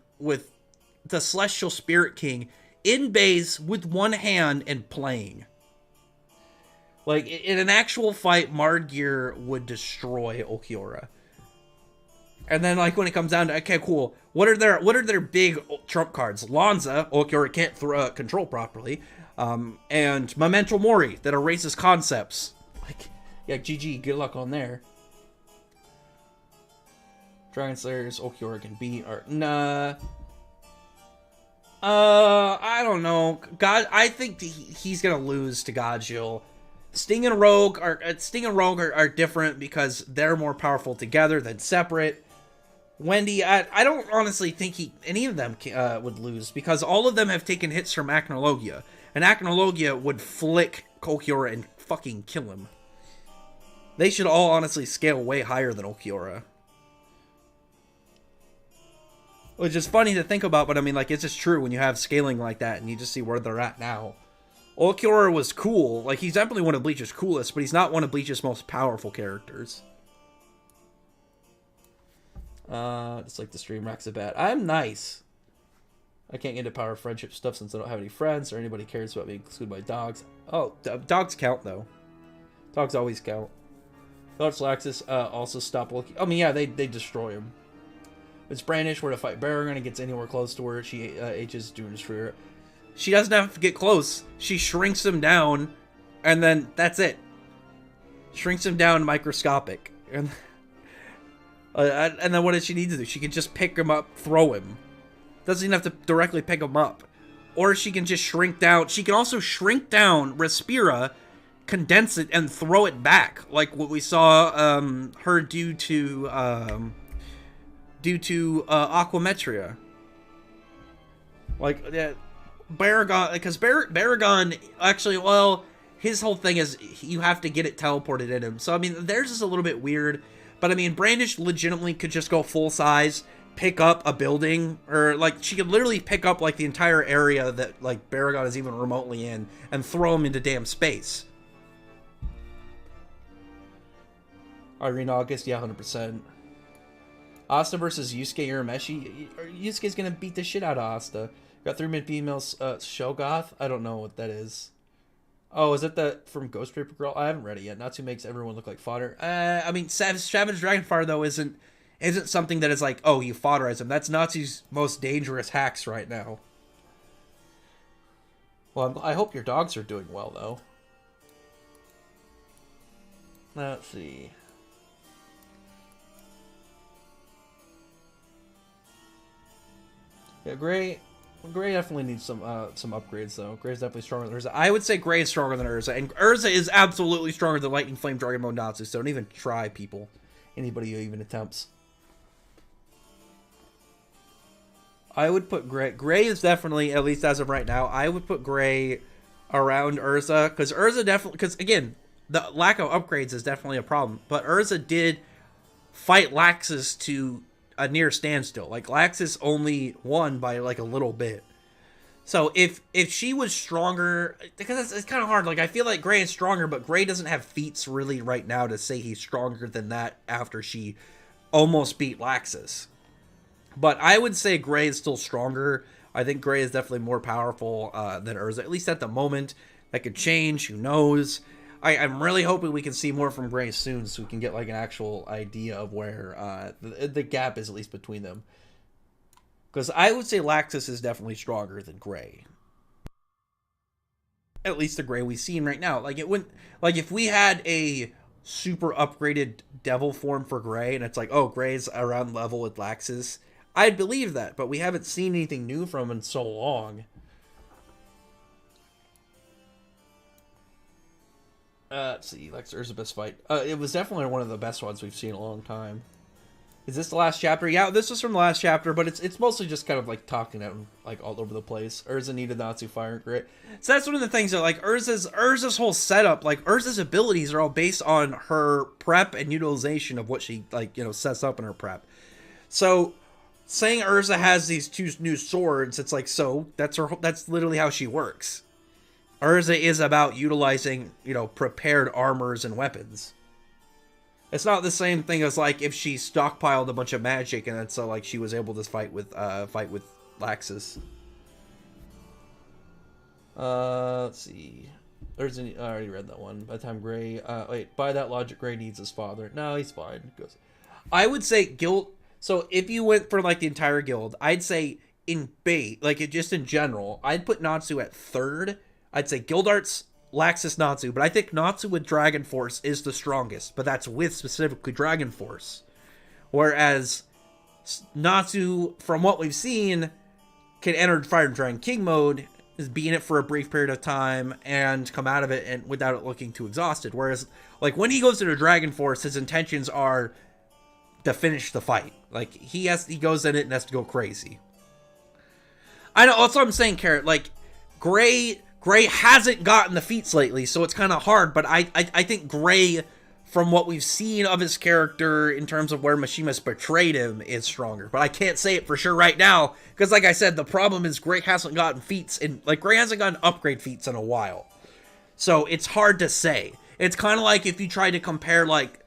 the Celestial Spirit King in base with one hand and playing. Like in an actual fight, Margear would destroy Ulquiorra. And then, like, when it comes down to, okay, cool, what are their big trump cards? Lanza, Ulquiorra can't control properly, and Memento Mori, that erases concepts. Like, yeah, GG, good luck on there. Dragon Slayers, Ulquiorra can beat, or, nah. I don't know. I think he's gonna lose to Godjill. Sting and Rogue are different because they're more powerful together than separate. Wendy, I don't honestly think any of them would lose, because all of them have taken hits from Acnologia, and Acnologia would flick Ulquiorra and fucking kill him. They should all honestly scale way higher than Ulquiorra. Which is funny to think about, but I mean, like, it's just true when you have scaling like that, and you just see where they're at now. Ulquiorra was cool. Like, he's definitely one of Bleach's coolest, but he's not one of Bleach's most powerful characters. Just like the stream racks a bat. I'm nice. I can't get into power friendship stuff since I don't have any friends or anybody cares about being excluded by dogs. Oh, dogs count though. Dogs always count. Thoughts Laxus also stop looking. I mean, yeah, they destroy him. It's Brandish were to fight Baragon and gets anywhere close to where she H's doing destroy her. She doesn't have to get close. She shrinks him down, and then that's it. Shrinks him down microscopic. And then what does she need to do? She can just pick him up, throw him. Doesn't even have to directly pick him up. Or she can just shrink down. She can also shrink down Respira, condense it, and throw it back. Like what we saw her do to Aquametria. Like, Baragon, because Baragon, actually, well, his whole thing is you have to get it teleported in him. So, I mean, theirs is a little bit weird. But, I mean, Brandish legitimately could just go full size, pick up a building, or, like, she could literally pick up, like, the entire area that, like, Baragon is even remotely in, and throw him into damn space. Irene August, yeah, 100%. Asta versus Yusuke Urameshi. Yusuke's gonna beat the shit out of Asta. Got 3 mid-females, Shogoth? I don't know what that is. Oh, is that the from Ghost Reaper Girl? I haven't read it yet. Natsu makes everyone look like fodder. I mean, Savage Dragonfire, though, isn't something that is like, oh, you fodderize him. That's Natsu's most dangerous hacks right now. Well, I hope your dogs are doing well, though. Let's see. Yeah, Gray definitely needs some upgrades, though. Gray's definitely stronger than Urza. I would say Gray is stronger than Urza, and Urza is absolutely stronger than Lightning Flame Dragon Mode Natsu, so don't even try, people. Anybody who even attempts. I would put Gray. Gray is definitely, at least as of right now, I would put Gray around Urza, because Urza definitely, because again, the lack of upgrades is definitely a problem, but Urza did fight Laxus to a near standstill. Like, Laxus only won by, like, a little bit. So, if she was stronger, because it's kind of hard, like, I feel like Gray is stronger, but Gray doesn't have feats really right now to say he's stronger than that after she almost beat Laxus. But I would say Gray is still stronger. I think Gray is definitely more powerful than Urza, at least at the moment. That could change, who knows. I'm really hoping we can see more from Gray soon, so we can get like an actual idea of where the gap is, at least between them. Because I would say Laxus is definitely stronger than Gray. At least the Gray we've seen right now. Like, it wouldn't, like, if we had a super upgraded devil form for Gray, and it's like, oh, Gray's around level with Laxus, I'd believe that. But we haven't seen anything new from him in so long. Let's see, Urza's best fight. It was definitely one of the best ones we've seen in a long time. Is this the last chapter? Yeah, this is from the last chapter, but it's mostly just kind of like talking at him like all over the place. Urza needed Natsu Fire and Grit. So that's one of the things that like Urza's whole setup, like Urza's abilities are all based on her prep and utilization of what she like, you know, sets up in her prep. So saying Urza has these 2 new swords, it's like, so that's literally how she works. Urza is about utilizing, prepared armors and weapons. It's not the same thing as like if she stockpiled a bunch of magic and then so like she was able to fight with Laxus. Let's see. I already read that one. By the time Gray, by that logic, Gray needs his father. No, he's fine. Goes. I would say guild. So if you went for like the entire guild, I'd say in bait, just in general, I'd put Natsu at 3rd. I'd say Guild Arts, Laxus, Natsu, but I think Natsu with Dragon Force is the strongest, but that's with specifically Dragon Force. Whereas Natsu, from what we've seen, can enter Fire and Dragon King mode, is be in it for a brief period of time, and come out of it and without it looking too exhausted. Whereas, like, when he goes into Dragon Force, his intentions are to finish the fight. Like, he goes in it and has to go crazy. I know, that's what I'm saying, Carrot. Like, Gray hasn't gotten the feats lately, so it's kind of hard, but I think Gray, from what we've seen of his character in terms of where Mashima's portrayed him, is stronger. But I can't say it for sure right now, because like I said, the problem is Gray hasn't gotten feats, Gray hasn't gotten upgrade feats in a while. So it's hard to say. It's kind of like if you try to compare, like,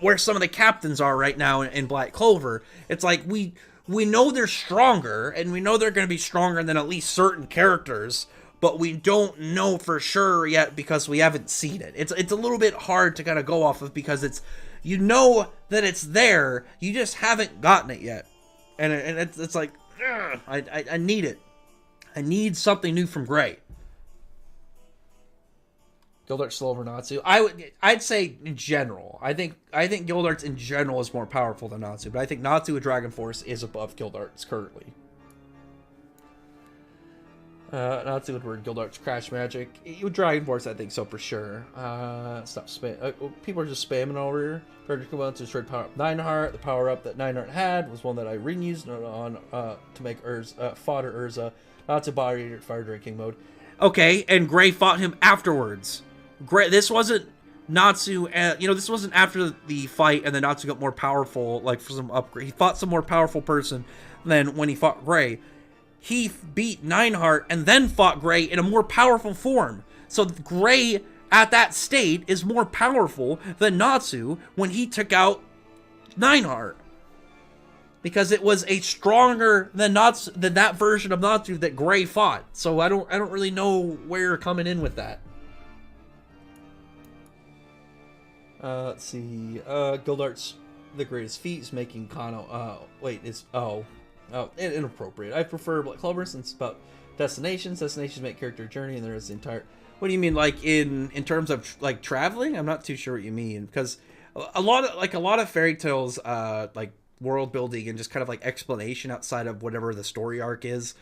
where some of the captains are right now in Black Clover. It's like, we know they're stronger, and we know they're going to be stronger than at least certain characters, but we don't know for sure yet because we haven't seen it. It's a little bit hard to kind of go off of because it's, you know that it's there, you just haven't gotten it yet. And it's like, I need it. I need something new from Gray. Guild Arts still over Natsu. I'd say in general. I think Guild Arts in general is more powerful than Natsu, but I think Natsu with Dragon Force is above Guild Arts currently. Natsu would word Guild Arts Crash Magic. With Dragon Force, I think so for sure. Stop spam. People are just spamming over here. Vertical Bounce destroyed Power Up 9-Heart. The power up that 9-Heart had was one that Irene used on to make fodder Urza. Natsu body Fire Drinking mode. Okay, and Gray fought him afterwards. This wasn't Natsu, this wasn't after the fight and then Natsu got more powerful, like for some upgrade. He fought some more powerful person than when he fought Gray. He beat 9-Heart and then fought Gray in a more powerful form. So Gray at that state is more powerful than Natsu when he took out 9-Heart. Because it was a stronger than that version of Natsu that Gray fought. So I don't really know where you're coming in with that. Let's see. Guild Arts, the greatest feat is making Kano. Inappropriate. I prefer Black Clover since it's about destinations. Destinations make character journey, and there is the entire. What do you mean, like in terms of like traveling? I'm not too sure what you mean, because a lot of fairy tales, like world building and just kind of like explanation outside of whatever the story arc is,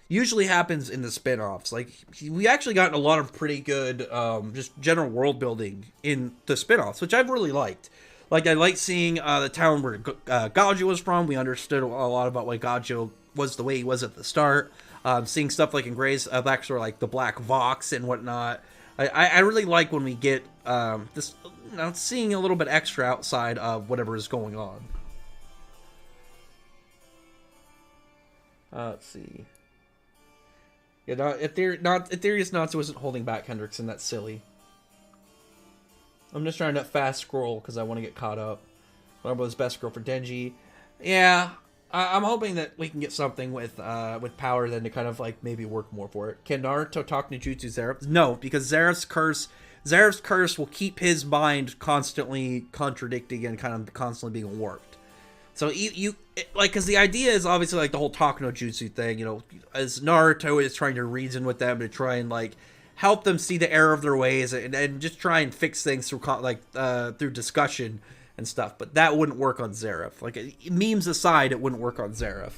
usually happens in the spin-offs. Like, we actually gotten a lot of pretty good just general world building in the spin-offs, which I've really liked. Like, I like seeing the town where Gajo was from. We understood a lot about why Gajo was the way he was at the start. Seeing stuff like in Gray's backstory, like the Black Vox and whatnot. I really like when we get this, seeing a little bit extra outside of whatever is going on. Let's see. Yeah, Ethereus Natsu isn't holding back Hendrickson. That's silly. I'm just trying to fast scroll because I want to get caught up. Whatever best scroll for Denji. Yeah, I'm hoping that we can get something with power then to kind of like maybe work more for it. Can Naruto talk Ninjutsu Zeref? No, because Zeref's curse will keep his mind constantly contradicting and kind of constantly being warped. So because the idea is obviously like the whole talk no jutsu thing, as Naruto is trying to reason with them to try and like help them see the error of their ways and just try and fix things through through discussion and stuff. But that wouldn't work on Zeref. Like, memes aside, it wouldn't work on Zeref.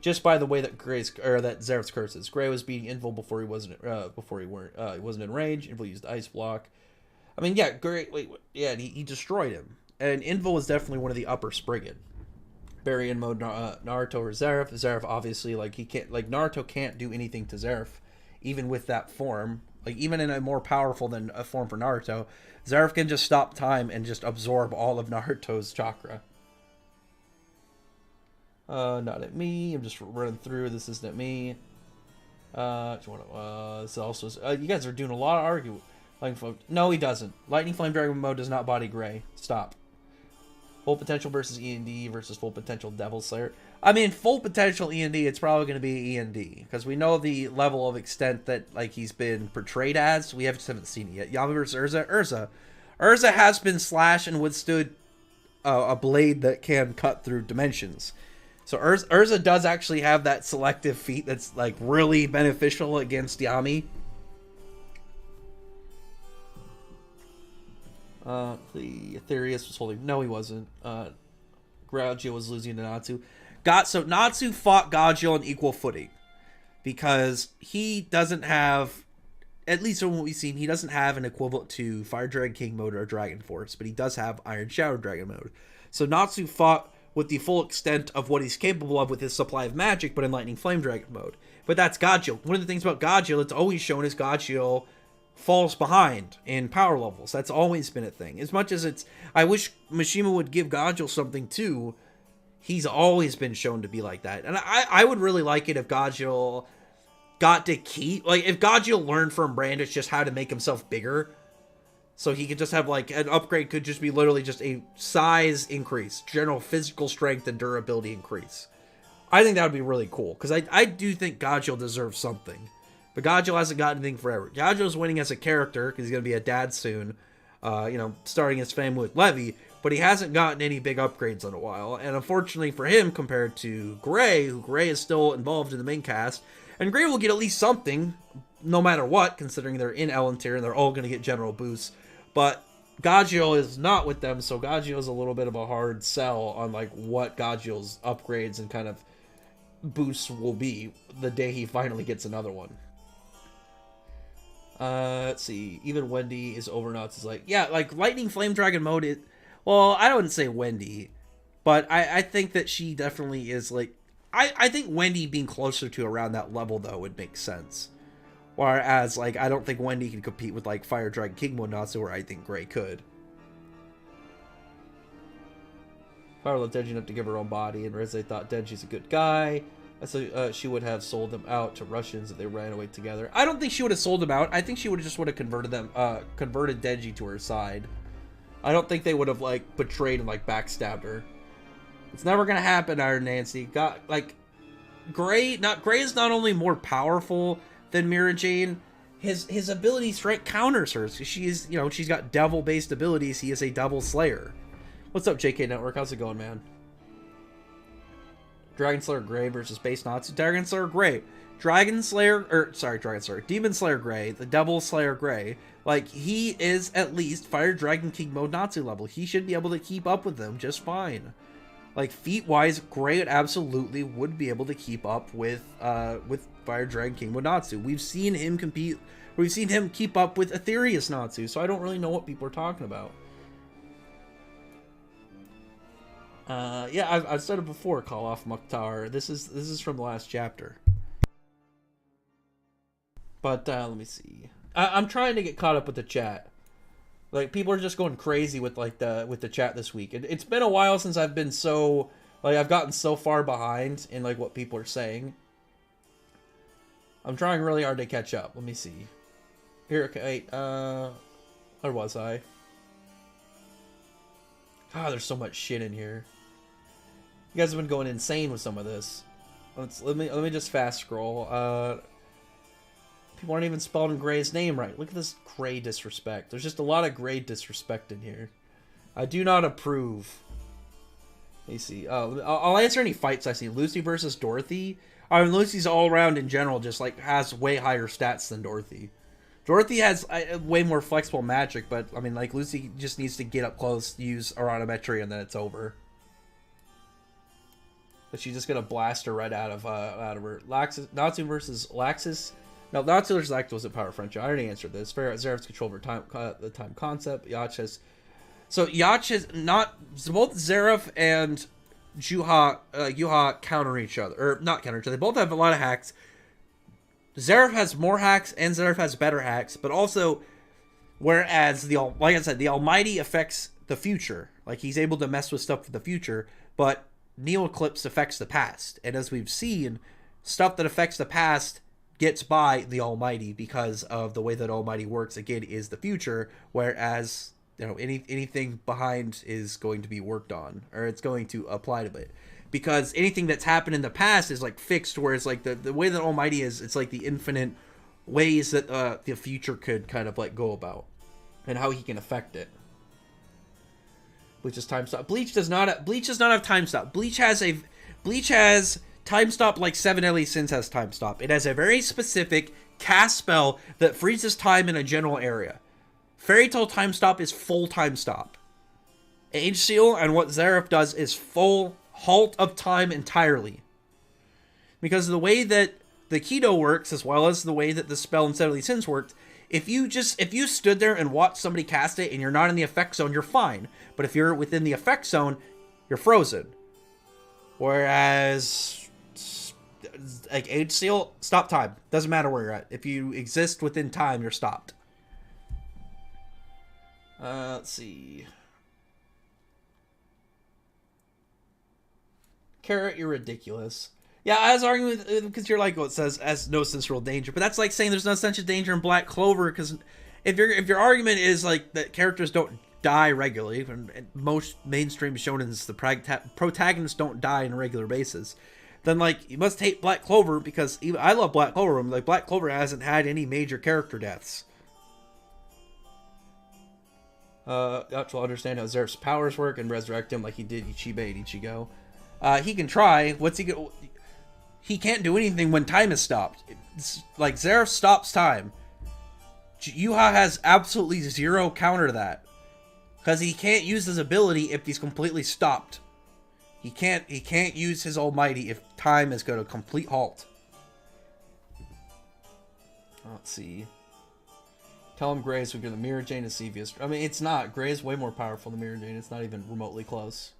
Just by the way that Zeref's curse is. Gray was beating Invul before he wasn't in range. Invul used Ice Block. I mean, yeah, he destroyed him. And Invul was definitely one of the upper Spriggan. Barry in mode Naruto or Zeref. Zeref obviously, Naruto can't do anything to Zeref, even with that form. Like, even in a more powerful than a form for Naruto, Zeref can just stop time and just absorb all of Naruto's chakra. Not at me. I'm just running through. This isn't at me. This also is, you guys are doing a lot of arguing. Lightning Flame. No, he doesn't. Lightning Flame Dragon mode does not body Gray. Stop. Full Potential versus E&D versus Full Potential Devil Slayer. I mean, Full Potential E&D, it's probably going to be E&D. Because we know the level of extent that like he's been portrayed as. We just haven't seen it yet. Yami versus Urza. Urza has been slashed and withstood a blade that can cut through dimensions. So Urza does actually have that selective feat that's like really beneficial against Yami. The Aetherius was holding. No, he wasn't. Gaudio was losing to Natsu. So Natsu fought Gaudio on equal footing because he doesn't have, at least from what we've seen, he doesn't have an equivalent to Fire Dragon King mode or Dragon Force, but he does have Iron Shadow Dragon mode. So Natsu fought with the full extent of what he's capable of with his supply of magic, but in Lightning Flame Dragon mode. But that's Gaudio. One of the things about Gaudio that's always shown is Gaudio falls behind in power levels. That's always been a thing. As much as it's, I wish Makima would give Gaudio something too. He's always been shown to be like that. And I would really like it if Gaudio got to keep, like if Gaudio learned from Brandish just how to make himself bigger. So he could just have like an upgrade could just be literally just a size increase, general physical strength and durability increase. I think that would be really cool because I do think Gaudio deserves something. But Gaudio hasn't got anything forever. Gaudio's winning as a character because he's going to be a dad soon, starting his family with Levi, but he hasn't gotten any big upgrades in a while. And unfortunately for him, compared to Gray, who Gray is still involved in the main cast, and Gray will get at least something, no matter what, considering they're in Ellen tier and they're all going to get general boosts. But Gaudio is not with them, so Gaudio is a little bit of a hard sell on like what Gaudio's upgrades and kind of boosts will be the day he finally gets another one. Let's see. Even Wendy is over nuts. Is like, yeah, like Lightning Flame Dragon mode. Well, I wouldn't say Wendy, but I think that she definitely is like. I think Wendy being closer to around that level though would make sense. Whereas, like, I don't think Wendy can compete with, like, Fire Dragon King mode, not so where I think Gray could. Fire loved Denji enough to give her own body, and Reze thought Denji's a good guy. So she would have sold them out to Russians if they ran away together. I don't think she would have sold them out. I think she would have converted them, converted Denji to her side. I don't think they would have, like, betrayed and, like, backstabbed her. It's never gonna happen, Iron Nancy. Gray is not only more powerful than Mira Jane, his ability strength counters hers. She's got devil based abilities. He is a devil slayer. What's up, JK Network? How's it going, man? Dragon Slayer Gray versus Base Natsu. Dragon Slayer Gray. Demon Slayer Gray, the Devil Slayer Gray. Like, he is at least Fire Dragon King mode Natsu level. He should be able to keep up with them just fine. Like, feat-wise, Gray absolutely would be able to keep up with Fire Dragon King mode Natsu. We've seen him compete. We've seen him keep up with Aetherius Natsu, so I don't really know what people are talking about. Yeah, I've said it before. Call off Mukhtar. This is from the last chapter. But let me see. I'm trying to get caught up with the chat. Like, people are just going crazy with the chat this week. It's been a while since I've been so, like, I've gotten so far behind in, like, what people are saying. I'm trying really hard to catch up. Let me see. Here, okay, where was I? God, there's so much shit in here. You guys have been going insane with some of this. Let me just fast scroll. People aren't even spelling Gray's name right. Look at this Gray disrespect. There's just a lot of Gray disrespect in here. I do not approve. Let me see. I'll answer any fights I see. Lucy versus Dorothy. I mean, Lucy's all around in general just like has way higher stats than Dorothy. Dorothy has way more flexible magic, but I mean, like, Lucy just needs to get up close, use Aronometry, and then it's over. But she's just gonna blast her right out of her. Natsu versus Laxus. No, Natsu versus Laxus wasn't power friendship. I already answered this. Zeref's control over the time concept. Yacht has. So Yacht has not. So both Zeref and Yuha counter each other, or not counter each other. They both have a lot of hacks. Zeref has more hacks and Zeref has better hacks, but also, whereas like I said, the Almighty affects the future. Like, he's able to mess with stuff for the future, but Neo Eclipse affects the past, and as we've seen, stuff that affects the past gets by the Almighty because of the way that Almighty works. Again, is the future, whereas anything behind is going to be worked on, or it's going to apply to it, because anything that's happened in the past is like fixed. Whereas like the way that Almighty is, it's like the infinite ways that the future could kind of like go about, and how he can affect it. Bleach is time stop. Bleach does not have time stop. Bleach has time stop like 7 Deadly Sins has time stop. It has a very specific cast spell that freezes time in a general area. Fairy Tail time stop is full time stop. Age Seal and what Zeref does is full halt of time entirely. Because of the way that the Kido works, as well as the way that the spell in 7 Deadly Sins worked, if you stood there and watched somebody cast it and you're not in the effect zone, you're fine. But if you're within the effect zone, you're frozen. Whereas, like Age Seal, stop time. Doesn't matter where you're at. If you exist within time, you're stopped. Let's see. Carrot, you're ridiculous. Yeah, I was arguing with, because you're like, well, it says as no sensual danger, but that's like saying there's no sensual danger in Black Clover, because if your argument is like that characters don't die regularly, and most mainstream shonens, the protagonists don't die on a regular basis, then like you must hate Black Clover, because even I love Black Clover, like Black Clover hasn't had any major character deaths. To understand how Zeref's powers work and resurrect him like he did Ichibe and Ichigo. He can try. What's he gonna? He can't do anything when time is stopped. It's like Zeref stops time. Yuha has absolutely zero counter to that, because he can't use his ability if he's completely stopped. He can't use his Almighty if time is going to complete halt. Let's see. Tell him Gray's we're gonna Mirror Jane and Sevius. I mean, it's not. Gray is way more powerful than Mirror Jane. It's not even remotely close.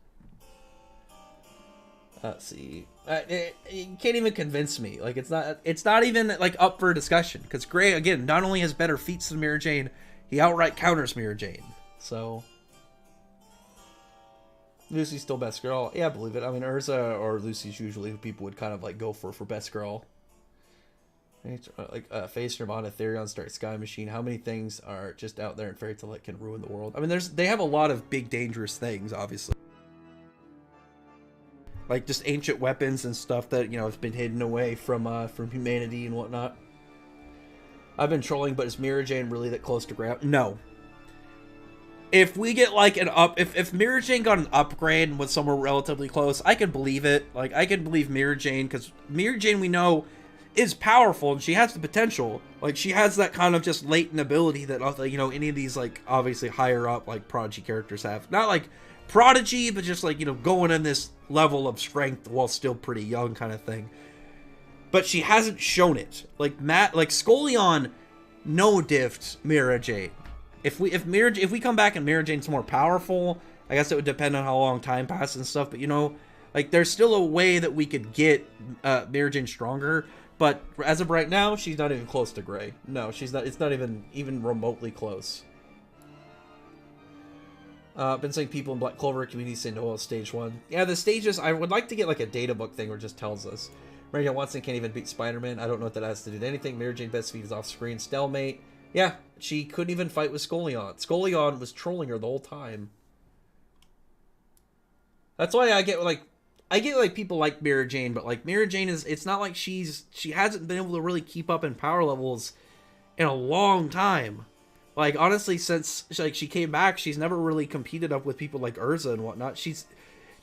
Let's see. You can't even convince me. Like, it's not even like up for discussion, because Gray, again, not only has better feats than Mirror Jane, he outright counters Mirror Jane. So Lucy's still best girl. Yeah, I believe it. I mean, Urza or Lucy's usually who people would kind of like go for best girl. Like Face Nirvana, Therion, Stark Sky Machine. How many things are just out there in Fairy Tail that can ruin the world? I mean, they have a lot of big dangerous things, obviously. Like just ancient weapons and stuff that, you know, has been hidden away from humanity and whatnot. I've been trolling, but is Mirror Jane really that close to Grab? No. If we get like an if Mirror Jane got an upgrade and was somewhere relatively close, I could believe it. Like, I could believe Mirror Jane, because Mirror Jane, we know, is powerful and she has the potential. Like, she has that kind of just latent ability that, you know, any of these like obviously higher up like Prodigy characters have. Not like Prodigy, but just like, you know, going in this level of strength while still pretty young kind of thing. But she hasn't shown it. Like Scoleon no diffed Mirror Jane. If we come back and Mirror Jane's more powerful, I guess it would depend on how long time passes and stuff, but you know, like there's still a way that we could get Mirror Jane stronger, but as of right now, she's not even close to Gray. No, she's not. It's not even remotely close. Been seeing people in Black Clover community say no stage 1. Yeah, the stages, I would like to get like a data book thing where it just tells us. Mary Watson can't even beat Spider-Man. I don't know what that has to do with anything. Mirror Jane best feed is off screen. Stalemate. Yeah, she couldn't even fight with Scoleon. Scoleon was trolling her the whole time. That's why I get like people like Mirror Jane, but like Mirror Jane it's not like she hasn't been able to really keep up in power levels in a long time. Like, honestly, since like she came back, she's never really competed up with people like Urza and whatnot. She's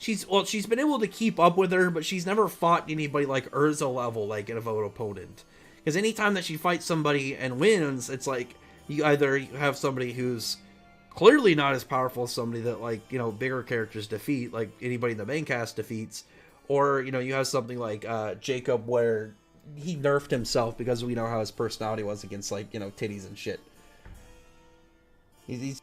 been able to keep up with her, but she's never fought anybody like Urza level, like an opponent. Because anytime that she fights somebody and wins, it's like you either have somebody who's clearly not as powerful as somebody that, like, you know, bigger characters defeat, like anybody in the main cast defeats, or, you know, you have something like Jacob, where he nerfed himself because we know how his personality was against, like, you know, titties and shit. He's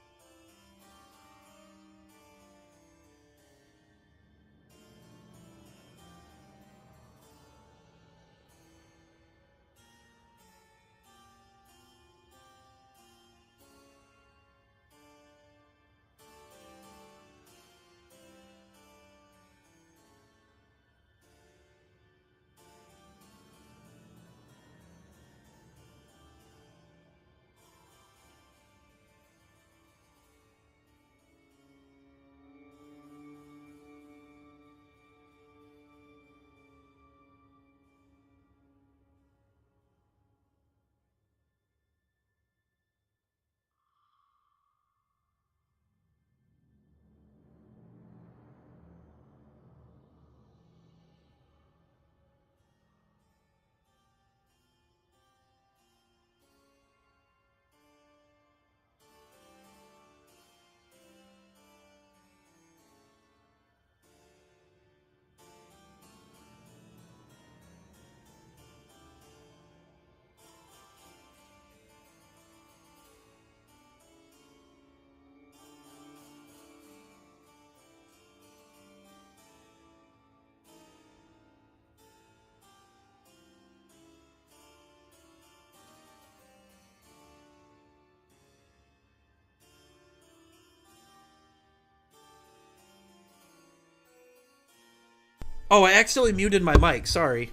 Oh, I accidentally muted my mic. Sorry.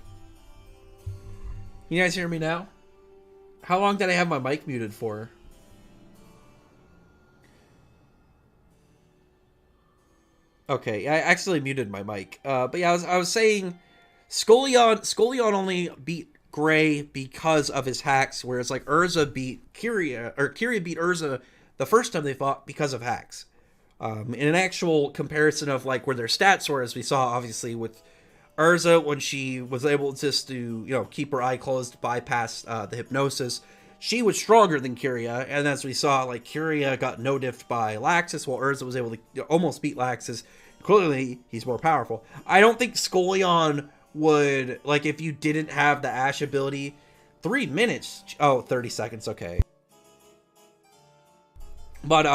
You guys hear me now? How long did I have my mic muted for? Okay, I accidentally muted my mic. But yeah, I was saying Scullion only beat Gray because of his hacks, whereas like Urza beat Kyria, or Kyria beat Urza the first time they fought because of hacks. In an actual comparison of like where their stats were, as we saw obviously with Urza when she was able just to keep her eye closed, bypass the hypnosis, she was stronger than Kyria, and as we saw, like Kyria got no diffed by Laxus, while Urza was able to almost beat Laxus. Clearly, he's more powerful. I don't think Scullion would, like, if you didn't have the Ash ability, 3 minutes. Oh, 30 seconds. Okay. But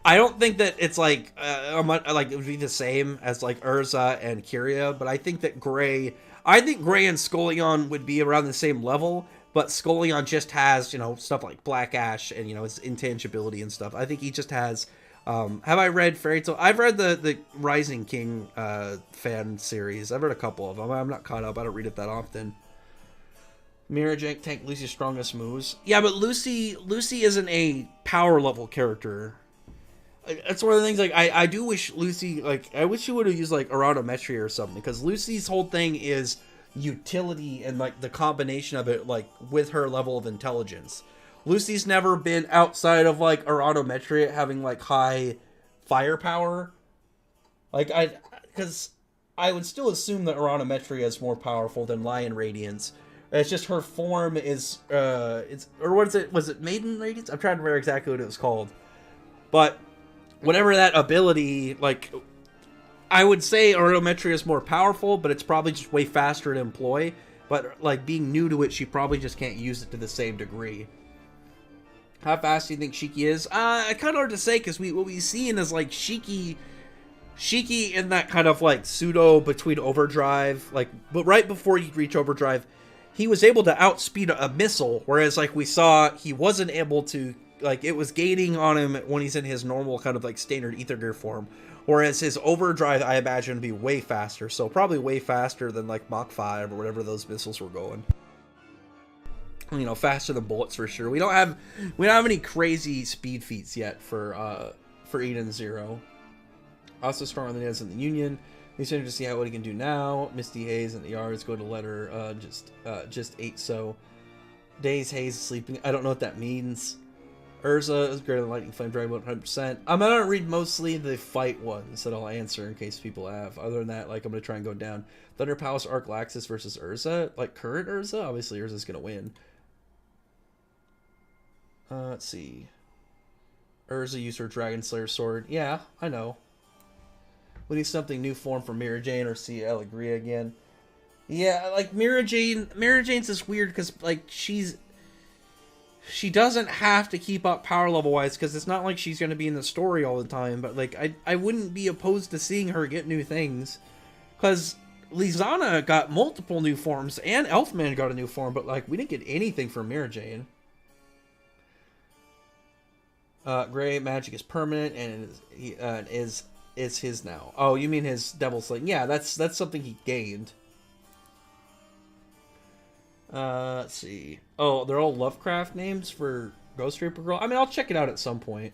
I don't think that it's like it would be the same as like Urza and Kyria, but I think that Gray and Scullion would be around the same level, but Scullion just has, stuff like Black Ash and, his intangibility and stuff. I think he just has, have I read Fairy Tail? I've read the Rising King fan series. I've read a couple of them. I'm not caught up. I don't read it that often. Mirror Jank tank Lucy's strongest moves. Yeah, but Lucy isn't a power level character. That's one of the things, like, I do wish Lucy, like, I wish she would have used, like, Erratometria or something, because Lucy's whole thing is utility and, like, the combination of it, like, with her level of intelligence. Lucy's never been outside of, like, Erratometria having, like, high firepower. Like, because I would still assume that Erratometria is more powerful than Lion Radiance. It's just her form is, or what is it, was it Maiden Radiance? I'm trying to remember exactly what it was called. But whatever that ability, like, I would say Erratometria is more powerful, but it's probably just way faster to employ. But, like, being new to it, she probably just can't use it to the same degree. How fast do you think Shiki is? Kind of hard to say, because what we've seen is, like, Shiki in that kind of, like, pseudo between overdrive, like, but right before you reach overdrive, he was able to outspeed a missile, whereas, like, we saw he wasn't able to, like, it was gaining on him when he's in his normal kind of, like, standard Ether Gear form. Whereas his overdrive, I imagine, would be way faster. So probably way faster than, like, Mach 5 or whatever those missiles were going. Faster than bullets for sure. We don't have any crazy speed feats yet for Eden Zero. Also stronger than he is in the Union. He's interested to see what he can do now. Misty Haze and the Yards go to letter just 8 so. Days Haze is sleeping. I don't know what that means. Urza is greater than Lightning Flame Dragon 100%. I'm gonna read mostly the fight ones that I'll answer in case people have. Other than that, like, I'm gonna try and go down. Thunder Palace Arc Laxus versus Urza. Like, current Urza? Obviously Urza's gonna win. Let's see. Urza used her Dragon Slayer sword. Yeah, I know. We need something new form for Mira Jane or see Allegria again. Yeah, like, Mira Jane's is weird because, like, she doesn't have to keep up power level wise, because it's not like she's going to be in the story all the time, but, like, I wouldn't be opposed to seeing her get new things, because Lizana got multiple new forms and Elfman got a new form, but, like, we didn't get anything from Mira Jane. Gray magic is permanent and is his now. Oh, you mean his Devil Sling? Yeah, that's something he gained. Let's see. Oh, they're all Lovecraft names for Ghost Reaper Girl. I mean, I'll check it out at some point.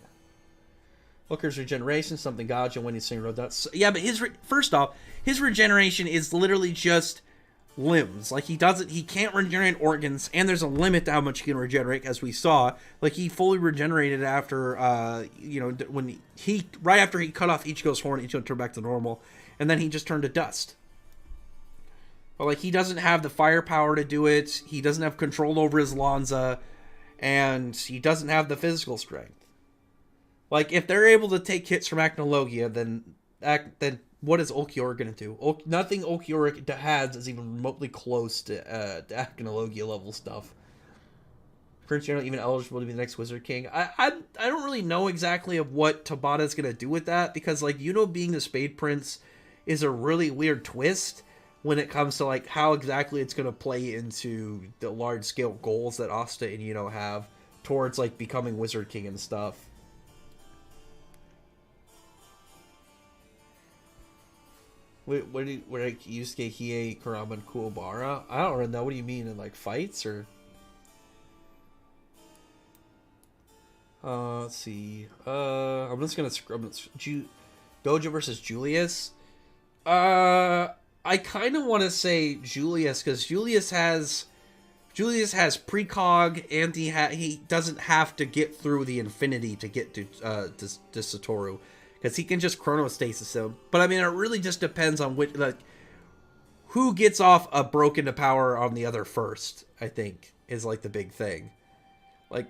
Looker's regeneration, something gotcha when he's saying road dots. Yeah, but first off, his regeneration is literally just limbs. Like, he can't regenerate organs, and there's a limit to how much he can regenerate, as we saw. Like, he fully regenerated after, when right after he cut off Ichigo's horn, Ichigo turned back to normal, and then he just turned to dust. But, like, he doesn't have the firepower to do it, he doesn't have control over his Lanza, and he doesn't have the physical strength. Like, if they're able to take hits from Acnologia, then what is Ulquiorra going to do? Nothing Ulquiorra has is even remotely close to Acnologia level stuff. Prince, you're not even eligible to be the next Wizard King. I don't really know exactly of what Tabata's going to do with that, because, like, being the Spade Prince is a really weird twist when it comes to, like, how exactly it's going to play into the large-scale goals that Asta and have towards, like, becoming Wizard King and stuff. What do you, like Yusuke, Hiei, Kurama, and Kuwabara? I don't really know. What do you mean, in like fights or? Let's see. I'm just gonna scrub Gojo versus Julius. I kind of want to say Julius because Julius has precog and he doesn't have to get through the infinity to get to Satoru because he can just chronostasis him. But I mean, it really just depends on which who gets off a broken to power on the other first. I think is like the big thing. Like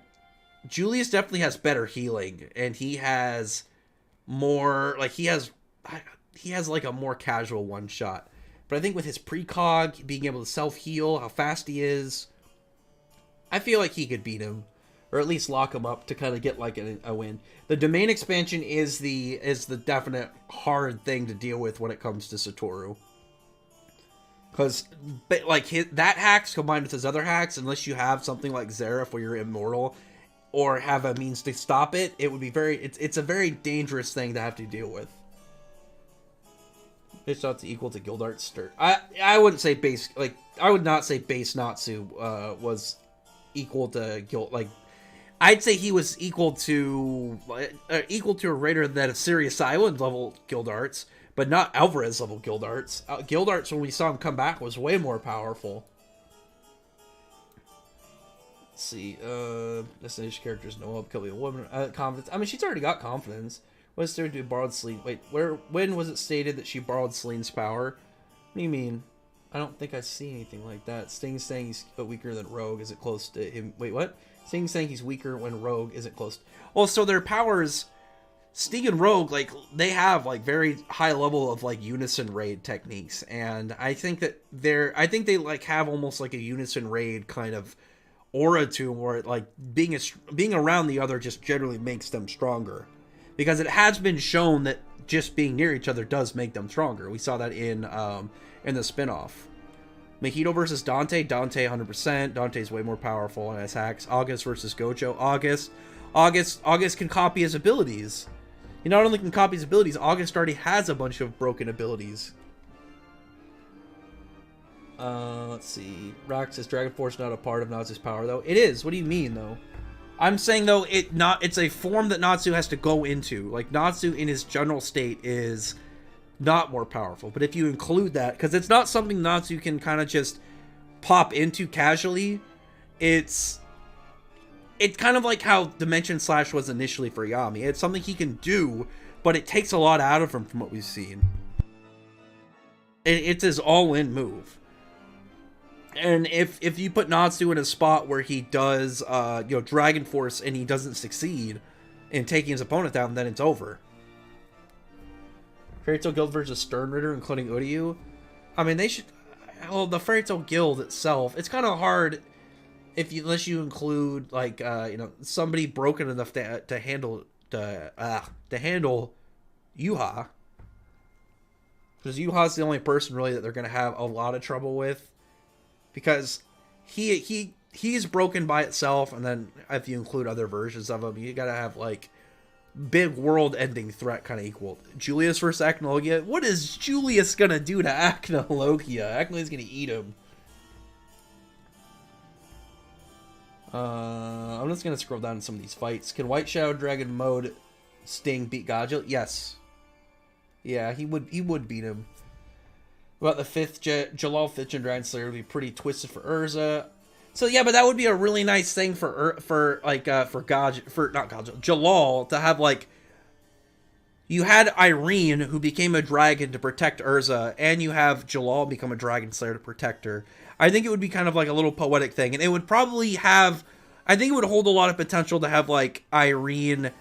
Julius definitely has better healing, and he has more like he has like a more casual one shot. But I think with his precog, being able to self heal, how fast he is, I feel like he could beat him, or at least lock him up to kind of get like a win. The domain expansion is the definite hard thing to deal with when it comes to Satoru, because like that hacks combined with his other hacks, unless you have something like Zeref where you're immortal, or have a means to stop it, it would be it's a very dangerous thing to have to deal with. It's not equal to Gildart's Stir. I wouldn't say base, like I would not say base Natsu was equal to Guild. Like I'd say he was equal to or greater than a Sirius Island level Gildarts, but not Alvarez level Gildarts. Gildarts, when we saw him come back, was way more powerful. Let's see, destination characters no help, kill me a woman. Confidence. I mean, she's already got confidence. What is there to do? Borrowed Selene. Wait, when was it stated that she borrowed Selene's power? What do you mean? I don't think I see anything like that. Sting's saying he's weaker than Rogue. Is it close to him? Wait, what? Sting's saying he's weaker when Rogue isn't close. Well, so their powers, Sting and Rogue, like they have like very high level of like unison raid techniques, and I think that they like have almost like a unison raid kind of aura to them, where like being around the other just generally makes them stronger. Because it has been shown that just being near each other does make them stronger. We saw that in the spinoff. Mahito versus Dante. Dante 100%. Dante's way more powerful and has hacks. August versus Gojo. August can copy his abilities. He not only can copy his abilities, August already has a bunch of broken abilities. Let's see. Rax says Dragon Force not a part of Natsu's power though. It is. What do you mean though? I'm saying though it's a form that Natsu has to go into. Like Natsu in his general state is not more powerful. But if you include that, because it's not something Natsu can kind of just pop into casually, it's kind of like how Dimension Slash was initially for Yami. It's something he can do, but it takes a lot out of him from what we've seen. It's his all-in move. And if you put Natsu in a spot where he does, Dragon Force and he doesn't succeed in taking his opponent down, then it's over. Fairy Tail Guild versus Stern Ritter, including Uryu. I mean, they should. Well, the Fairy Tail Guild itself, it's kind of hard unless you include like somebody broken enough to handle Yuha, because Yuha's the only person really that they're gonna have a lot of trouble with. Because he's broken by itself, and then if you include other versions of him, you gotta have like big world-ending threat kind of equal. Julius versus Acnologia. What is Julius gonna do to Acnologia? Acnologia's gonna eat him. I'm just gonna scroll down to some of these fights. Can White Shadow Dragon mode Sting beat Godzilla? Yes. Yeah, he would beat him. About the fifth Jalal 5th Gen Dragon Slayer would be pretty twisted for Urza. So yeah, but that would be a really nice thing for Jalal to have, like, you had Irene who became a dragon to protect Urza, and you have Jalal become a Dragon Slayer to protect her. I think it would be kind of like a little poetic thing, and it would probably have, I think it would hold a lot of potential to have like Irene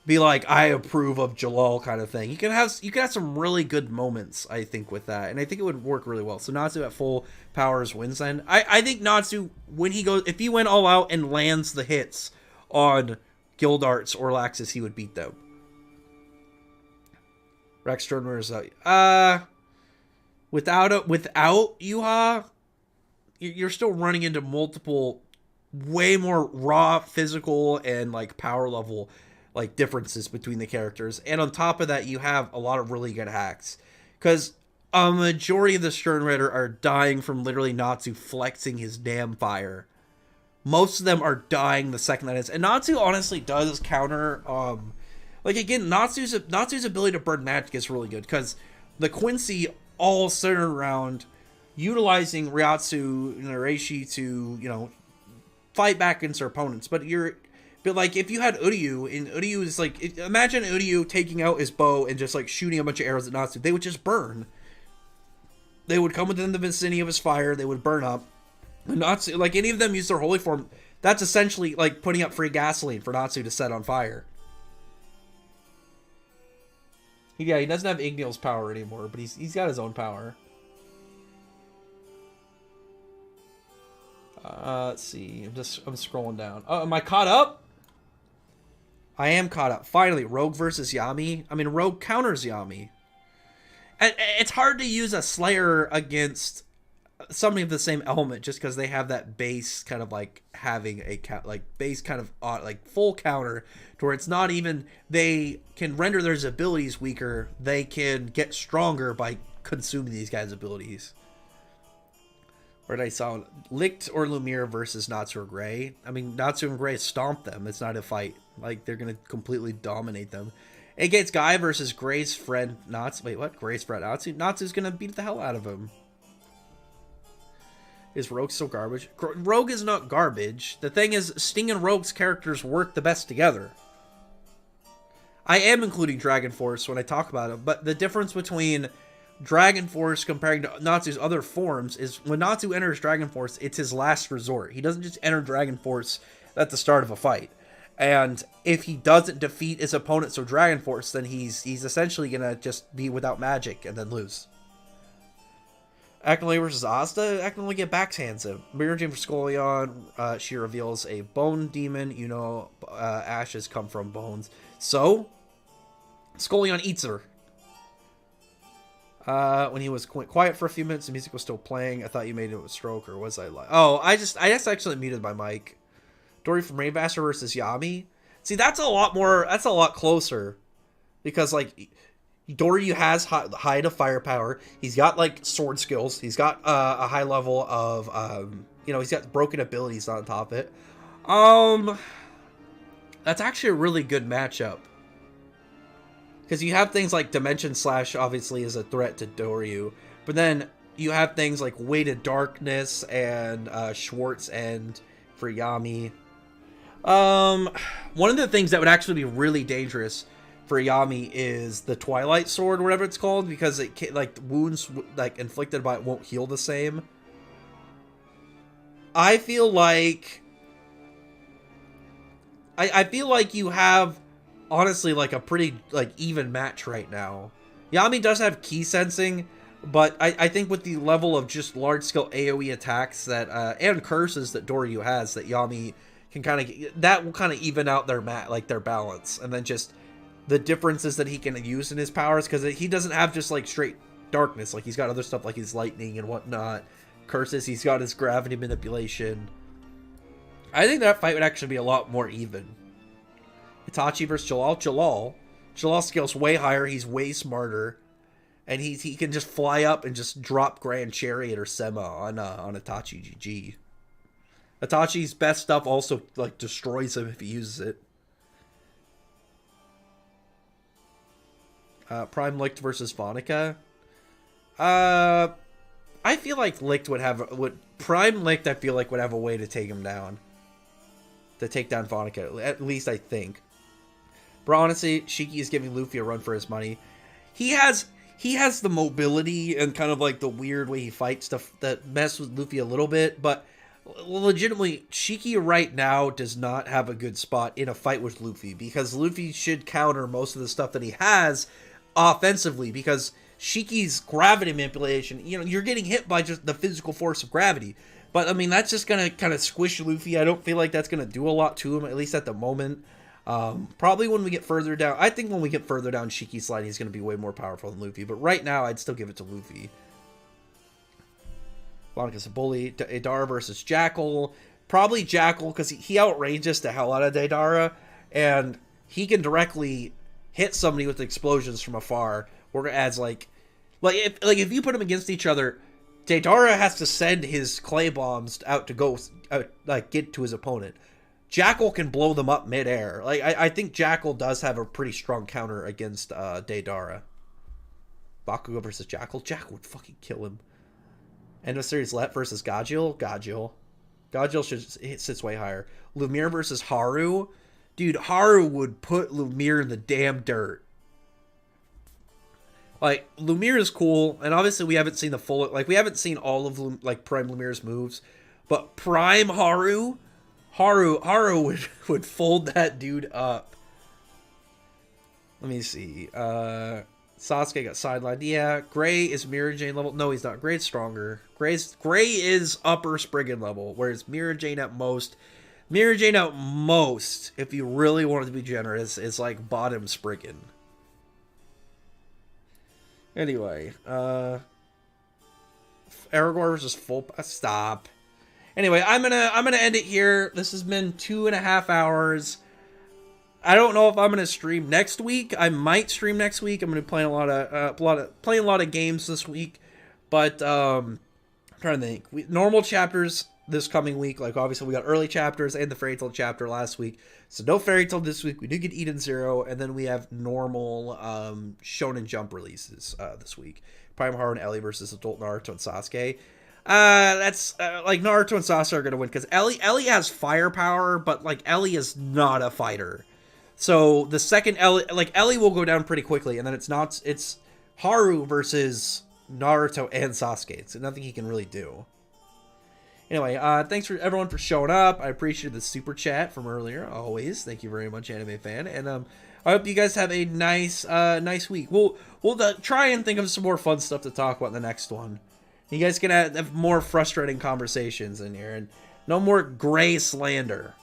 be like, I approve of Jalal kind of thing. You can have some really good moments, I think, with that, and I think it would work really well. So Natsu at full powers wins then. I think Natsu, when he goes, if he went all out and lands the hits on Gildarts or Laxus, he would beat them. Rex Turner is without Yuha, you're still running into multiple way more raw physical and like power level like differences between the characters, and on top of that you have a lot of really good hacks, because a majority of the Stern Ritter are dying from literally Natsu flexing his damn fire. Most of them are dying the second that is. And Natsu honestly does counter, like again, Natsu's ability to burn magic is really good, because the Quincy all centered around utilizing Ryatsu and Reishi to, fight back against their opponents. But like, if you had Uryu, and Uryu is like, imagine Uryu taking out his bow and just like shooting a bunch of arrows at Natsu, they would just burn. They would come within the vicinity of his fire, they would burn up. Natsu, like, any of them use their holy form, that's essentially like putting up free gasoline for Natsu to set on fire. Yeah, he doesn't have Igneal's power anymore, but he's got his own power. Let's see. I'm scrolling down. Oh, am I caught up? I am caught up. Finally, Rogue versus Yami. I mean, Rogue counters Yami. And it's hard to use a Slayer against somebody of the same element, just because they have that base kind of like having a base kind of like full counter, to where it's not even they can render their abilities weaker, they can get stronger by consuming these guys' abilities. Where did I saw Licht or Lumiere versus Natsu or Gray? I mean, Natsu and Gray stomp them. It's not a fight. Like, they're gonna completely dominate them. Against Guy versus Gray's friend Natsu. Wait, what? Gray's friend Natsu? Natsu's gonna beat the hell out of him. Is Rogue still garbage? Rogue is not garbage. The thing is, Sting and Rogue's characters work the best together. I am including Dragon Force when I talk about it, but the difference between Dragon Force comparing to Natsu's other forms is when Natsu enters Dragon Force, it's his last resort. He doesn't just enter Dragon Force at the start of a fight. And if he doesn't defeat his opponents with Dragon Force, then he's essentially gonna just be without magic and then lose. Aknole versus Asta. Aknole get backhands him. Mirror Gym for Scorpion. She reveals a bone demon. Ashes come from bones. So, Scorpion eats her. When he was quiet for a few minutes, the music was still playing. I thought you made it with stroke, or was I like? Oh, I just actually muted my mic. Dory from Rainmaster versus Yami. See, that's a lot closer, because like Dory has high to firepower. He's got like sword skills. He's got a high level of he's got broken abilities on top of it. That's actually a really good matchup. Because you have things like Dimension Slash, obviously, is a threat to Doryu. But then you have things like Weighted Darkness and Schwartz End for Yami. One of the things that would actually be really dangerous for Yami is the Twilight Sword, whatever it's called, because it wounds inflicted by it won't heal the same. I feel like you have, honestly, like a pretty even match right now. Yami does have key sensing, but I think with the level of just large scale AoE attacks that and curses that Doryu has, that Yami can that will kind of even out their their balance, and then just the differences that he can use in his powers, because he doesn't have just like straight darkness. Like, he's got other stuff like his lightning and whatnot, curses. He's got his gravity manipulation. I think that fight would actually be a lot more even. Itachi versus Jalal. Jalal scales way higher. He's way smarter, and he can just fly up and just drop Grand Chariot or Sema on Itachi. GG. Itachi's best stuff also destroys him if he uses it. Prime Licht versus Vonica. I feel like Licht Prime Licht I feel like would have a way to take him down. To take down Vonica, at least I think. But honestly, Shiki is giving Luffy a run for his money. He has the mobility and kind of like the weird way he fights stuff that mess with Luffy a little bit, but legitimately, Shiki right now does not have a good spot in a fight with Luffy, because Luffy should counter most of the stuff that he has offensively, because Shiki's gravity manipulation, you're getting hit by just the physical force of gravity. But, I mean, that's just going to kind of squish Luffy. I don't feel like that's going to do a lot to him, at least at the moment. Probably when we get further down. I think when we get further down Shiki's line, he's going to be way more powerful than Luffy. But right now, I'd still give it to Luffy. Monica's a bully. Deidara versus Jackal. Probably Jackal, because he outranges the hell out of Deidara. And he can directly hit somebody with explosions from afar. Whereas, If you put them against each other, Deidara has to send his clay bombs out to go get to his opponent. Jackal can blow them up midair. I think Jackal does have a pretty strong counter against Deidara. Bakugo versus Jackal. Jackal would fucking kill him. End of series Let versus Gajil. Gajil sits way higher. Lumiere versus Haru. Dude, Haru would put Lumiere in the damn dirt. Like, Lumiere is cool, and obviously we haven't seen the full... Like, we haven't seen all of, Prime Lumiere's moves, but Prime Haru would fold that dude up. Let me see. Sasuke got sidelined. Yeah, Gray is Mirror Jane level. No, he's not. Gray's stronger. Gray is upper Spriggan level, whereas Mirror Jane at most, if you really wanted to be generous, is like bottom Spriggan. Anyway, Aragorn versus Stop. Anyway, I'm gonna end it here. This has been 2.5 hours. I don't know if I'm gonna stream next week. I might stream next week. I'm gonna be playing a lot of games this week. But I'm trying to think. Normal chapters this coming week. Like, obviously we got early chapters and the Fairy Tail chapter last week. So no Fairy Tail this week. We do get Eden Zero, and then we have normal Shonen Jump releases this week. Prime Haru and Ellie versus Adult Naruto and Sasuke. That's like Naruto and Sasuke are gonna win because Ellie has firepower, but like Ellie is not a fighter. So the second Ellie will go down pretty quickly, and then it's Haru versus Naruto and Sasuke. It's nothing he can really do. Anyway, thanks for everyone for showing up. I appreciate the super chat from earlier. Always, thank you very much, anime fan. And I hope you guys have a nice week. We'll try and think of some more fun stuff to talk about in the next one. You guys can have more frustrating conversations in here, and no more gray slander.